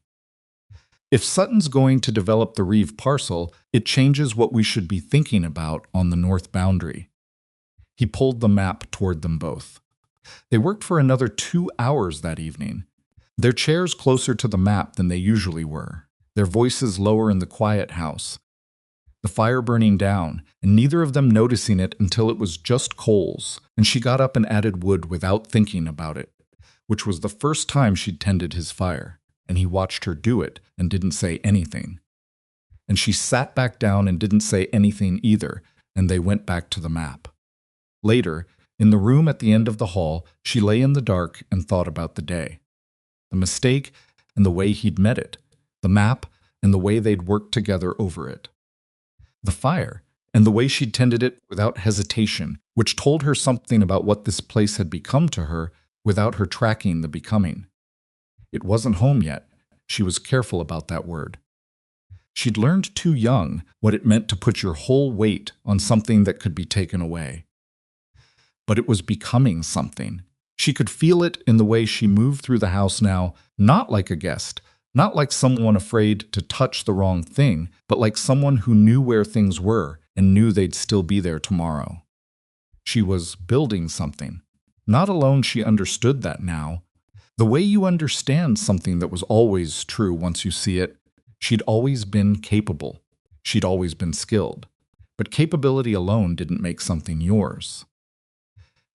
If Sutton's going to develop the Reeve parcel, it changes what we should be thinking about on the north boundary. He pulled the map toward them both. They worked for another 2 hours that evening, their chairs closer to the map than they usually were, their voices lower in the quiet house, the fire burning down, and neither of them noticing it until it was just coals, and she got up and added wood without thinking about it, which was the first time she'd tended his fire, and he watched her do it and didn't say anything. And she sat back down and didn't say anything either, and they went back to the map. Later, in the room at the end of the hall, she lay in the dark and thought about the day. The mistake and the way he'd met it. The map and the way they'd worked together over it. The fire and the way she'd tended it without hesitation, which told her something about what this place had become to her without her tracking the becoming. It wasn't home yet. She was careful about that word. She'd learned too young what it meant to put your whole weight on something that could be taken away. But it was becoming something. She could feel it in the way she moved through the house now, not like a guest, not like someone afraid to touch the wrong thing, but like someone who knew where things were and knew they'd still be there tomorrow. She was building something. Not alone she understood that now. The way you understand something that was always true once you see it, she'd always been capable. She'd always been skilled. But capability alone didn't make something yours.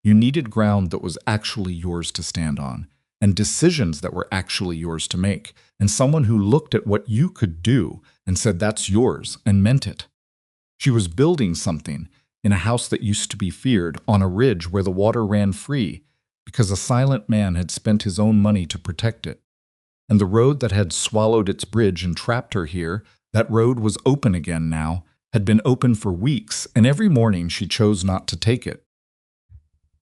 You needed ground that was actually yours to stand on, and decisions that were actually yours to make, and someone who looked at what you could do and said that's yours and meant it. She was building something in a house that used to be feared, on a ridge where the water ran free, because a silent man had spent his own money to protect it. And the road that had swallowed its bridge and trapped her here, that road was open again now, had been open for weeks, and every morning she chose not to take it.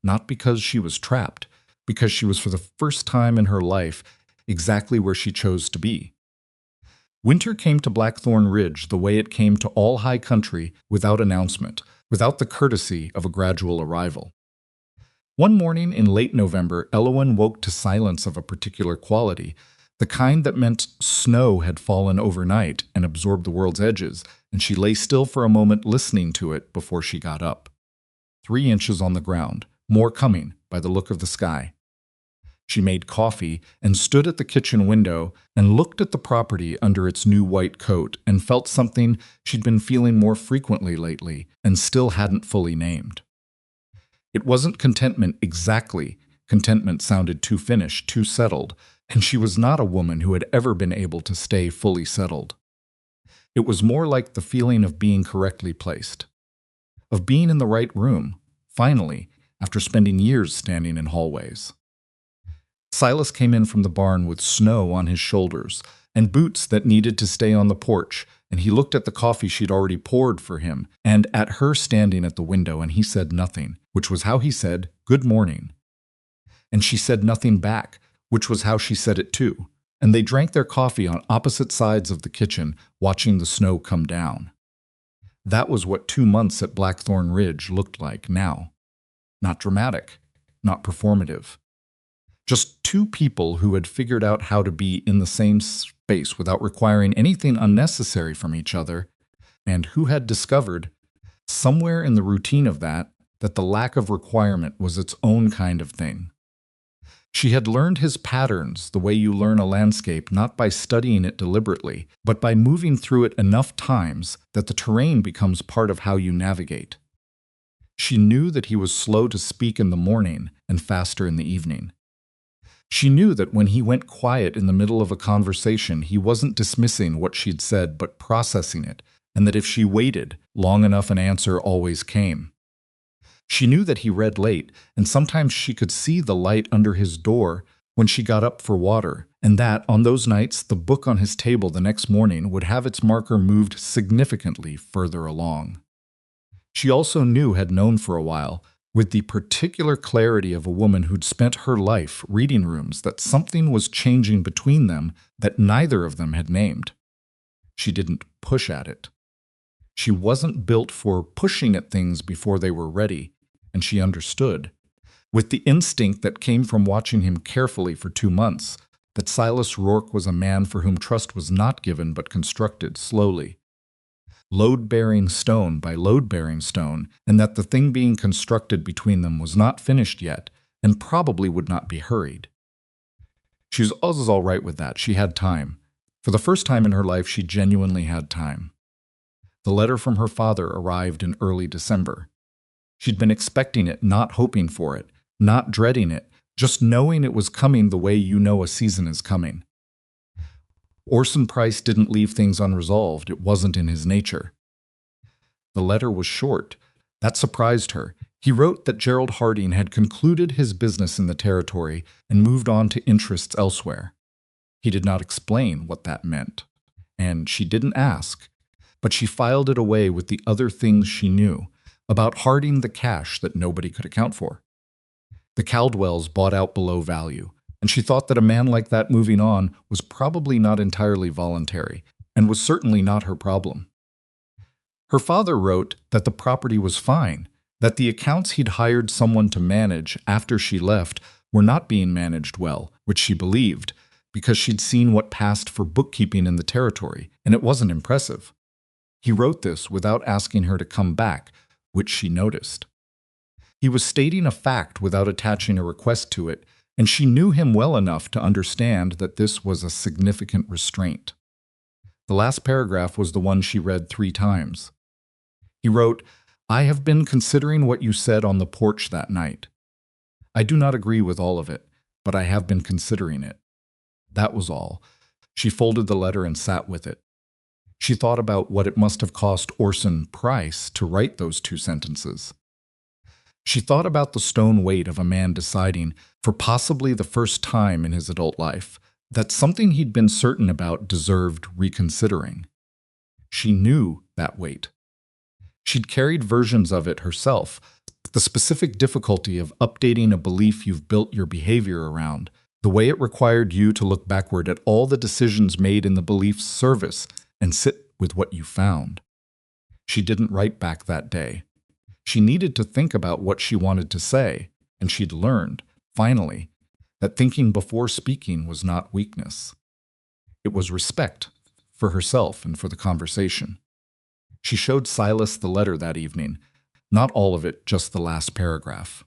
Not because she was trapped, because she was for the first time in her life exactly where she chose to be. Winter came to Blackthorn Ridge the way it came to all high country, without announcement, without the courtesy of a gradual arrival. One morning in late November, Elowen woke to silence of a particular quality, the kind that meant snow had fallen overnight and absorbed the world's edges, and she lay still for a moment listening to it before she got up. 3 inches on the ground. More coming, by the look of the sky. She made coffee and stood at the kitchen window and looked at the property under its new white coat and felt something she'd been feeling more frequently lately and still hadn't fully named. It wasn't contentment exactly. Contentment sounded too finished, too settled, and she was not a woman who had ever been able to stay fully settled. It was more like the feeling of being correctly placed, of being in the right room, finally, after spending years standing in hallways. Silas came in from the barn with snow on his shoulders and boots that needed to stay on the porch, and he looked at the coffee she'd already poured for him and at her standing at the window, and he said nothing, which was how he said, "Good morning." And she said nothing back, which was how she said it too, and they drank their coffee on opposite sides of the kitchen, watching the snow come down. That was what 2 months at Blackthorn Ridge looked like now. Not dramatic, not performative. Just 2 people who had figured out how to be in the same space without requiring anything unnecessary from each other, and who had discovered, somewhere in the routine of that the lack of requirement was its own kind of thing. She had learned his patterns the way you learn a landscape, not by studying it deliberately, but by moving through it enough times that the terrain becomes part of how you navigate. She knew that he was slow to speak in the morning and faster in the evening. She knew that when he went quiet in the middle of a conversation, he wasn't dismissing what she'd said but processing it, and that if she waited long enough, an answer always came. She knew that he read late, and sometimes she could see the light under his door when she got up for water, and that, on those nights, the book on his table the next morning would have its marker moved significantly further along. She also had known for a while, with the particular clarity of a woman who'd spent her life reading rooms, that something was changing between them that neither of them had named. She didn't push at it. She wasn't built for pushing at things before they were ready, and she understood, with the instinct that came from watching him carefully for 2 months, that Silas Rourke was a man for whom trust was not given but constructed slowly, load-bearing stone by load-bearing stone, and that the thing being constructed between them was not finished yet and probably would not be hurried. She was all right with that. She had time. For the first time in her life, she genuinely had time. The letter from her father arrived in early December. She'd been expecting it, not hoping for it, not dreading it, just knowing it was coming the way you know a season is coming. Orson Price didn't leave things unresolved. It wasn't in his nature. The letter was short. That surprised her. He wrote that Gerald Harding had concluded his business in the territory and moved on to interests elsewhere. He did not explain what that meant, and she didn't ask, but she filed it away with the other things she knew about Harding, the cash that nobody could account for. The Caldwells bought out below value, and she thought that a man like that moving on was probably not entirely voluntary, and was certainly not her problem. Her father wrote that the property was fine, that the accounts he'd hired someone to manage after she left were not being managed well, which she believed, because she'd seen what passed for bookkeeping in the territory, and it wasn't impressive. He wrote this without asking her to come back, which she noticed. He was stating a fact without attaching a request to it, and she knew him well enough to understand that this was a significant restraint. The last paragraph was the one she read 3 times. He wrote, "I have been considering what you said on the porch that night. I do not agree with all of it, but I have been considering it." That was all. She folded the letter and sat with it. She thought about what it must have cost Orson Price to write those 2 sentences. She thought about the stone weight of a man deciding, for possibly the first time in his adult life, that something he'd been certain about deserved reconsidering. She knew that weight. She'd carried versions of it herself, the specific difficulty of updating a belief you've built your behavior around, the way it required you to look backward at all the decisions made in the belief's service and sit with what you found. She didn't write back that day. She needed to think about what she wanted to say, and she'd learned, finally, that thinking before speaking was not weakness. It was respect for herself and for the conversation. She showed Silas the letter that evening, not all of it, just the last paragraph.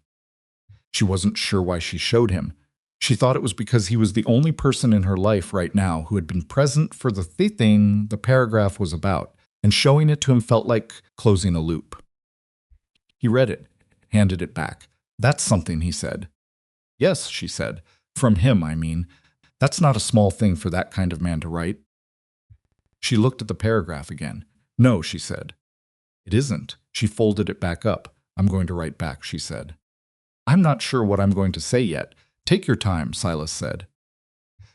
She wasn't sure why she showed him. She thought it was because he was the only person in her life right now who had been present for the thing the paragraph was about, and showing it to him felt like closing a loop. He read it, handed it back. "That's something," he said. "Yes," she said. "From him, I mean. That's not a small thing for that kind of man to write." She looked at the paragraph again. "No," she said. "It isn't." She folded it back up. "I'm going to write back," she said. "I'm not sure what I'm going to say yet. Take your time," Silas said.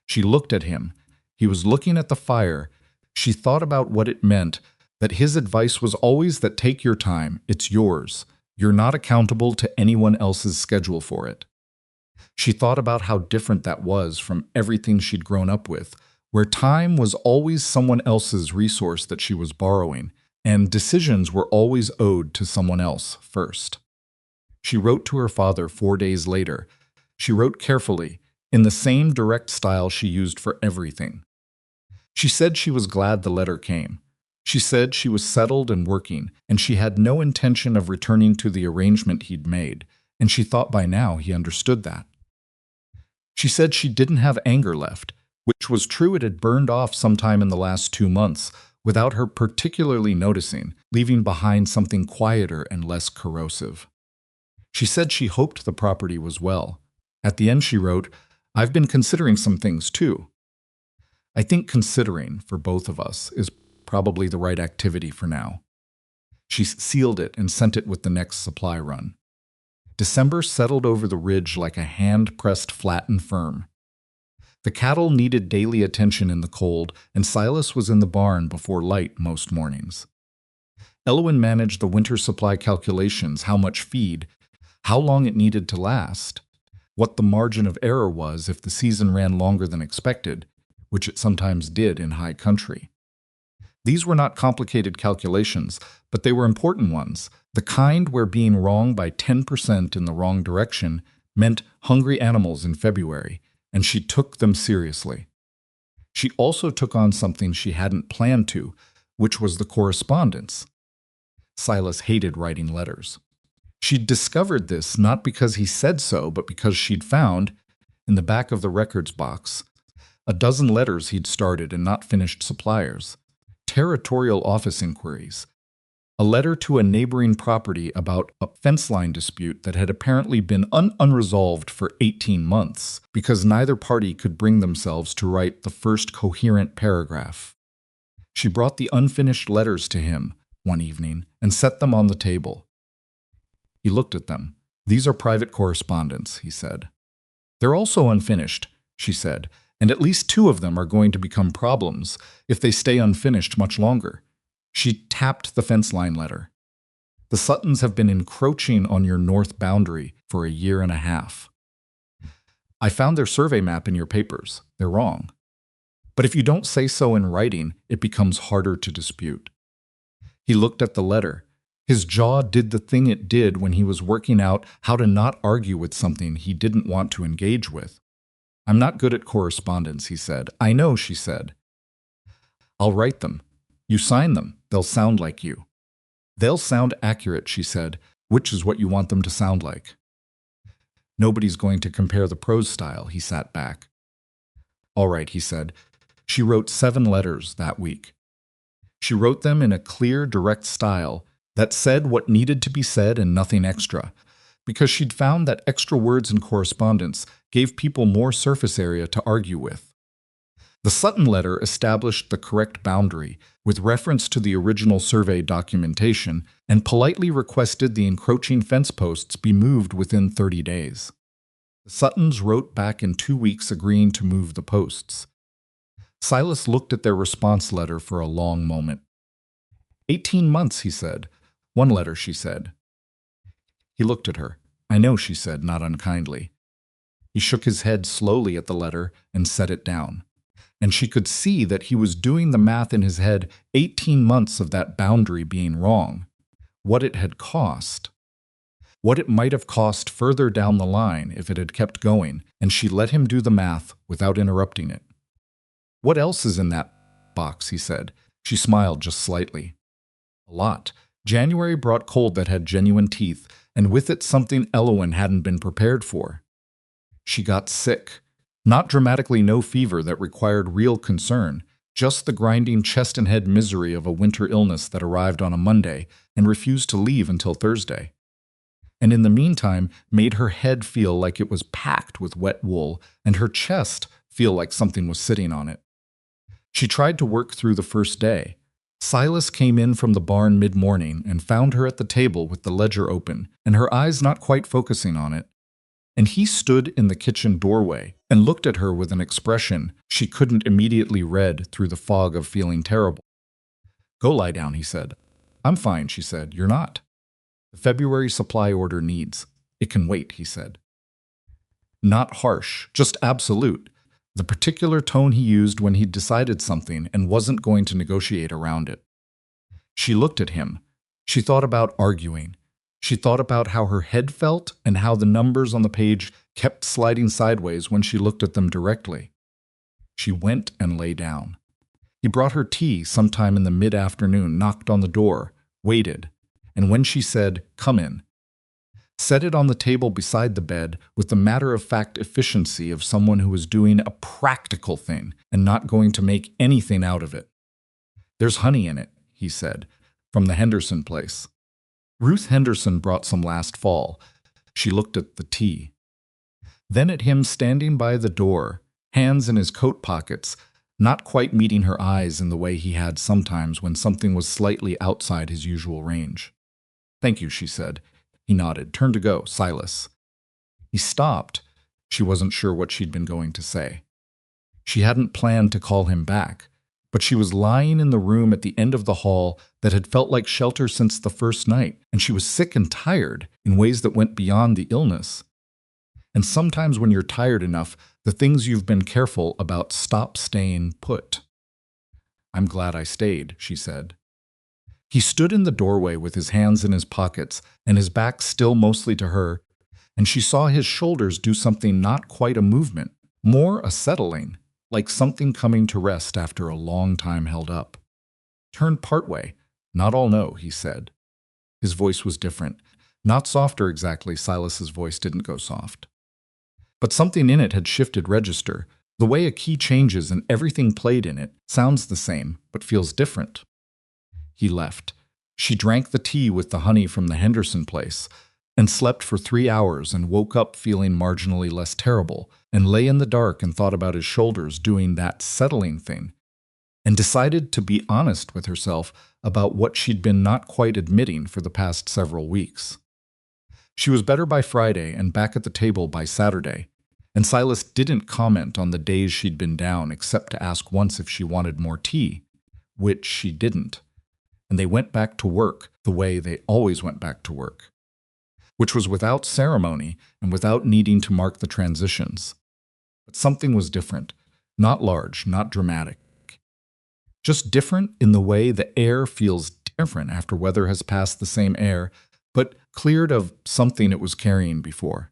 She looked at him. He was looking at the fire. She thought about what it meant, that his advice was always that take your time, it's yours. You're not accountable to anyone else's schedule for it. She thought about how different that was from everything she'd grown up with, where time was always someone else's resource that she was borrowing, and decisions were always owed to someone else first. She wrote to her father 4 days later. She wrote carefully, in the same direct style she used for everything. She said she was glad the letter came. She said she was settled and working, and she had no intention of returning to the arrangement he'd made, and she thought by now he understood that. She said she didn't have anger left, which was true. It had burned off sometime in the last 2 months, without her particularly noticing, leaving behind something quieter and less corrosive. She said she hoped the property was well. At the end she wrote, I've been considering some things too. I think considering, for both of us, is probably the right activity for now. She sealed it and sent it with the next supply run. December settled over the ridge like a hand pressed flat and firm. The cattle needed daily attention in the cold, and Silas was in the barn before light most mornings. Elwyn managed the winter supply calculations, how much feed, how long it needed to last, what the margin of error was if the season ran longer than expected, which it sometimes did in high country. These were not complicated calculations, but they were important ones, the kind where being wrong by 10% in the wrong direction meant hungry animals in February, and she took them seriously. She also took on something she hadn't planned to, which was the correspondence. Silas hated writing letters. She'd discovered this not because he said so, but because she'd found, in the back of the records box, a dozen letters he'd started and not finished suppliers, territorial office inquiries, a letter to a neighboring property about a fence line dispute that had apparently been unresolved for 18 months because neither party could bring themselves to write the first coherent paragraph. She brought the unfinished letters to him one evening and set them on the table. He looked at them. "These are private correspondence," he said. "They're also unfinished," she said, "and at least 2 of them are going to become problems if they stay unfinished much longer." She tapped the fence line letter. "The Suttons have been encroaching on your north boundary for a year and a half. I found their survey map in your papers. They're wrong. But if you don't say so in writing, it becomes harder to dispute." He looked at the letter. His jaw did the thing it did when he was working out how to not argue with something he didn't want to engage with. "I'm not good at correspondence," he said. "I know," she said. "I'll write them. You sign them. They'll sound like you." "They'll sound accurate," she said, "which is what you want them to sound like." "Nobody's going to compare the prose style," he sat back. "All right," he said. She wrote 7 letters that week. She wrote them in a clear, direct style that said what needed to be said and nothing extra, because she'd found that extra words in correspondence gave people more surface area to argue with. The Sutton letter established the correct boundary with reference to the original survey documentation and politely requested the encroaching fence posts be moved within 30 days. The Suttons wrote back in 2 weeks agreeing to move the posts. Silas looked at their response letter for a long moment. 18 months, he said. One letter, she said. He looked at her. "I know," she said, not unkindly. He shook his head slowly at the letter and set it down. And she could see that he was doing the math in his head, 18 months of that boundary being wrong. What it had cost. What it might have cost further down the line if it had kept going, and she let him do the math without interrupting it. "What else is in that box?" he said. She smiled just slightly. "A lot. January brought cold that had genuine teeth, and with it something Elwyn hadn't been prepared for. She got sick. Not dramatically no fever that required real concern, just the grinding chest and head misery of a winter illness that arrived on a Monday and refused to leave until Thursday. And in the meantime made her head feel like it was packed with wet wool and her chest feel like something was sitting on it. She tried to work through the first day. Silas came in from the barn mid-morning and found her at the table with the ledger open and her eyes not quite focusing on it. And he stood in the kitchen doorway and looked at her with an expression she couldn't immediately read through the fog of feeling terrible. "Go lie down," he said. "I'm fine," she said. "You're not." "The February supply order needs. It can wait," he said. Not harsh, just absolute. The particular tone he used when he'd decided something and wasn't going to negotiate around it. She looked at him. She thought about arguing. She thought about how her head felt and how the numbers on the page kept sliding sideways when she looked at them directly. She went and lay down. He brought her tea sometime in the mid-afternoon, knocked on the door, waited, and when she said, "Come in," set it on the table beside the bed with the matter-of-fact efficiency of someone who was doing a practical thing and not going to make anything out of it. "There's honey in it," he said, "from the Henderson place. Ruth Henderson brought some last fall." She looked at the tea. then at him standing by the door, hands in his coat pockets, not quite meeting her eyes in the way he had sometimes when something was slightly outside his usual range. "Thank you," she said. He nodded. "Turn to go, Silas." He stopped. She wasn't sure what she'd been going to say. She hadn't planned to call him back, but she was lying in the room at the end of the hall that had felt like shelter since the first night, and she was sick and tired in ways that went beyond the illness. And sometimes when you're tired enough, the things you've been careful about stop staying put. "I'm glad I stayed," she said. He stood in the doorway with his hands in his pockets and his back still mostly to her, and she saw his shoulders do something not quite a movement, more a settling, like something coming to rest after a long time held up. "Turn partway, not all no," he said. His voice was different. Not softer exactly, Silas's voice didn't go soft. But something in it had shifted register. The way a key changes and everything played in it sounds the same, but feels different. He left. She drank the tea with the honey from the Henderson place, and slept for 3 hours and woke up feeling marginally less terrible, and lay in the dark and thought about his shoulders doing that settling thing, and decided to be honest with herself about what she'd been not quite admitting for the past several weeks. She was better by Friday and back at the table by Saturday, and Silas didn't comment on the days she'd been down except to ask once if she wanted more tea, which she didn't, and they went back to work the way they always went back to work, which was without ceremony and without needing to mark the transitions. But something was different, not large, not dramatic. Just different in the way the air feels different after weather has passed the same air, but cleared of something it was carrying before.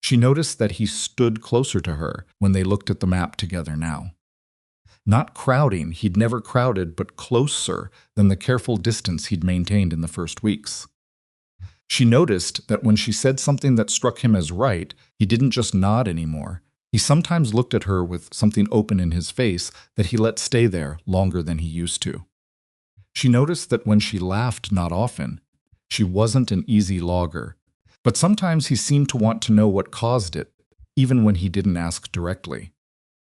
She noticed that he stood closer to her when they looked at the map together now. Not crowding, he'd never crowded, but closer than the careful distance he'd maintained in the first weeks. She noticed that when she said something that struck him as right, he didn't just nod anymore. He sometimes looked at her with something open in his face that he let stay there longer than he used to. She noticed that when she laughed not often, she wasn't an easy logger, but sometimes he seemed to want to know what caused it, even when he didn't ask directly.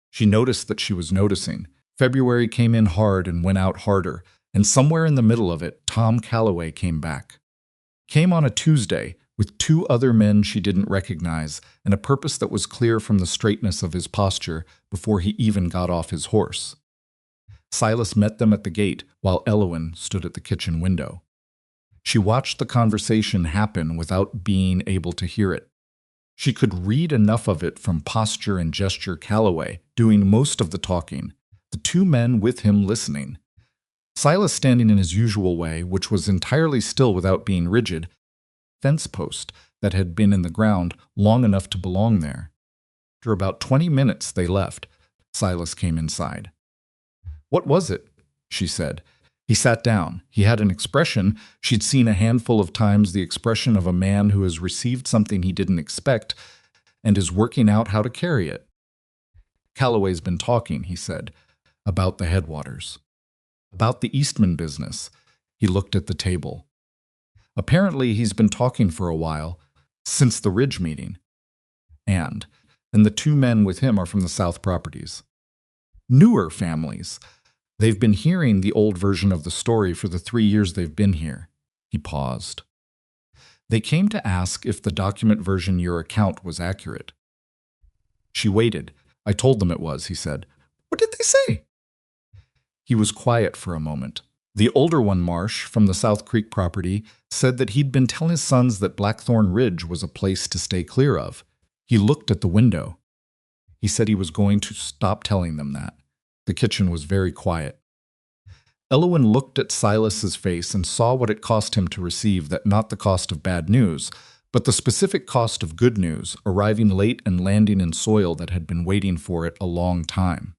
She noticed that she was noticing. February came in hard and went out harder, and somewhere in the middle of it, Tom Calloway came back. Came on a Tuesday, with 2 other men she didn't recognize, and a purpose that was clear from the straightness of his posture before he even got off his horse. Silas met them at the gate, while Elowen stood at the kitchen window. She watched the conversation happen without being able to hear it. She could read enough of it from posture and gesture. Calloway doing most of the talking, the 2 men with him listening. Silas standing in his usual way, which was entirely still without being rigid, fence post that had been in the ground long enough to belong there. After about 20 minutes they left. Silas came inside. "What was it?" she said. He sat down. He had an expression she'd seen a handful of times, the expression of a man who has received something he didn't expect and is working out how to carry it. "Calloway's been talking," he said, "about the Headwaters. About the Eastman business." He looked at the table. "Apparently he's been talking for a while, since the Ridge meeting. And the 2 men with him are from the South properties. Newer families. They've been hearing the old version of the story for the 3 years they've been here." He paused. "They came to ask if the document version your account was accurate." She waited. "I told them it was," he said. "What did they say?" He was quiet for a moment. The older one, Marsh, from the South Creek property, said that he'd been telling his sons that Blackthorn Ridge was a place to stay clear of. He looked at the window. He said he was going to stop telling them that. The kitchen was very quiet. Elowen looked at Silas's face and saw what it cost him to receive that, not the cost of bad news, but the specific cost of good news, arriving late and landing in soil that had been waiting for it a long time.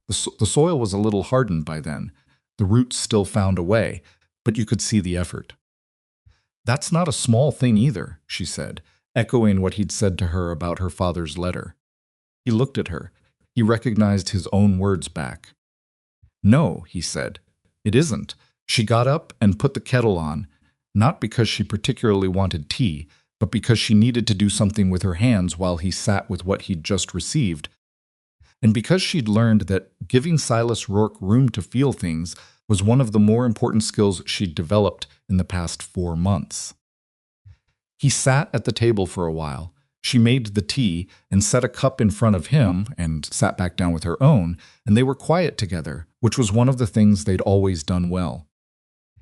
The soil was a little hardened by then. The roots still found a way, but you could see the effort. "That's not a small thing either," she said, echoing what he'd said to her about her father's letter. He looked at her. He recognized his own words back. "No," he said, "it isn't." She got up and put the kettle on, not because she particularly wanted tea, but because she needed to do something with her hands while he sat with what he'd just received, and because she'd learned that giving Silas Rourke room to feel things was one of the more important skills she'd developed in the past 4 months. He sat at the table for a while. She made the tea and set a cup in front of him and sat back down with her own, and they were quiet together, which was one of the things they'd always done well.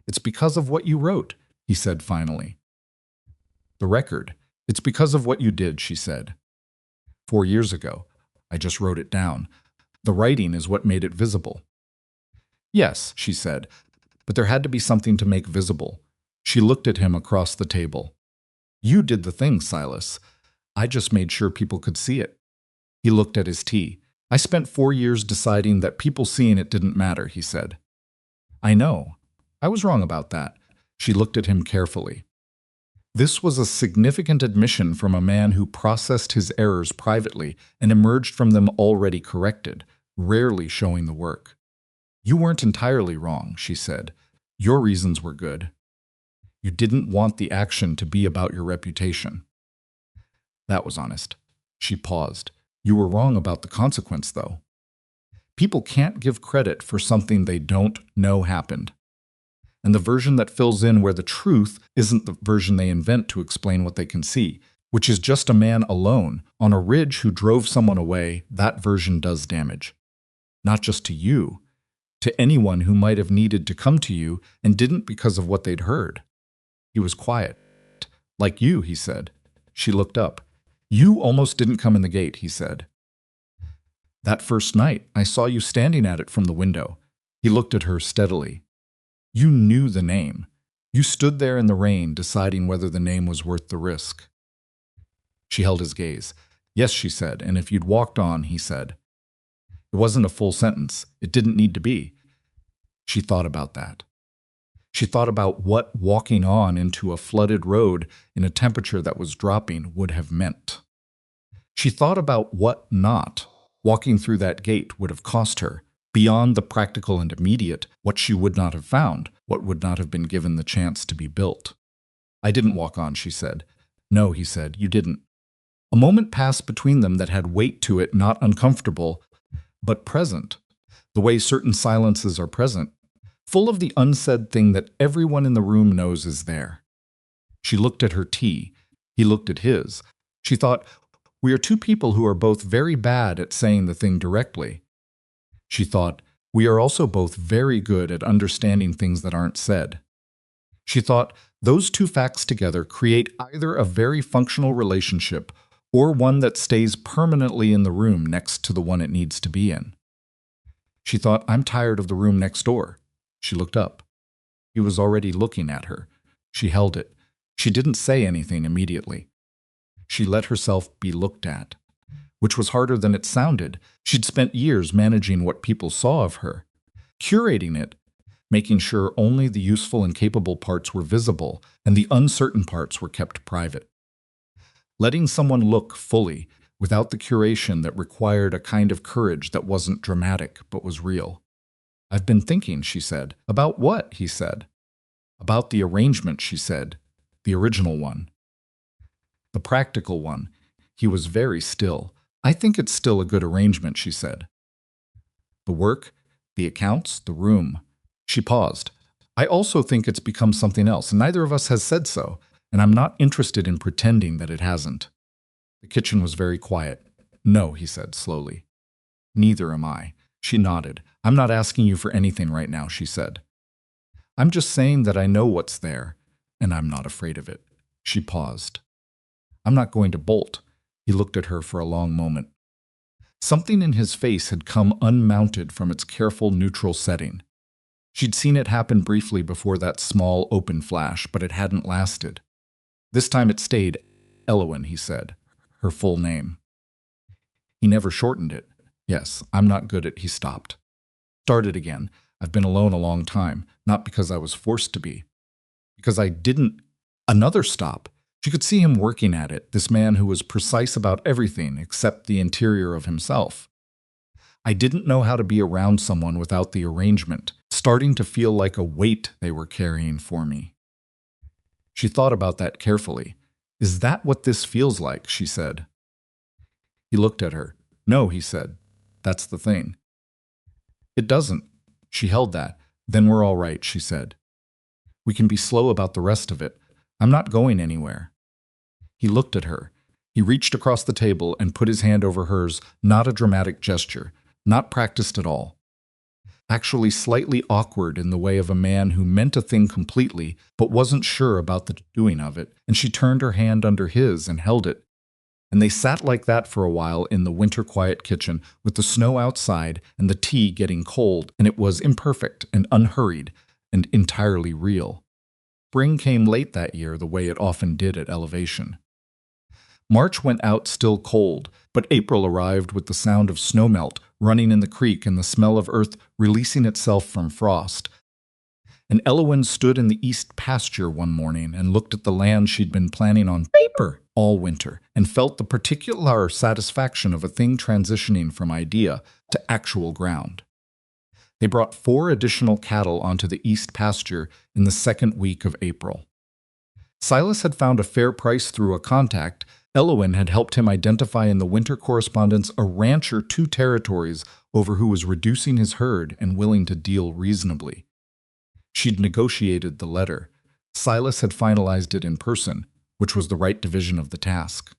"It's because of what you wrote," he said finally. "The record. It's because of what you did," she said. "4 years ago. I just wrote it down. The writing is what made it visible." "Yes," she said, "but there had to be something to make visible." She looked at him across the table. "You did the thing, Silas. I just made sure people could see it." He looked at his tea. "I spent 4 years deciding that people seeing it didn't matter," he said. "I know. I was wrong about that." She looked at him carefully. This was a significant admission from a man who processed his errors privately and emerged from them already corrected, rarely showing the work. "You weren't entirely wrong," she said. "Your reasons were good. You didn't want the action to be about your reputation." That was honest. She paused. "You were wrong about the consequence, though. People can't give credit for something they don't know happened. And the version that fills in where the truth isn't the version they invent to explain what they can see, which is just a man alone on a ridge who drove someone away. That version does damage. Not just to you, to anyone who might have needed to come to you and didn't because of what they'd heard." He was quiet. "Like you," he said. She looked up. "You almost didn't come in the gate," he said. "That first night, I saw you standing at it from the window." He looked at her steadily. "You knew the name. You stood there in the rain deciding whether the name was worth the risk." She held his gaze. "Yes," she said, "and if you'd walked on," he said. It wasn't a full sentence. It didn't need to be. She thought about that. She thought about what walking on into a flooded road in a temperature that was dropping would have meant. She thought about what not walking through that gate would have cost her, beyond the practical and immediate, what she would not have found, what would not have been given the chance to be built. "I didn't walk on," she said. "No," he said, "you didn't." A moment passed between them that had weight to it, not uncomfortable, but present, the way certain silences are present, full of the unsaid thing that everyone in the room knows is there. She looked at her tea. He looked at his. She thought, "We are two people who are both very bad at saying the thing directly." She thought, "We are also both very good at understanding things that aren't said." She thought, "Those two facts together create either a very functional relationship or one that stays permanently in the room next to the one it needs to be in." She thought, "I'm tired of the room next door." She looked up. He was already looking at her. She held it. She didn't say anything immediately. She let herself be looked at, which was harder than it sounded. She'd spent years managing what people saw of her, curating it, making sure only the useful and capable parts were visible and the uncertain parts were kept private. Letting someone look fully, without the curation that required a kind of courage that wasn't dramatic but was real. "I've been thinking," she said. "About what?" he said. "About the arrangement," she said. "The original one. The practical one." He was very still. "I think it's still a good arrangement," she said. "The work, the accounts, the room." She paused. "I also think it's become something else, and neither of us has said so, and I'm not interested in pretending that it hasn't." The kitchen was very quiet. "No," he said slowly. "Neither am I." She nodded. "I'm not asking you for anything right now," she said. "I'm just saying that I know what's there, and I'm not afraid of it." She paused. "I'm not going to bolt." He looked at her for a long moment. Something in his face had come unmounted from its careful neutral setting. She'd seen it happen briefly before that small open flash, but it hadn't lasted. This time it stayed. "Elowen," he said, her full name. He never shortened it. "Yes, I'm not good at—" He stopped. Started again. "I've been alone a long time, not because I was forced to be. Because I didn't—" Another stop. She could see him working at it, this man who was precise about everything except the interior of himself. "I didn't know how to be around someone without the arrangement, starting to feel like a weight they were carrying for me." She thought about that carefully. Is that what this feels like? She said. He looked at her. No, he said. That's the thing. It doesn't. She held that. Then we're all right, she said. We can be slow about the rest of it. I'm not going anywhere. He looked at her. He reached across the table and put his hand over hers, not a dramatic gesture, not practiced at all. Actually slightly awkward in the way of a man who meant a thing completely but wasn't sure about the doing of it, and she turned her hand under his and held it. And they sat like that for a while in the winter-quiet kitchen, with the snow outside and the tea getting cold, and it was imperfect and unhurried and entirely real. Spring came late that year the way it often did at Elevation. March went out still cold, but April arrived with the sound of snowmelt running in the creek and the smell of earth releasing itself from frost. And Elowen stood in the east pasture one morning and looked at the land she'd been planning on paper all winter and felt the particular satisfaction of a thing transitioning from idea to actual ground. They brought 4 additional cattle onto the east pasture in the second week of April. Silas had found a fair price through a contact. Elowen had helped him identify in the winter correspondence a rancher 2 territories over who was reducing his herd and willing to deal reasonably. She'd negotiated the letter. Silas had finalized it in person, which was the right division of the task.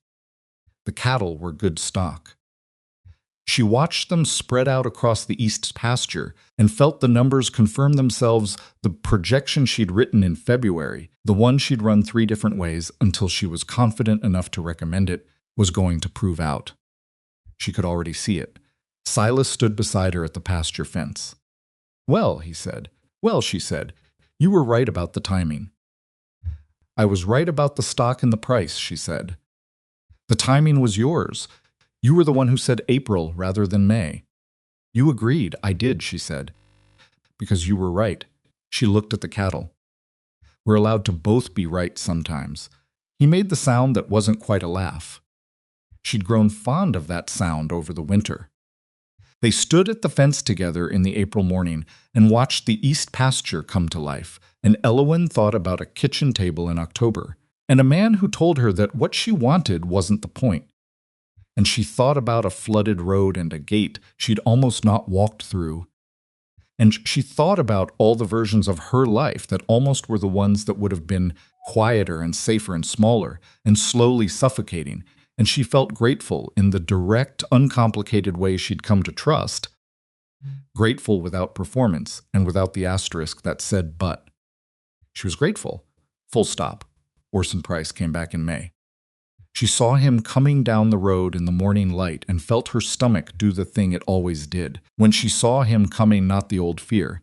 The cattle were good stock. She watched them spread out across the east pasture and felt the numbers confirm themselves. The projection she'd written in February, the one she'd run 3 different ways until she was confident enough to recommend it, was going to prove out. She could already see it. Silas stood beside her at the pasture fence. Well, he said. Well, she said, you were right about the timing. I was right about the stock and the price, she said. The timing was yours. You were the one who said April rather than May. You agreed. I did, she said. Because you were right. She looked at the cattle. We're allowed to both be right sometimes. He made the sound that wasn't quite a laugh. She'd grown fond of that sound over the winter. They stood at the fence together in the April morning and watched the east pasture come to life, and Elowen thought about a kitchen table in October, and a man who told her that what she wanted wasn't the point. And she thought about a flooded road and a gate she'd almost not walked through. And she thought about all the versions of her life that almost were the ones that would have been quieter and safer and smaller and slowly suffocating. And she felt grateful in the direct, uncomplicated way she'd come to trust. Grateful without performance and without the asterisk that said but. She was grateful. Full stop. Orson Price came back in May. She saw him coming down the road in the morning light and felt her stomach do the thing it always did. When she saw him coming, not the old fear.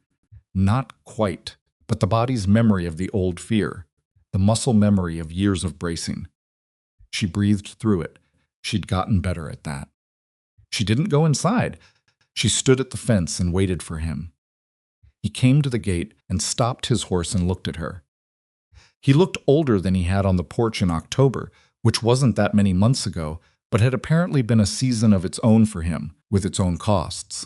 Not quite, but the body's memory of the old fear. The muscle memory of years of bracing. She breathed through it. She'd gotten better at that. She didn't go inside. She stood at the fence and waited for him. He came to the gate and stopped his horse and looked at her. He looked older than he had on the porch in October, which wasn't that many months ago, but had apparently been a season of its own for him, with its own costs.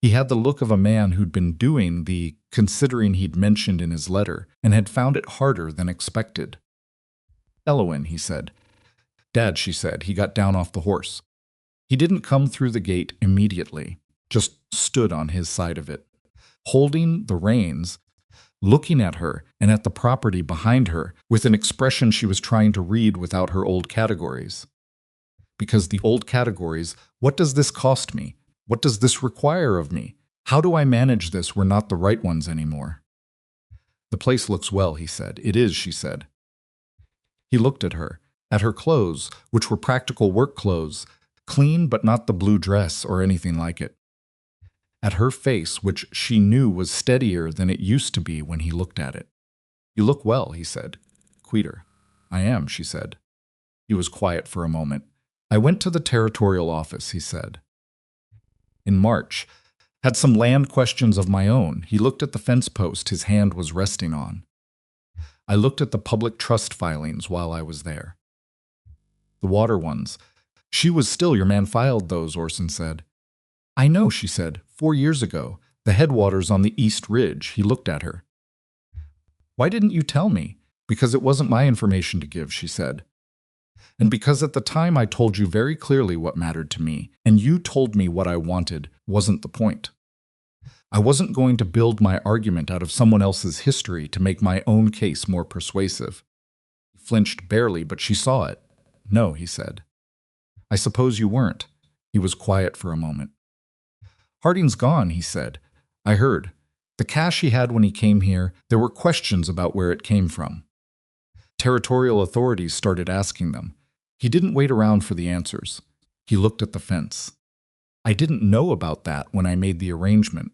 He had the look of a man who'd been doing the considering he'd mentioned in his letter, and had found it harder than expected. Elowen, he said. Dad, she said. He got down off the horse. He didn't come through the gate immediately, just stood on his side of it, holding the reins, looking at her and at the property behind her with an expression she was trying to read without her old categories. Because the old categories, what does this cost me? What does this require of me? How do I manage this were not the right ones anymore? The place looks well, he said. It is, she said. He looked at her clothes, which were practical work clothes, clean but not the blue dress or anything like it. At her face, which she knew was steadier than it used to be when he looked at it. You look well, he said. Quieter. I am, she said. He was quiet for a moment. I went to the territorial office, he said. In March. Had some land questions of my own. He looked at the fence post his hand was resting on. I looked at the public trust filings while I was there. The water ones. She was still your man filed those, Orson said. I know, she said. 4 years ago. The headwaters on the East Ridge. He looked at her. Why didn't you tell me? Because it wasn't my information to give, she said. And because at the time I told you very clearly what mattered to me, and you told me what I wanted wasn't the point. I wasn't going to build my argument out of someone else's history to make my own case more persuasive. He flinched barely, but she saw it. No, he said. I suppose you weren't. He was quiet for a moment. Harding's gone, he said. I heard. The cash he had when he came here, there were questions about where it came from. Territorial authorities started asking them. He didn't wait around for the answers. He looked at the fence. I didn't know about that when I made the arrangement.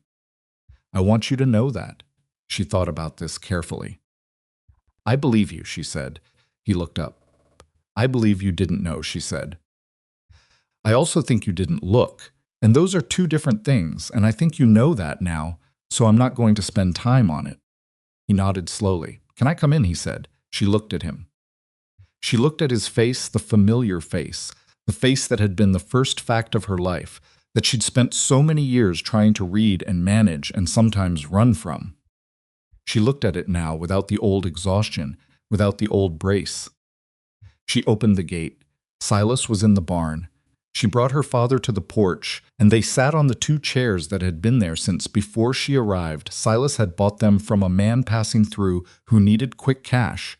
I want you to know that. She thought about this carefully. I believe you, she said. He looked up. I believe you didn't know, she said. I also think you didn't look, and those are two different things, and I think you know that now, so I'm not going to spend time on it. He nodded slowly. Can I come in, he said. She looked at him. She looked at his face, the familiar face, the face that had been the first fact of her life, that she'd spent so many years trying to read and manage and sometimes run from. She looked at it now without the old exhaustion, without the old brace. She opened the gate. Silas was in the barn. She brought her father to the porch, and they sat on the two chairs that had been there since before she arrived. Silas had bought them from a man passing through who needed quick cash.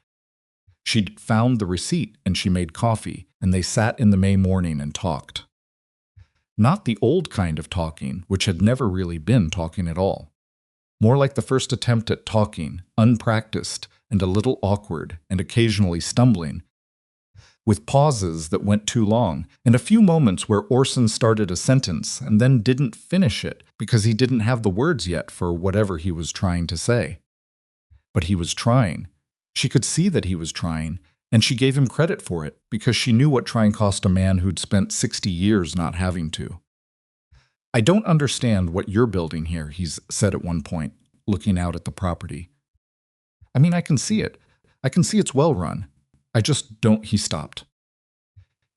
She'd found the receipt, and she made coffee, and they sat in the May morning and talked. Not the old kind of talking, which had never really been talking at all. More like the first attempt at talking, unpracticed and a little awkward and occasionally stumbling, with pauses that went too long, and a few moments where Orson started a sentence and then didn't finish it because he didn't have the words yet for whatever he was trying to say. But he was trying. She could see that he was trying, and she gave him credit for it because she knew what trying cost a man who'd spent 60 years not having to. I don't understand what you're building here, he said at one point, looking out at the property. I mean, I can see it. I can see it's well run. I just don't, he stopped.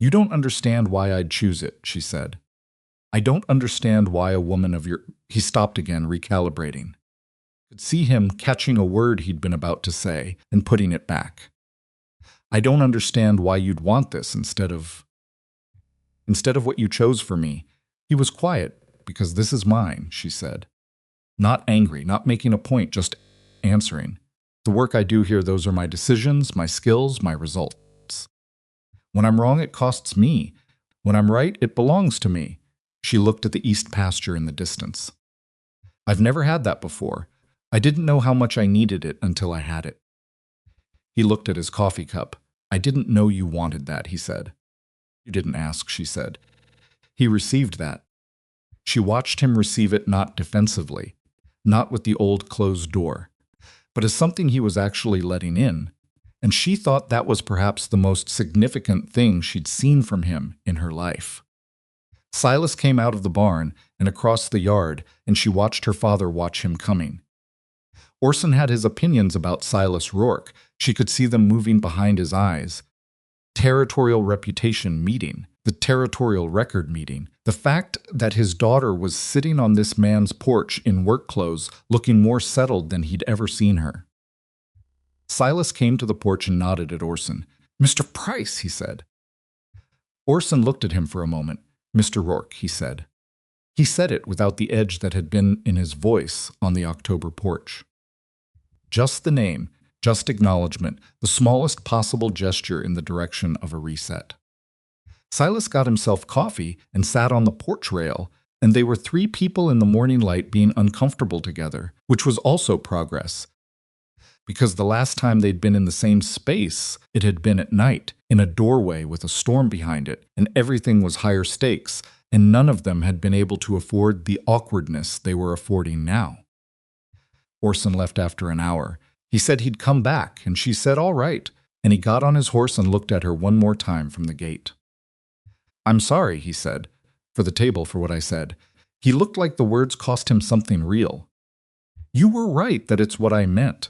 You don't understand why I'd choose it, she said. I don't understand why a woman of your... He stopped again, recalibrating. Could see him catching a word he'd been about to say and putting it back. I don't understand why you'd want this instead of what you chose for me. He was quiet, because this is mine, she said. Not angry, not making a point, just answering. The work I do here, those are my decisions, my skills, my results. When I'm wrong, it costs me. When I'm right, it belongs to me. She looked at the east pasture in the distance. I've never had that before. I didn't know how much I needed it until I had it. He looked at his coffee cup. I didn't know you wanted that, he said. You didn't ask, she said. He received that. She watched him receive it not defensively, not with the old closed door, but as something he was actually letting in, and she thought that was perhaps the most significant thing she'd seen from him in her life. Silas came out of the barn and across the yard, and she watched her father watch him coming. Orson had his opinions about Silas Rourke. She could see them moving behind his eyes. Territorial reputation meeting, the territorial record meeting, the fact that his daughter was sitting on this man's porch in work clothes, looking more settled than he'd ever seen her. Silas came to the porch and nodded at Orson. Mr. Price, he said. Orson looked at him for a moment. Mr. Rourke, he said. He said it without the edge that had been in his voice on the October porch. Just the name, just acknowledgement, the smallest possible gesture in the direction of a reset. Silas got himself coffee and sat on the porch rail, and they were three people in the morning light being uncomfortable together, which was also progress. Because the last time they'd been in the same space, it had been at night, in a doorway with a storm behind it, and everything was higher stakes, and none of them had been able to afford the awkwardness they were affording now. Orson left after an hour. He said he'd come back, and she said all right, and he got on his horse and looked at her one more time from the gate. I'm sorry, he said, for the table for what I said. He looked like the words cost him something real. You were right that it's what I meant.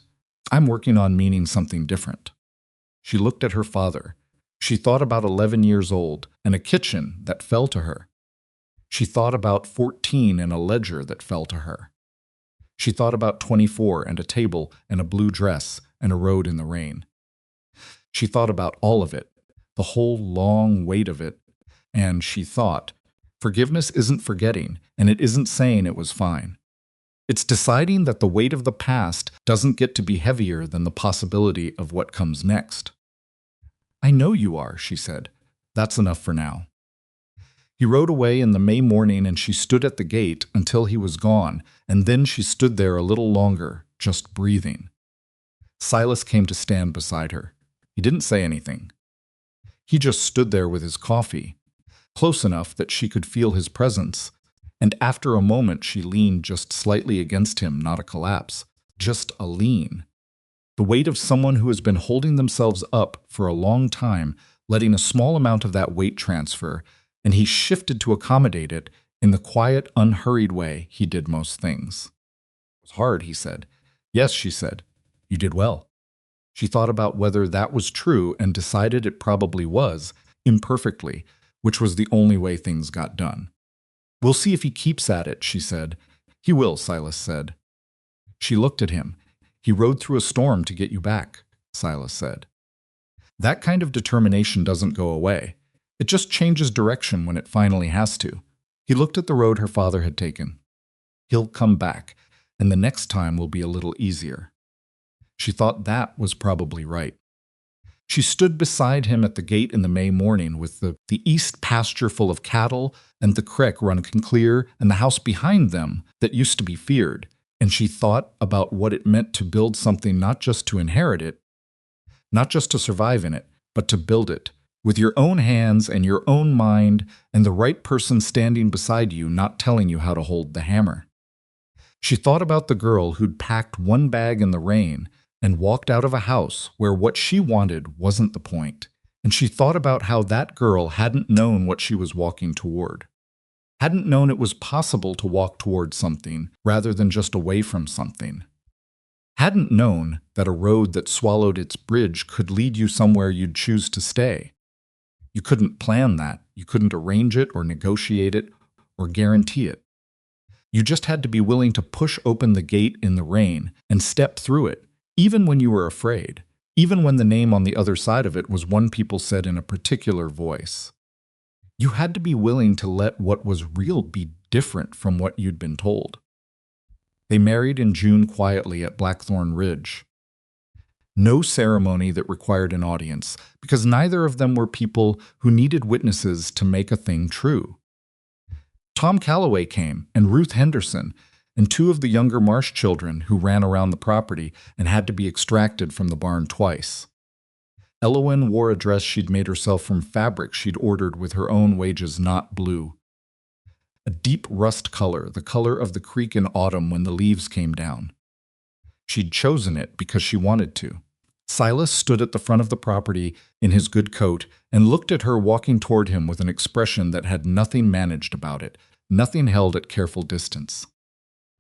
I'm working on meaning something different. She looked at her father. She thought about 11 years old and a kitchen that fell to her. She thought about 14 and a ledger that fell to her. She thought about 24 and a table and a blue dress and a road in the rain. She thought about all of it, the whole long weight of it, and she thought, forgiveness isn't forgetting, and it isn't saying it was fine. It's deciding that the weight of the past doesn't get to be heavier than the possibility of what comes next. I know you are, she said. That's enough for now. He rode away in the May morning and she stood at the gate until he was gone, and then she stood there a little longer, just breathing. Silas came to stand beside her. He didn't say anything. He just stood there with his coffee, close enough that she could feel his presence, and after a moment she leaned just slightly against him, not a collapse, just a lean. The weight of someone who has been holding themselves up for a long time, letting a small amount of that weight transfer, and he shifted to accommodate it in the quiet, unhurried way he did most things. It was hard, he said. Yes, she said. You did well. She thought about whether that was true and decided it probably was, imperfectly, which was the only way things got done. We'll see if he keeps at it, she said. He will, Silas said. She looked at him. He rode through a storm to get you back, Silas said. That kind of determination doesn't go away. It just changes direction when it finally has to. He looked at the road her father had taken. He'll come back, and the next time will be a little easier. She thought that was probably right. She stood beside him at the gate in the May morning with the east pasture full of cattle and the creek running clear and the house behind them that used to be feared, and she thought about what it meant to build something not just to inherit it, not just to survive in it, but to build it, with your own hands and your own mind and the right person standing beside you not telling you how to hold the hammer. She thought about the girl who'd packed one bag in the rain and walked out of a house where what she wanted wasn't the point, and she thought about how that girl hadn't known what she was walking toward, hadn't known it was possible to walk toward something rather than just away from something, hadn't known that a road that swallowed its bridge could lead you somewhere you'd choose to stay. You couldn't plan that, you couldn't arrange it or negotiate it or guarantee it. You just had to be willing to push open the gate in the rain and step through it, even when you were afraid, even when the name on the other side of it was one people said in a particular voice. You had to be willing to let what was real be different from what you'd been told. They married in June quietly at Blackthorn Ridge. No ceremony that required an audience, because neither of them were people who needed witnesses to make a thing true. Tom Calloway came, and Ruth Henderson, and two of the younger Marsh children who ran around the property and had to be extracted from the barn twice. Elowen wore a dress she'd made herself from fabric she'd ordered with her own wages, not blue. A deep rust color, the color of the creek in autumn when the leaves came down. She'd chosen it because she wanted to. Silas stood at the front of the property in his good coat and looked at her walking toward him with an expression that had nothing managed about it, nothing held at careful distance.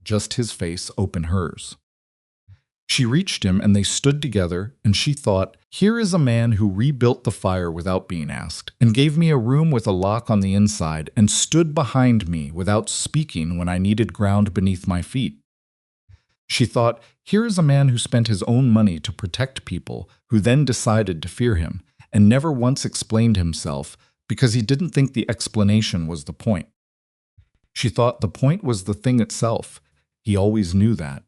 Just his face open hers. She reached him and they stood together, and she thought, here is a man who rebuilt the fire without being asked, and gave me a room with a lock on the inside, and stood behind me without speaking when I needed ground beneath my feet. She thought, here is a man who spent his own money to protect people, who then decided to fear him, and never once explained himself because he didn't think the explanation was the point. She thought the point was the thing itself. He always knew that.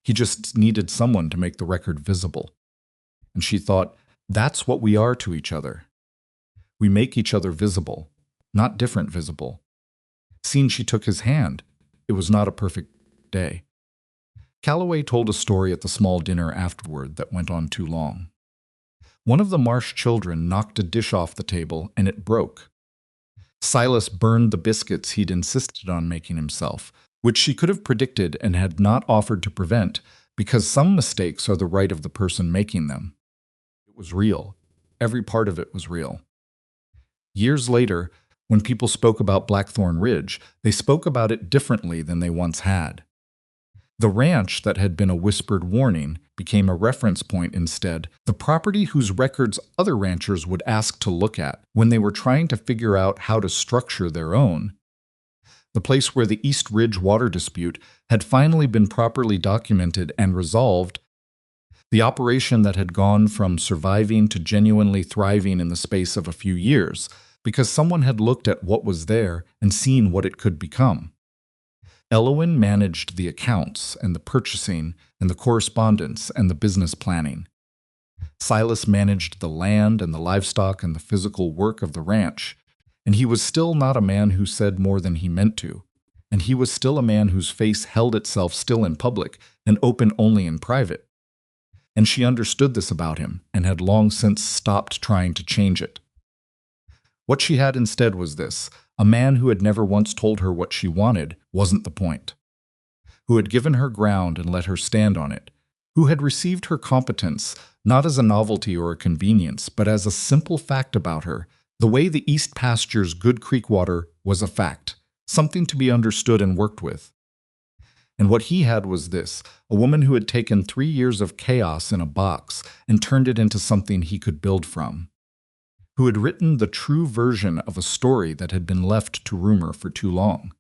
He just needed someone to make the record visible. And she thought, that's what we are to each other. We make each other visible, not different visible. Seeing she took his hand, it was not a perfect day. Calloway told a story at the small dinner afterward that went on too long. One of the Marsh children knocked a dish off the table and it broke. Silas burned the biscuits he'd insisted on making himself, which she could have predicted and had not offered to prevent, because some mistakes are the right of the person making them. It was real. Every part of it was real. Years later, when people spoke about Blackthorn Ridge, they spoke about it differently than they once had. The ranch that had been a whispered warning became a reference point instead, the property whose records other ranchers would ask to look at when they were trying to figure out how to structure their own. The place where the East Ridge water dispute had finally been properly documented and resolved. The operation that had gone from surviving to genuinely thriving in the space of a few years, because someone had looked at what was there and seen what it could become. Elowin managed the accounts and the purchasing and the correspondence and the business planning. Silas managed the land and the livestock and the physical work of the ranch, and he was still not a man who said more than he meant to, and he was still a man whose face held itself still in public and open only in private. And she understood this about him and had long since stopped trying to change it. What she had instead was this: a man who had never once told her what she wanted wasn't the point, who had given her ground and let her stand on it, who had received her competence not as a novelty or a convenience, but as a simple fact about her, the way the East Pasture's good creek water was a fact, something to be understood and worked with. And what he had was this: a woman who had taken 3 years of chaos in a box and turned it into something he could build from, who had written the true version of a story that had been left to rumor for too long,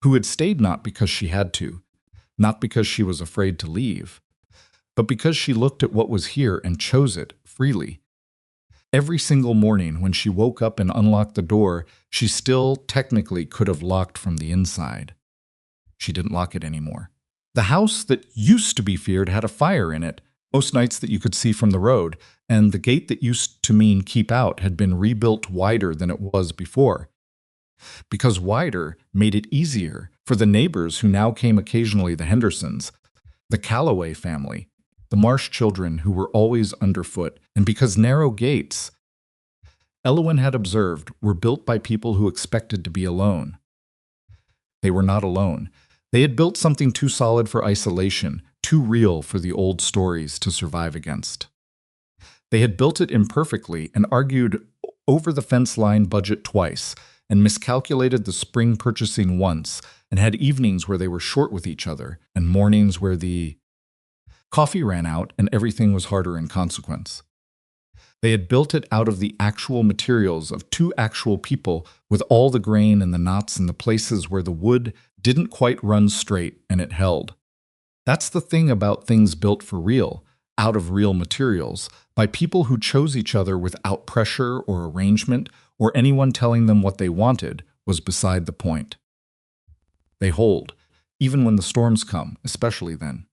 who had stayed not because she had to, not because she was afraid to leave, but because she looked at what was here and chose it freely. Every single morning when she woke up and unlocked the door, she still technically could have locked from the inside. She didn't lock it anymore. The house that used to be feared had a fire in it, most nights that you could see from the road, and the gate that used to mean keep out had been rebuilt wider than it was before. Because wider made it easier for the neighbors who now came occasionally, the Hendersons, the Calloway family, the Marsh children who were always underfoot, and because narrow gates, Elowin had observed, were built by people who expected to be alone. They were not alone. They had built something too solid for isolation, too real for the old stories to survive against. They had built it imperfectly and argued over the fence line budget twice, and miscalculated the spring purchasing once, and had evenings where they were short with each other, and mornings where the coffee ran out and everything was harder in consequence. They had built it out of the actual materials of 2 actual people, with all the grain and the knots and the places where the wood didn't quite run straight and it held. That's the thing about things built for real, out of real materials, by people who chose each other without pressure or arrangement or anyone telling them what they wanted, was beside the point. They hold, even when the storms come, especially then.